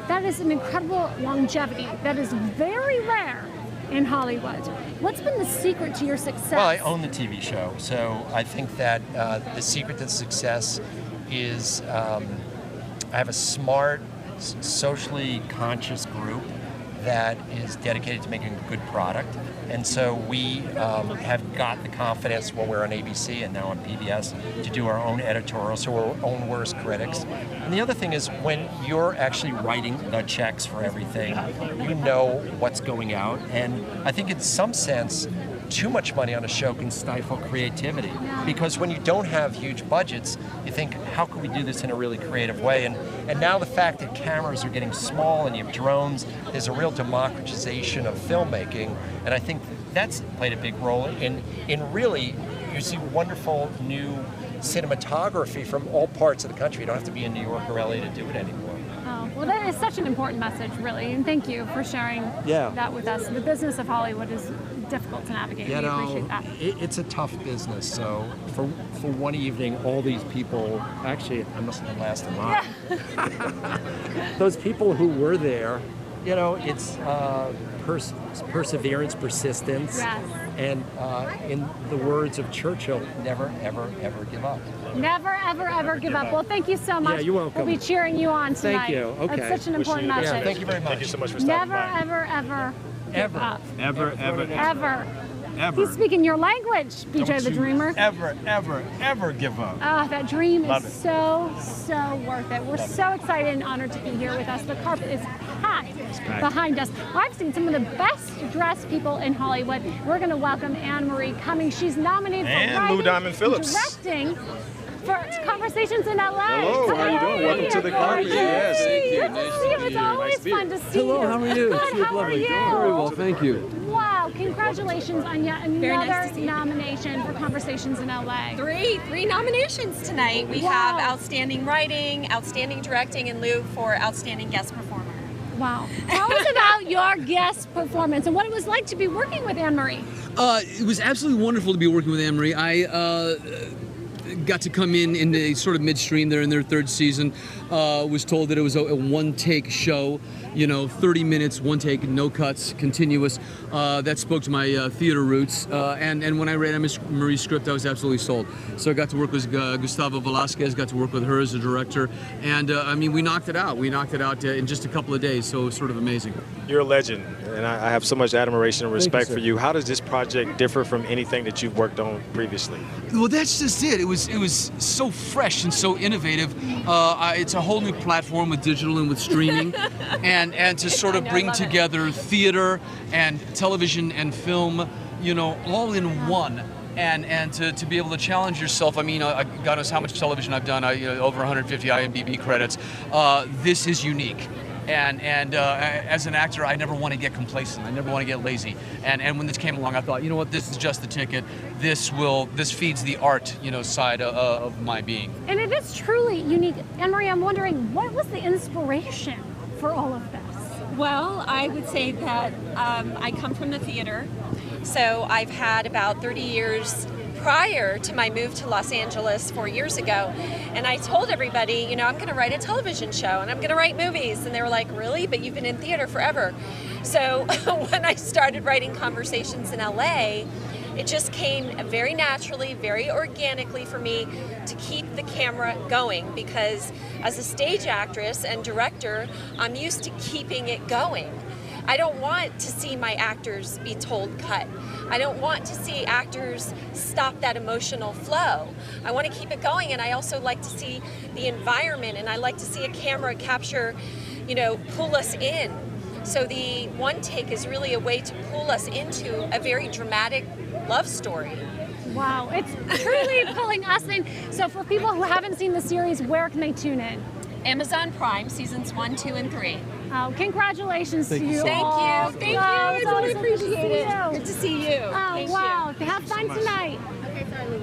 that is an incredible longevity. That is very rare in Hollywood. What's been the secret to your success? Well, I own the TV show, so I think that the secret to success is I have a smart, socially conscious group that is dedicated to making a good product. And so we have got the confidence when we're on ABC and now on PBS to do our own editorial, so we're our own worst critics. And the other thing is when you're actually writing the checks for everything, you know what's going out. And I think in some sense, too much money on a show can stifle creativity. Because when you don't have huge budgets, you think, how can we do this in a really creative way? And now the fact that cameras are getting small and you have drones, there's a real democratization of filmmaking, and I think that's played a big role in really, you see wonderful new cinematography from all parts of the country. You don't have to be in New York or LA to do it anymore. Oh, well, that is such an important message, really, and thank you for sharing that with us. The business of Hollywood is difficult to navigate. We appreciate that. It's a tough business. So for one evening, all these people, actually, I must have been last in line. Those people who were there, you know, it's perseverance, persistence, and in the words of Churchill, never, ever, ever give up. Never, ever, ever give up. Well, thank you so much. Yeah, you're welcome. We'll be cheering you on tonight. Thank you. Okay. That's such an important message. Yeah, thank you very much. Thank you so much for stopping by. Never, ever, give up. Ever. He's speaking your language, BJ the Dreamer. Ever, ever, ever give up. That dream Love is it. so worth it. We're so excited and honored to be here with us. The carpet is packed behind us. I've seen some of the best dressed people in Hollywood. We're going to welcome Anne-Marie Cummings. She's nominated for And writing, Lou Diamond Phillips. directing for Conversations in LA. Hello, how you doing? Welcome to the carpet. Yes, thank you. Good to see you. It's always fun to see you. Hello, how are you? Good, how are you? Very well, thank you. Wow, congratulations on yet another nomination for Conversations in LA. Three nominations tonight. We have Outstanding Writing, Outstanding Directing, and Lou for Outstanding Guest Performer. Wow. Tell us about your guest performance and what it was like to be working with Anne-Marie. It was absolutely wonderful to be working with Anne-Marie. I got to come in the sort of midstream. They're in their third season. Was told that it was a one-take show, 30 minutes, one take, no cuts, continuous. That spoke to my theater roots. And when I read Anne-Marie's script, I was absolutely sold. So I got to work with Gustavo Velasquez, got to work with her as a director. And I mean, we knocked it out. We knocked it out in just a couple of days, so it was sort of amazing. You're a legend, and I have so much admiration and respect for you. How does this project differ from anything that you've worked on previously? Well, that's just it. It was so fresh and so innovative. It's a whole new platform with digital and with streaming, and to sort of bring together theater and television and film, all in one. And to be able to challenge yourself. I mean, God knows how much television I've done. Over 150 IMDb credits. This is unique. And as an actor, I never want to get complacent. I never want to get lazy. And when this came along, I thought, you know what, this is just the ticket. This feeds the art, side of my being. And it is truly unique. Anne-Marie, I'm wondering, what was the inspiration for all of this? Well, I would say that I come from the theater, so I've had about 30 years prior to my move to Los Angeles 4 years ago, and I told everybody, I'm going to write a television show and I'm going to write movies, and they were like, really? But you've been in theater forever. So when I started writing Conversations in LA, it just came very naturally, very organically for me to keep the camera going, because as a stage actress and director, I'm used to keeping it going. I don't want to see my actors be told cut. I don't want to see actors stop that emotional flow. I want to keep it going, and I also like to see the environment, and I like to see a camera capture, pull us in. So the one take is really a way to pull us into a very dramatic love story. Wow, it's truly pulling us in. So for people who haven't seen the series, where can they tune in? Amazon Prime, seasons 1, 2, and 3. Oh, congratulations to you Thank all. you. Thank you. I really appreciate it. Good to see you. Oh, wow. Have fun tonight.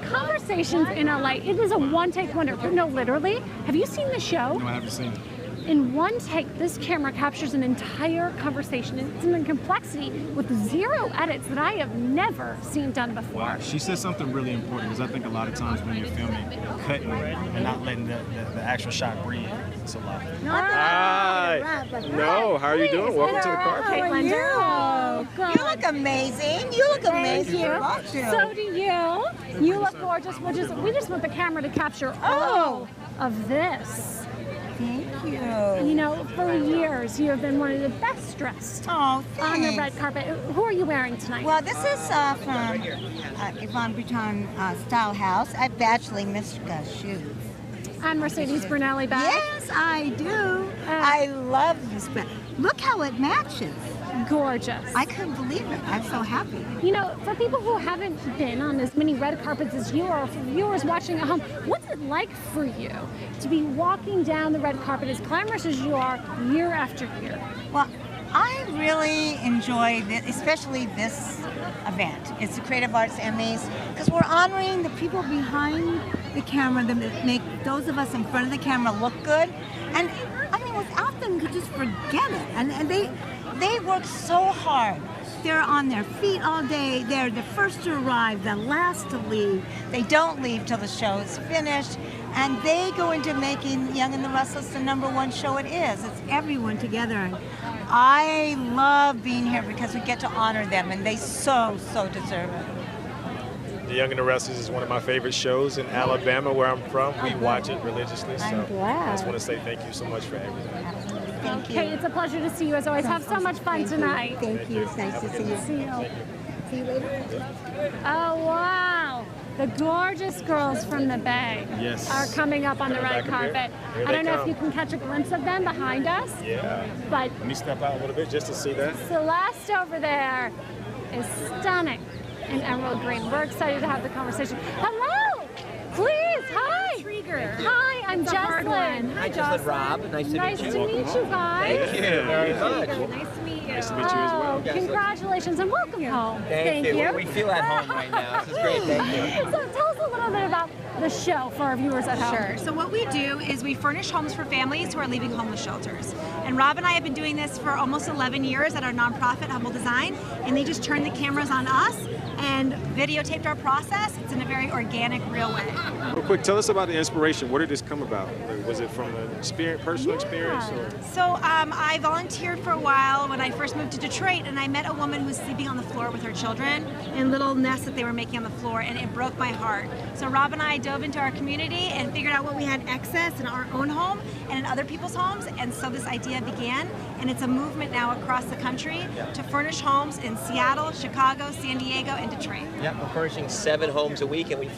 Conversations in LA. It is a one-take wonder. No, literally. Have you seen the show? No, I haven't seen it. In one take, this camera captures an entire conversation. It's in complexity with 0 edits that I have never seen done before. Wow. She said something really important, because I think a lot of times when you're filming, cutting and not letting the actual shot breathe, it's a lot. Hi. No, how are you doing? Welcome to the carpet. How are you? Good. You look amazing. You look amazing. Thank you. So do you. You look gorgeous. We just want the camera to capture all of this. Thank you. For years, you have been one of the best dressed on the red carpet. Who are you wearing tonight? Well, this is from Yvonne Breton Style House at Badgley Mystica's shoes. I'm Mercedes Brunelli bag. Yes, I do. I love this bag. Look how it matches. gorgeous. I couldn't believe it. I'm so happy. You know, for people who haven't been on as many red carpets as you are, for viewers watching at home, what's it like for you to be walking down the red carpet as glamorous as you are year after year? Well, I really enjoy this, especially this event. It's the Creative Arts Emmys, because we're honoring the people behind the camera that make those of us in front of the camera look good. And I mean, without them, you could just forget it. And they work so hard. They're on their feet all day. They're the first to arrive, the last to leave. They don't leave till the show is finished. And they go into making Young and the Restless the #1 show it is. It's everyone together. And I love being here because we get to honor them, and they so deserve it. The Young and the Restless is one of my favorite shows in Alabama, where I'm from. We watch it religiously, so I just want to say thank you so much for everything. Thank you. Kate, it's a pleasure to see you as always. Have so much fun tonight. Thank you. It's nice to see you. See you later. Oh, wow. The gorgeous girls from the Bay are coming up on the red carpet. I don't know if you can catch a glimpse of them behind us. Yeah. But let me step out a little bit just to see that. Celeste over there is stunning in emerald green. We're excited to have the conversation. Hello! Please, hi! Trigger. Hi, I'm Jocelyn. Hi, Jocelyn. Rob. Nice to meet you. Nice to meet you guys. Thank you very much. Nice to meet you. Nice to meet you as well. Congratulations and welcome home. Thank you. We feel at home right now. This is great. Thank you. So tell us a little bit about the show for our viewers at home. Sure. So what we do is we furnish homes for families who are leaving homeless shelters. And Rob and I have been doing this for almost 11 years at our nonprofit, Humble Design, and they just turned the cameras on us and videotaped our process. It's in a very organic, real way. Real quick, tell us about the inspiration. Where did this come about? Was it from a personal experience? Or? So I volunteered for a while when I first moved to Detroit, and I met a woman who was sleeping on the floor with her children in little nests that they were making on the floor, and it broke my heart. So Rob and I dove into our community and figured out what we had excess in our own home and in other people's homes, and so this idea began, and it's a movement now across the country to furnish homes in Seattle, Chicago, San Diego, and Detroit. Yeah, we're furnishing 7 homes a week, and we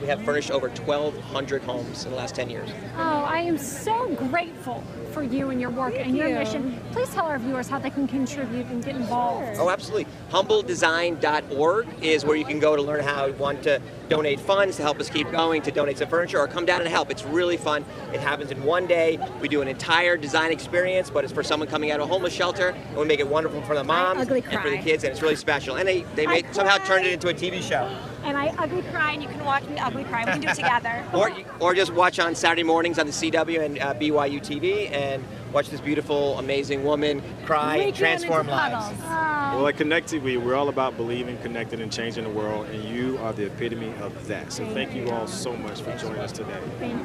have furnished over 1,200 homes in the last 10 years. Oh, I am so grateful for you and your work and your mission. Please tell our viewers how they can contribute and get involved. Oh, absolutely. HumbleDesign.org is where you can go to learn how you want to donate funds to help us keep going, to donate some furniture, or come down and help. It's really fun. It happens in one day. We do an entire design experience, but it's for someone coming out of a homeless shelter, and we make it wonderful for the moms and for the kids, and it's really special. And they somehow turned it into a TV show. And I ugly cry, and you can watch me ugly cry. We can do it together. Or just watch on Saturday mornings on the CW and BYU TV and watch this beautiful, amazing woman cry and transform lives. Well, at Connect TV, we're all about believing, connecting, and changing the world, and you are the epitome of that. So thank you all so much for joining us today.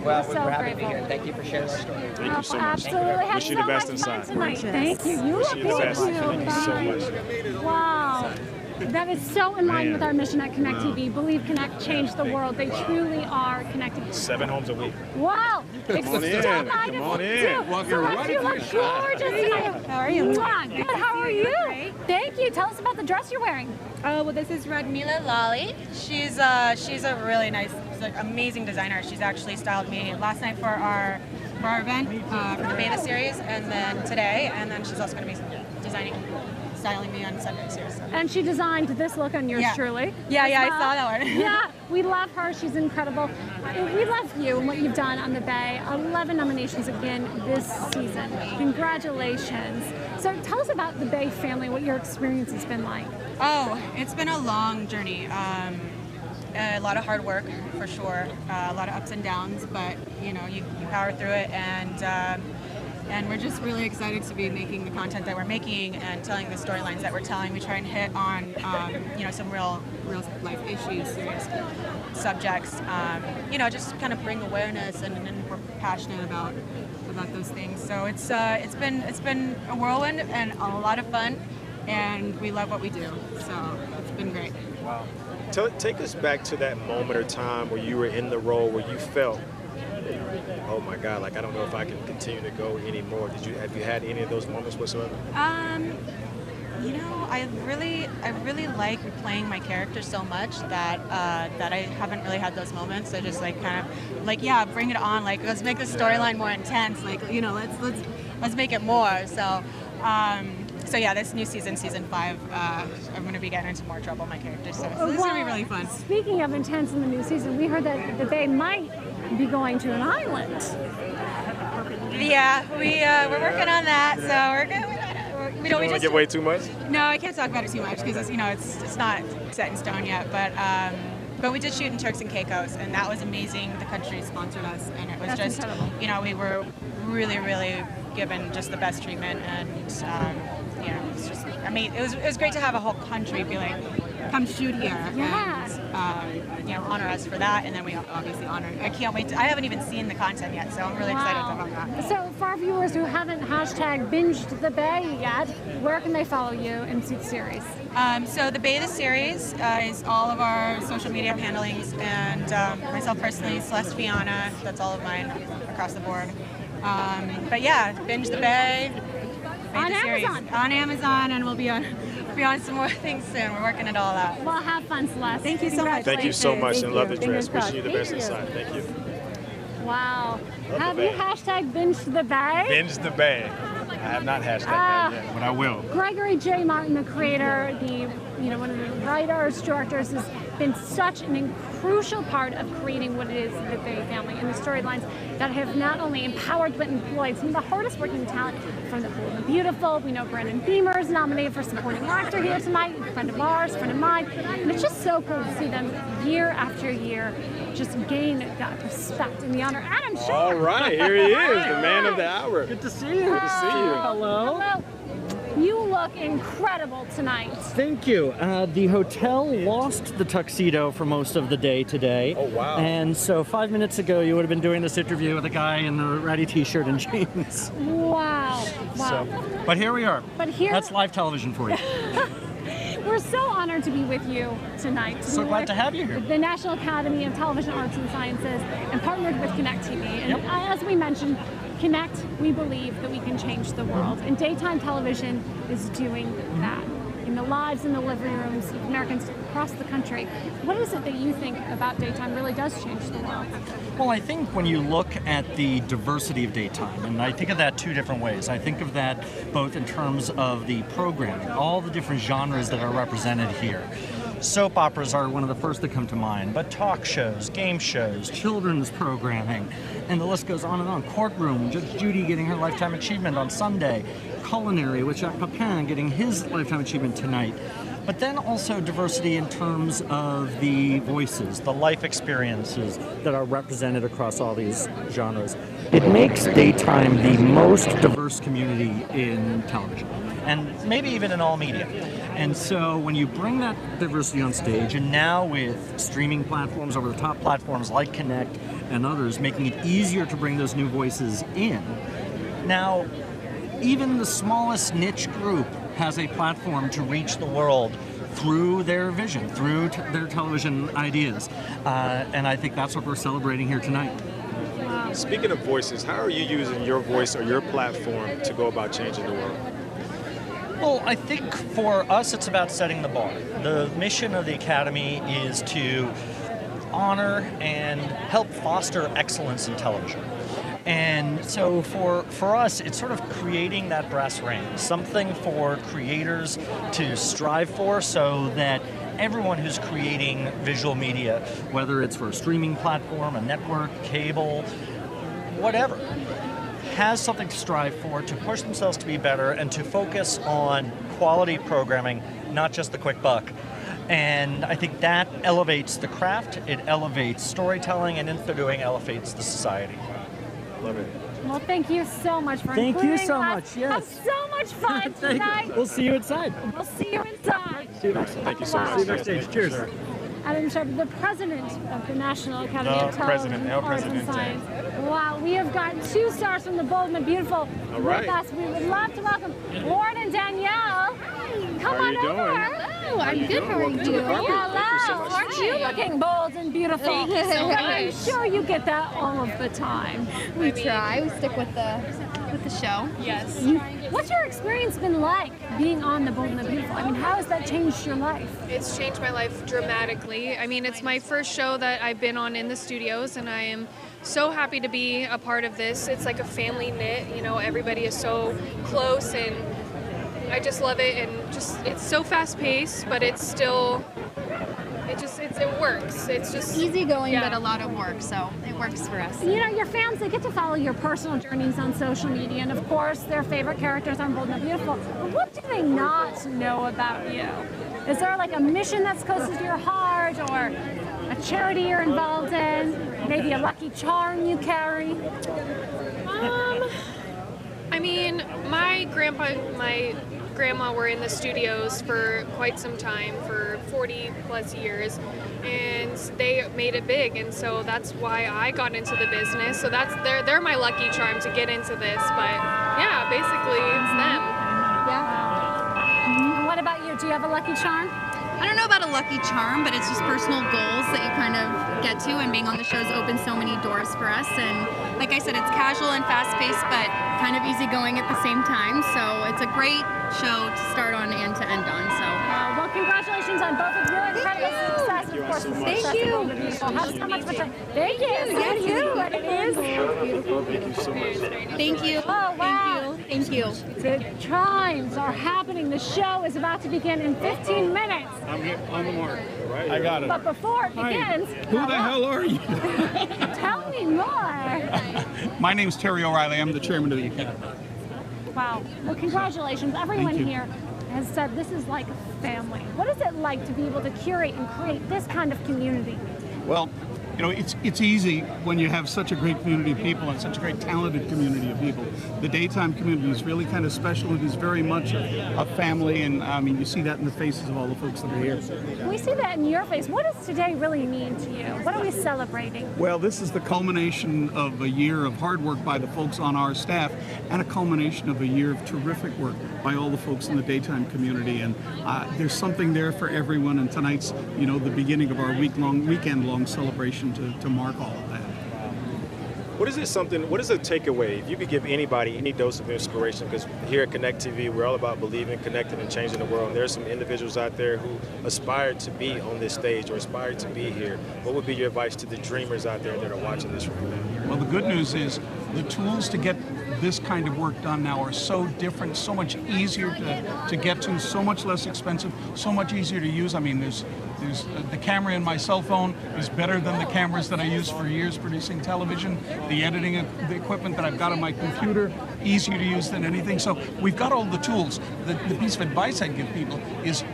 Well, we're happy to be here. Thank you for sharing our story. Thank you so much. Absolutely. Wish you the best inside. Thank you. You Wish look you the best. beautiful. Thank you so much. Wow. That is so in line with our mission at Connect TV. Believe, connect, change the world. They truly are connected. 7 homes a week. Wow. Come on in. Come on in. Walking right you look gorgeous tonight. How are you? Good. How are you? Thank you. Tell us about the dress you're wearing. Oh, well, this is Radmila Lally. She's a really nice, amazing designer. She's actually styled me last night for our event, for the beta series, and then today, and then she's also going to be styling me on Sundays here. So. And she designed this look on yours, truly. Yeah, I saw that one. Yeah, we love her. She's incredible. We love you and what you've done on the Bay. 11 nominations again this season. Congratulations. So tell us about the Bay family, what your experience has been like. Oh, it's been a long journey. A lot of hard work, for sure. A lot of ups and downs, but you power through it, and we're just really excited to be making the content that we're making and telling the storylines that we're telling. We try and hit on, some real life issues, serious subjects. Just kind of bring awareness, and we're passionate about those things. So it's been a whirlwind and a lot of fun, and we love what we do. So it's been great. Wow. Take us back to that moment or time where you were in the role where you felt, oh my God, I don't know if I can continue to go anymore. Have you had any of those moments whatsoever? I really like playing my character so much that I haven't really had those moments. I just bring it on. Let's make the storyline more intense. Let's make it more. So So yeah, this new season, season 5, I'm going to be getting into more trouble, my character. So this is going to be really fun. Speaking of intense in the new season, we heard that the Bay might be going to an island. Yeah, we're working on that. So we're good. We don't want to give away too much? No, I can't talk about it too much because it's not set in stone yet. But we did shoot in Turks and Caicos, and that was amazing. The country sponsored us, and it was That's just incredible. we were really, really given just the best treatment, and it's just it was great to have a whole country be like, come shoot here, and honor us for that, and then we obviously honor. I can't wait. I haven't even seen the content yet, so I'm really excited about that. So for our viewers who haven't hashtag binged the Bay yet, where can they follow you and see the series? So the Bay, the series, is all of our social media handlings, and myself personally, Celeste Fiona, that's all of mine across the board. But yeah, binge the Bay. On Amazon. On Amazon, and we'll be on some more things soon. We're working it all out. Well, have fun, Celeste. Thank you so much. Thank you so much, and love the dress. Fingers Wishing you the crossed. best Thank inside. Thank you. Wow. Love Have the you Bay. hashtag binged the Bay? Binge the Bay. I have not hashtag that yet, but I will. Gregory J. Martin, the creator, one of the writers, directors, has been such an crucial part of creating what it is the Bay family and the storylines that have not only empowered but employed some of the hardest working talent from the Bold and Beautiful. We know Brandon Beamer is nominated for supporting actor here tonight, a friend of ours, friend of mine, and it's just so cool to see them year after year just gain that respect and the honor. Adam Shaw. All right, here he is, the man of the hour. Good to see you. Good to see you. Hello. Hello. You look incredible tonight. Thank you. The hotel lost the tuxedo for most of the day today. Oh, wow. And so 5 minutes ago, you would have been doing this interview with a guy in a ratty t-shirt and jeans. Wow. Wow. But here we are. But here- That's live television for you. We're so honored to be with you tonight. So glad to have you here. The National Academy of Television Arts and Sciences and partnered with Connect TV. And as we mentioned, Connect, we believe that we can change the world. And daytime television is doing that. In the lives and the living rooms of Americans across the country. What is it that you think about daytime really does change the world? Well, I think when you look at the diversity of daytime, and I think of that two different ways. I think of that both in terms of the programming, all the different genres that are represented here. Soap operas are one of the first that come to mind, but talk shows, game shows, children's programming, and the list goes on and on. Courtroom, Judge Judy getting her Lifetime Achievement on Sunday. Culinary with Jacques Pepin getting his Lifetime Achievement tonight. But then also diversity in terms of the voices, the life experiences that are represented across all these genres. It makes daytime the most diverse community in television, and maybe even in all media. And so when you bring that diversity on stage, and now with streaming platforms, over-the-top platforms like Connect and others, making it easier to bring those new voices in, now even the smallest niche group has a platform to reach the world through their vision, through their television ideas. And I think that's what we're celebrating here tonight. Speaking of voices, how are you using your voice or your platform to go about changing the world? Well, I think for us it's about setting the bar. The mission of the Academy is to honor and help foster excellence in television. And so for us, it's sort of creating that brass ring, something for creators to strive for so that everyone who's creating visual media, whether it's for a streaming platform, a network, cable, whatever, has something to strive for, to push themselves to be better, and to focus on quality programming, not just the quick buck. And I think that elevates the craft, it elevates storytelling, and in so doing, elevates the society. Love it. Well, thank you so much for Thank you including so us. much, yes. Have so much fun tonight. We'll see you inside. We'll see you inside. See you backstage. Thank you so much. See you backstage. Cheers. Adam Sharp, the president of the National Academy The of Television president, El Arts and Presidente. Science. Wow, we have got 2 stars from the Bold and the Beautiful right. with us. We would love to welcome Lauren and Danielle. Come How on you doing? over. Oh, I'm good. How are you doing? Hello. Aren't you looking bold and beautiful? Thank you so much. I'm sure you get that all of the time. We try. We stick with the show. Yes. What's your experience been like being on the Bold and the Beautiful? I mean, how has that changed your life? It's changed my life dramatically. I mean, it's my first show that I've been on in the studios, and I am so happy to be a part of this. It's like a family knit, you know, everybody is so close, and I just love it, and it's so fast paced, but it's still it works. It's just easygoing, yeah. but a lot of work, so it works for us. You know, your fans, they get to follow your personal journeys on social media, and of course, their favorite characters are Bold and Beautiful. But what do they not know about you? Is there like a mission that's close to your heart, or a charity you're involved in? Maybe a lucky charm you carry? I mean, my grandma were in the studios for quite some time, for 40 plus years, and they made it big, and so that's why I got into the business. So they're my lucky charm to get into this, but yeah, basically it's them. Yeah. And what about you? Do you have a lucky charm? I don't know about a lucky charm, but it's just personal goals that you kind of get to, and being on the show's opened so many doors for us. And like I said, it's casual and fast-paced, but kind of easygoing at the same time. So it's a great show to start on and to end on. So well, congratulations on both of your incredible success. Of course, Thank you. Have so much fun. Thank you. Thank you. It is beautiful. Thank you so much. Thank you. Oh, wow. Thank you. The chimes are happening. The show is about to begin in 15 minutes. I'm here on the mark. Right. I got it. But before it begins, Who the hell are you? tell me more. My name's Terry O'Reilly. I'm the chairman of the Academy. Wow. Well, congratulations. Everyone Thank you. here has said this is like a family. What is it like to be able to curate and create this kind of community? Well, you know, it's easy when you have such a great community of people and such a great talented community of people. The daytime community is really kind of special. It is very much a family, and I mean, you see that in the faces of all the folks that are here. We see that in your face. What does today really mean to you? What are we celebrating? Well, this is the culmination of a year of hard work by the folks on our staff, and a culmination of a year of terrific work by all the folks in the daytime community. And there's something there for everyone. And tonight's, you know, the beginning of our weekend-long celebration to mark all of that. What is a takeaway? If you could give anybody any dose of inspiration, because here at Connect TV, we're all about believing, connecting, and changing the world. And there's some individuals out there who aspire to be on this stage or aspire to be here. What would be your advice to the dreamers out there that are watching this right now? Well, the good news is the tools to get this kind of work done now are so different, so much easier to get to, so much less expensive, so much easier to use. I mean, there's the camera in my cell phone is better than the cameras that I used for years producing television. The editing the equipment that I've got on my computer, easier to use than anything. So we've got all the tools. The piece of advice I'd give people is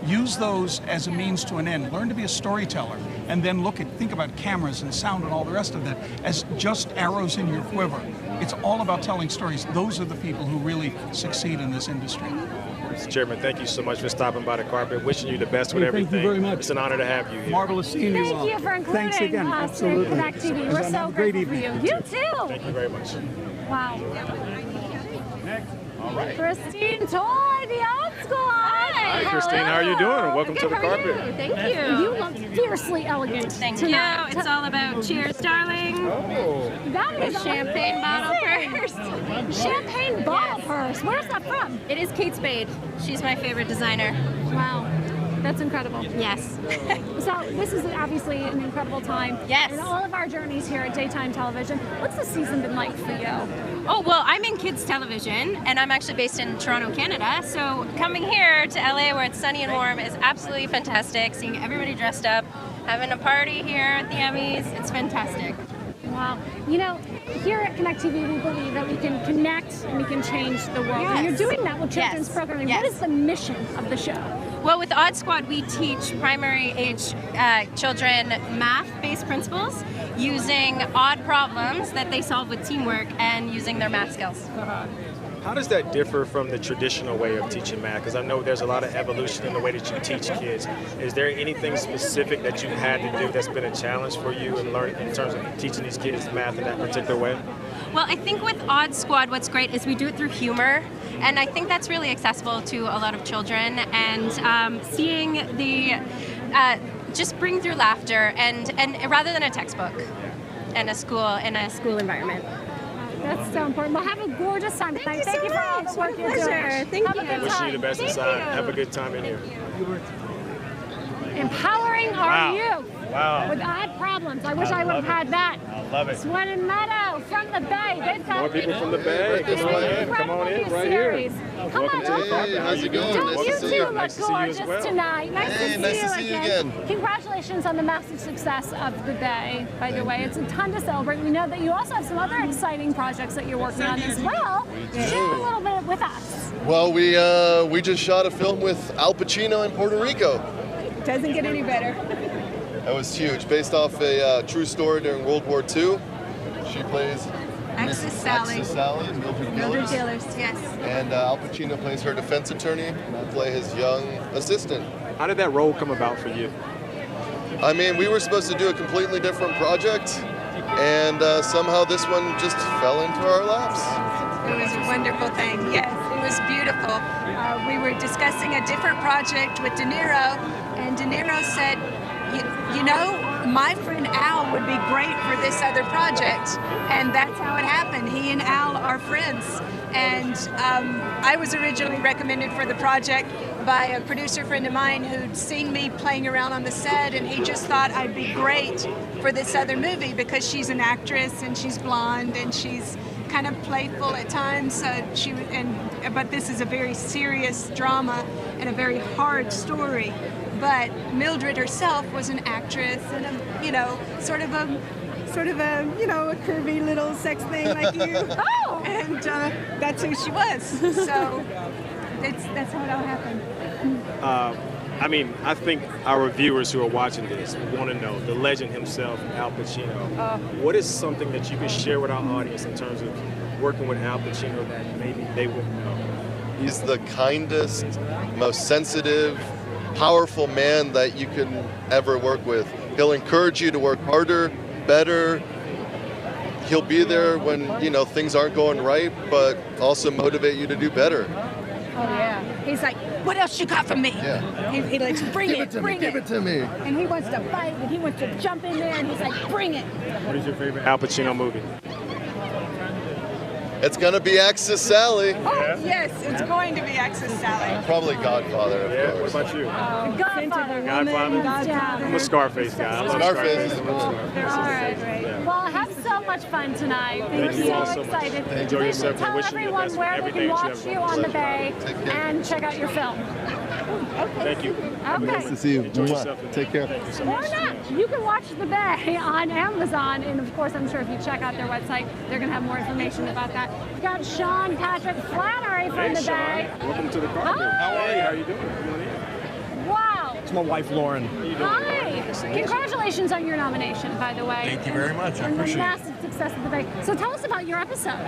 use those as a means to an end. Learn to be a storyteller, and then think about cameras and sound and all the rest of that as just arrows in your quiver. It's all about telling stories. Those are the people who really succeed in this industry. Mr. Chairman, thank you so much for stopping by the carpet. Wishing you the best with everything. Thank you very much. It's an honor to have you here. Marvelous seeing you all. Thank you for including Thanks again. us Absolutely. in Connect TV. We're so Have a great grateful for evening. you. You too. Thank you very much. Wow. All right. Christine Toy, the Out Squad. Hi, Christine. How are you doing? Welcome to the carpet. Thank you. You look fiercely elegant Thank tonight. you. It's all about cheers, darling. Oh. That is Champagne bottle amazing. purse. Champagne bottle purse. Where's that from? It is Kate Spade. She's my favorite designer. Wow. That's incredible. Yes. So this is obviously an incredible time. Yes. In all of our journeys here at Daytime Television. What's the season been like for you? Oh, well, I'm in kids television, and I'm actually based in Toronto, Canada. So coming here to LA where it's sunny and warm is absolutely fantastic. Seeing everybody dressed up, having a party here at the Emmys, it's fantastic. Wow. You know, here at Connect TV, we believe that we can connect and we can change the world. Yes. And you're doing that with children's programming. Yes. What is the mission of the show? Well, with Odd Squad, we teach primary age children math-based principles using odd problems that they solve with teamwork and using their math skills. How does that differ from the traditional way of teaching math? Because I know there's a lot of evolution in the way that you teach kids. Is there anything specific that you had to do that's been a challenge for you in terms of teaching these kids math in that particular way? Well, I think with Odd Squad, what's great is we do it through humor, and I think that's really accessible to a lot of children. And seeing the just bring through laughter, and rather than a textbook in a school environment. That's so important. Well, have a gorgeous time tonight. Thank you for all the work you're doing. Thank Have a good Wishing time. you the best inside. Have a good time in here. Empowering our youth Wow. with odd problems. I wish I would have had that. I love it. Swan and Meadow from the Bay. They've got More people from the Bay. Come on in. Come on in. Right here. series. Come Welcome on to the over. property. How's it going? Don't Nice you to see two you. look Nice to see you as gorgeous well. tonight. Nice Hey, to nice see to you see you again. again. Congratulations on the massive success of the Bay, by the way. It's a ton to celebrate. We know that you also have some other exciting projects that you're working on as well. Share a little bit with us. Well, we just shot a film with Al Pacino in Puerto Rico. Doesn't get any better. That was huge, based off a true story during World War II. She plays Axis Sally. Axis Sally, Mildred Gillers. Yes. And Al Pacino plays her defense attorney, and I play his young assistant. How did that role come about for you? I mean, we were supposed to do a completely different project, and somehow this one just fell into our laps. It was a wonderful thing, yes. It was beautiful. We were discussing a different project with De Niro, and De Niro said, you know, my friend Al would be great for this other project. And that's how it happened. He and Al are friends. And I was originally recommended for the project by a producer friend of mine who'd seen me playing around on the set, and he just thought I'd be great for this other movie because she's an actress and she's blonde and she's kind of playful at times. But this is a very serious drama and a very hard story. But Mildred herself was an actress and sort of a curvy little sex thing like you. Oh! And that's who she was. So that's how it all happened. I mean, I think our viewers who are watching this want to know the legend himself, Al Pacino. What is something that you can share with our audience in terms of working with Al Pacino that maybe they wouldn't know? He's the kindest, most sensitive, powerful man that you can ever work with. He'll encourage you to work harder, better. He'll be there when, things aren't going right, but also motivate you to do better. Oh yeah. He's like, what else you got for me? Yeah. He likes, bring Give it, it to me, bring give it to me. And he wants to fight and he wants to jump in there and he's like, bring it. What is your favorite Al Pacino movie? It's gonna be Axis Sally. Oh yes, it's going to be Axis Sally. Probably Godfather, of course. What about you? Godfather. Godfather? I'm a Scarface guy. I love Scarface. All right. Well, have so much fun tonight. Thank you all so much. Excited. Enjoy yourself. Tell Wishing you the everyone best where with they can everything that you watch have you going. on the Bay and check out your film. Thank you. Okay. Nice to see you. Enjoy yourself. Take care. Thank you so Or much. not. You can watch The Bay on Amazon, and of course, I'm sure if you check out their website, they're going to have more information about that. We've got Sean Patrick Flannery from The Bay. Welcome to the carpet. Hi. How are you doing? Come on in. Wow. It's my wife, Lauren. Hi. Congratulations on your nomination, by the way. Thank you very much. I and appreciate the it. massive success of The Bay. So tell us about your episode.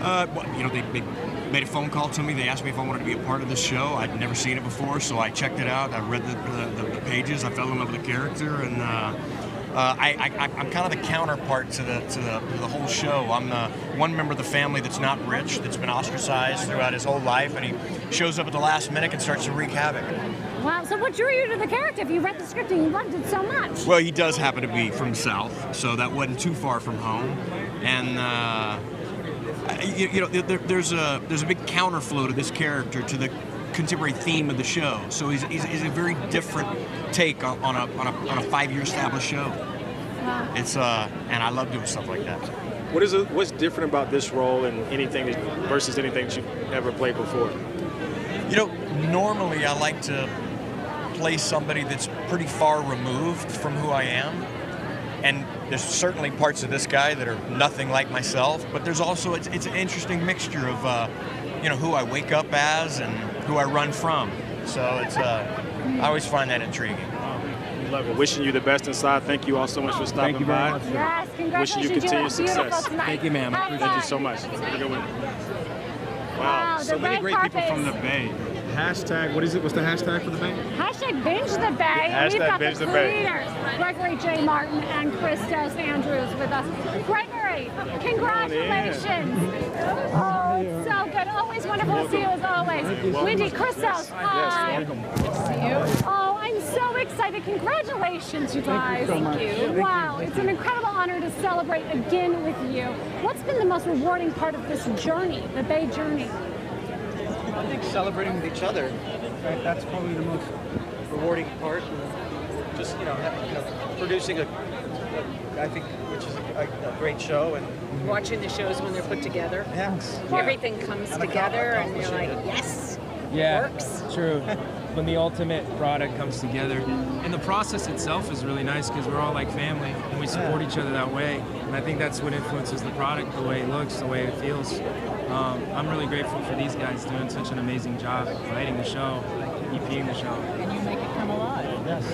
They made a phone call to me. They asked me if I wanted to be a part of this show. I'd never seen it before, so I checked it out. I read the pages. I fell in love with the character, and I'm kind of the counterpart to the whole show. I'm the one member of the family that's not rich, that's been ostracized throughout his whole life, and he shows up at the last minute and starts to wreak havoc. Wow. So what drew you to the character if you read the script and you loved it so much? Well, he does happen to be from the South, so that wasn't too far from home, and. There's a big counterflow to this character to the contemporary theme of the show. So he's a very different take on a 5-year established show. Wow. It's and I love doing stuff like that. What's different about this role and versus anything that you've ever played before? Normally I like to play somebody that's pretty far removed from who I am. And there's certainly parts of this guy that are nothing like myself, but there's also, it's an interesting mixture of, who I wake up as and who I run from. So I always find that intriguing. Love it. Wishing you the best inside. Thank you all so much for stopping you very by. much. Yes, congratulations. Wishing you continued look beautiful success. tonight. Thank you, ma'am. Have Thank you fun. so much. Have a good one. Wow, So the many red great people carpet. from the Bay. Hashtag, what is it? What's the hashtag for the Bay? Hashtag binge the Bay. And we've Hashtag got binge the the Bay. creators, Gregory J. Martin and Christos Andrews with us. Gregory, congratulations. Oh, it's so good. Always wonderful to see you as always. Wendy, Christos, hi. Yes, welcome. See you. Oh, I'm so excited. Congratulations, you guys. Thank you so much. Wow, it's an incredible honor to celebrate again with you. What's been the most rewarding part of this journey, the Bay journey? I think celebrating with each other, right? That's probably the most rewarding part. Just producing a I think, which is a great show. And watching the shows when they're put together. Yes. Everything comes together, and you're like, yes, yeah, works. True. When the ultimate product comes together, and the process itself is really nice because we're all like family and we support each other that way. And I think that's what influences the product, the way it looks, the way it feels. I'm really grateful for these guys doing such an amazing job writing the show, EPing the show. And you make it come alive. Yes.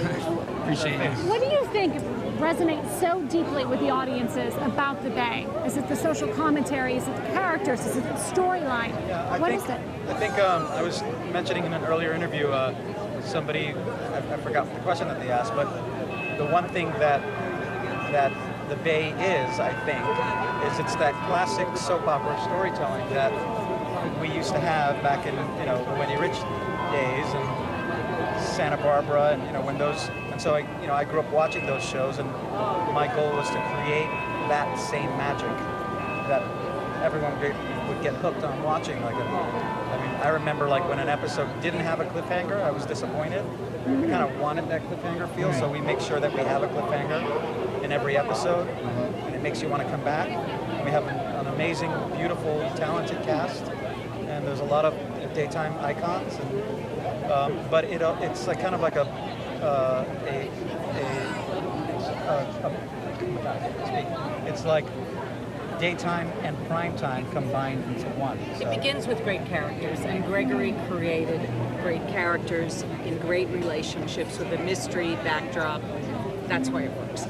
Appreciate it. What do you think resonates so deeply with the audiences about the Bay? Is it the social commentary? Is it the characters? Is it the storyline? What is it? I think I was mentioning in an earlier interview, somebody, I forgot the question that they asked, but the one thing that the Bay is, I think, is it's that classic soap opera storytelling that we used to have back in, the Wendy Rich days and Santa Barbara, and when those, and so I grew up watching those shows, and my goal was to create that same magic that everyone would get hooked on watching. I remember when an episode didn't have a cliffhanger, I was disappointed. We kind of wanted that cliffhanger feel, so we make sure that we have a cliffhanger in every episode, and it makes you want to come back. And we have an amazing, beautiful, talented cast, and there's a lot of daytime icons. And, but it's kind of like it's like daytime and primetime combined into one. It begins with great characters, and Gregory created great characters in great relationships with a mystery backdrop. That's why it works.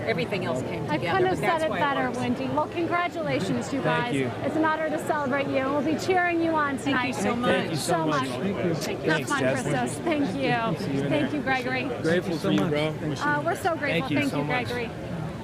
Everything else came I together. couldn't have but that's said it why better, works. Wendy. Well, congratulations, you guys. Thank you. It's an honor to celebrate you. We'll be cheering you on tonight. you so much. Thank you so much. That's Thanks, fun, Jess. Christos. Thank See you you. in Thank there. you, Gregory. Grateful for you, bro. We're so grateful. Thank you so much. Gregory.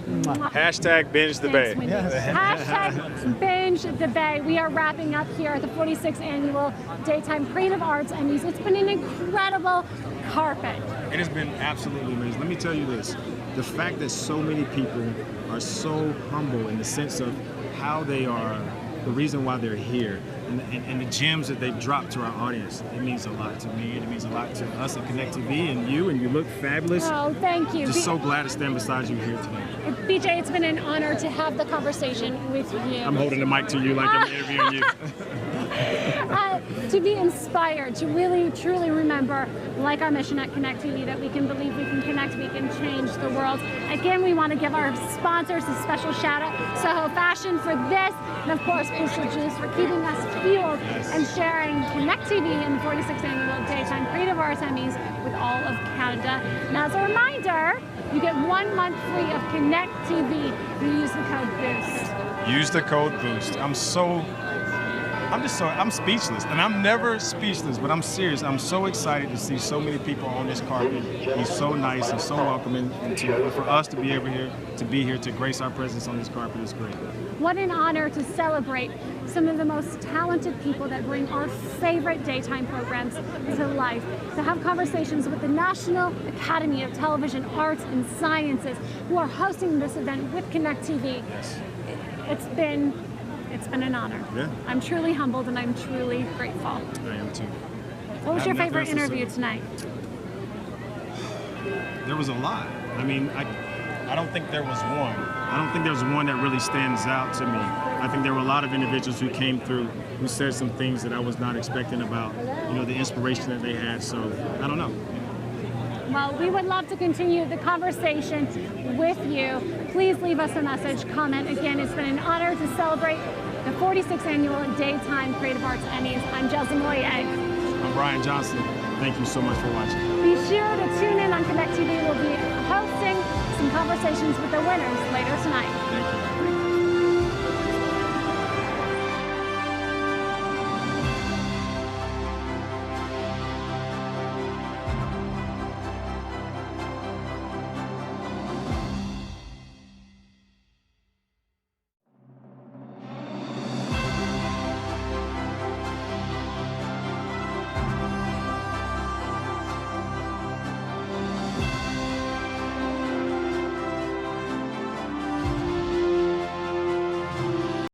Hashtag binge the Bay. Thanks, Wendy. Hashtag binge the Bay. We are wrapping up here at the 46th Annual Daytime Creative Arts Emmys. It's been an incredible carpet. It has been absolutely amazing. Let me tell you this. The fact that so many people are so humble in the sense of how they are, the reason why they're here, and the gems that they've dropped to our audience, it means a lot to me, and it means a lot to us at Connect TV and you look fabulous. Oh, thank you. Just so glad to stand beside you here tonight. BJ, it's been an honor to have the conversation with you. I'm holding the mic to you like I'm interviewing you. To be inspired, to really, truly remember, like our mission at Connect TV, that we can believe, we can connect, we can change the world. Again, we want to give our sponsors a special shout out. Soho Fashion for this, and of course, Booster Juice for keeping us fueled and sharing Connect TV in the 46th Annual Daytime Creative Arts Emmys with all of Canada. And as a reminder, you get 1 month free of Connect TV. You use the code BOOST. Use the code BOOST. I'm speechless, and I'm never speechless, but I'm serious. I'm so excited to see so many people on this carpet. He's so nice and so welcoming, and for us to be here to grace our presence on this carpet is great. What an honor to celebrate some of the most talented people that bring our favorite daytime programs to life, to have conversations with the National Academy of Television Arts and Sciences, who are hosting this event with Connect TV. Yes. It's been an honor. Yeah. I'm truly humbled and I'm truly grateful. I am too. What was your favorite interview tonight? There was a lot. I mean, I don't think there was one. I don't think there's one that really stands out to me. I think there were a lot of individuals who came through who said some things that I was not expecting about, the inspiration that they had. So I don't know. Well, we would love to continue the conversation with you. Please leave us a message, comment. Again, it's been an honor to celebrate the 46th Annual Daytime Creative Arts Emmys. I'm Jelsey Moye. I'm Brian Johnson. Thank you so much for watching. Be sure to tune in on Connect TV. We'll be hosting some conversations with the winners later tonight. Thank you.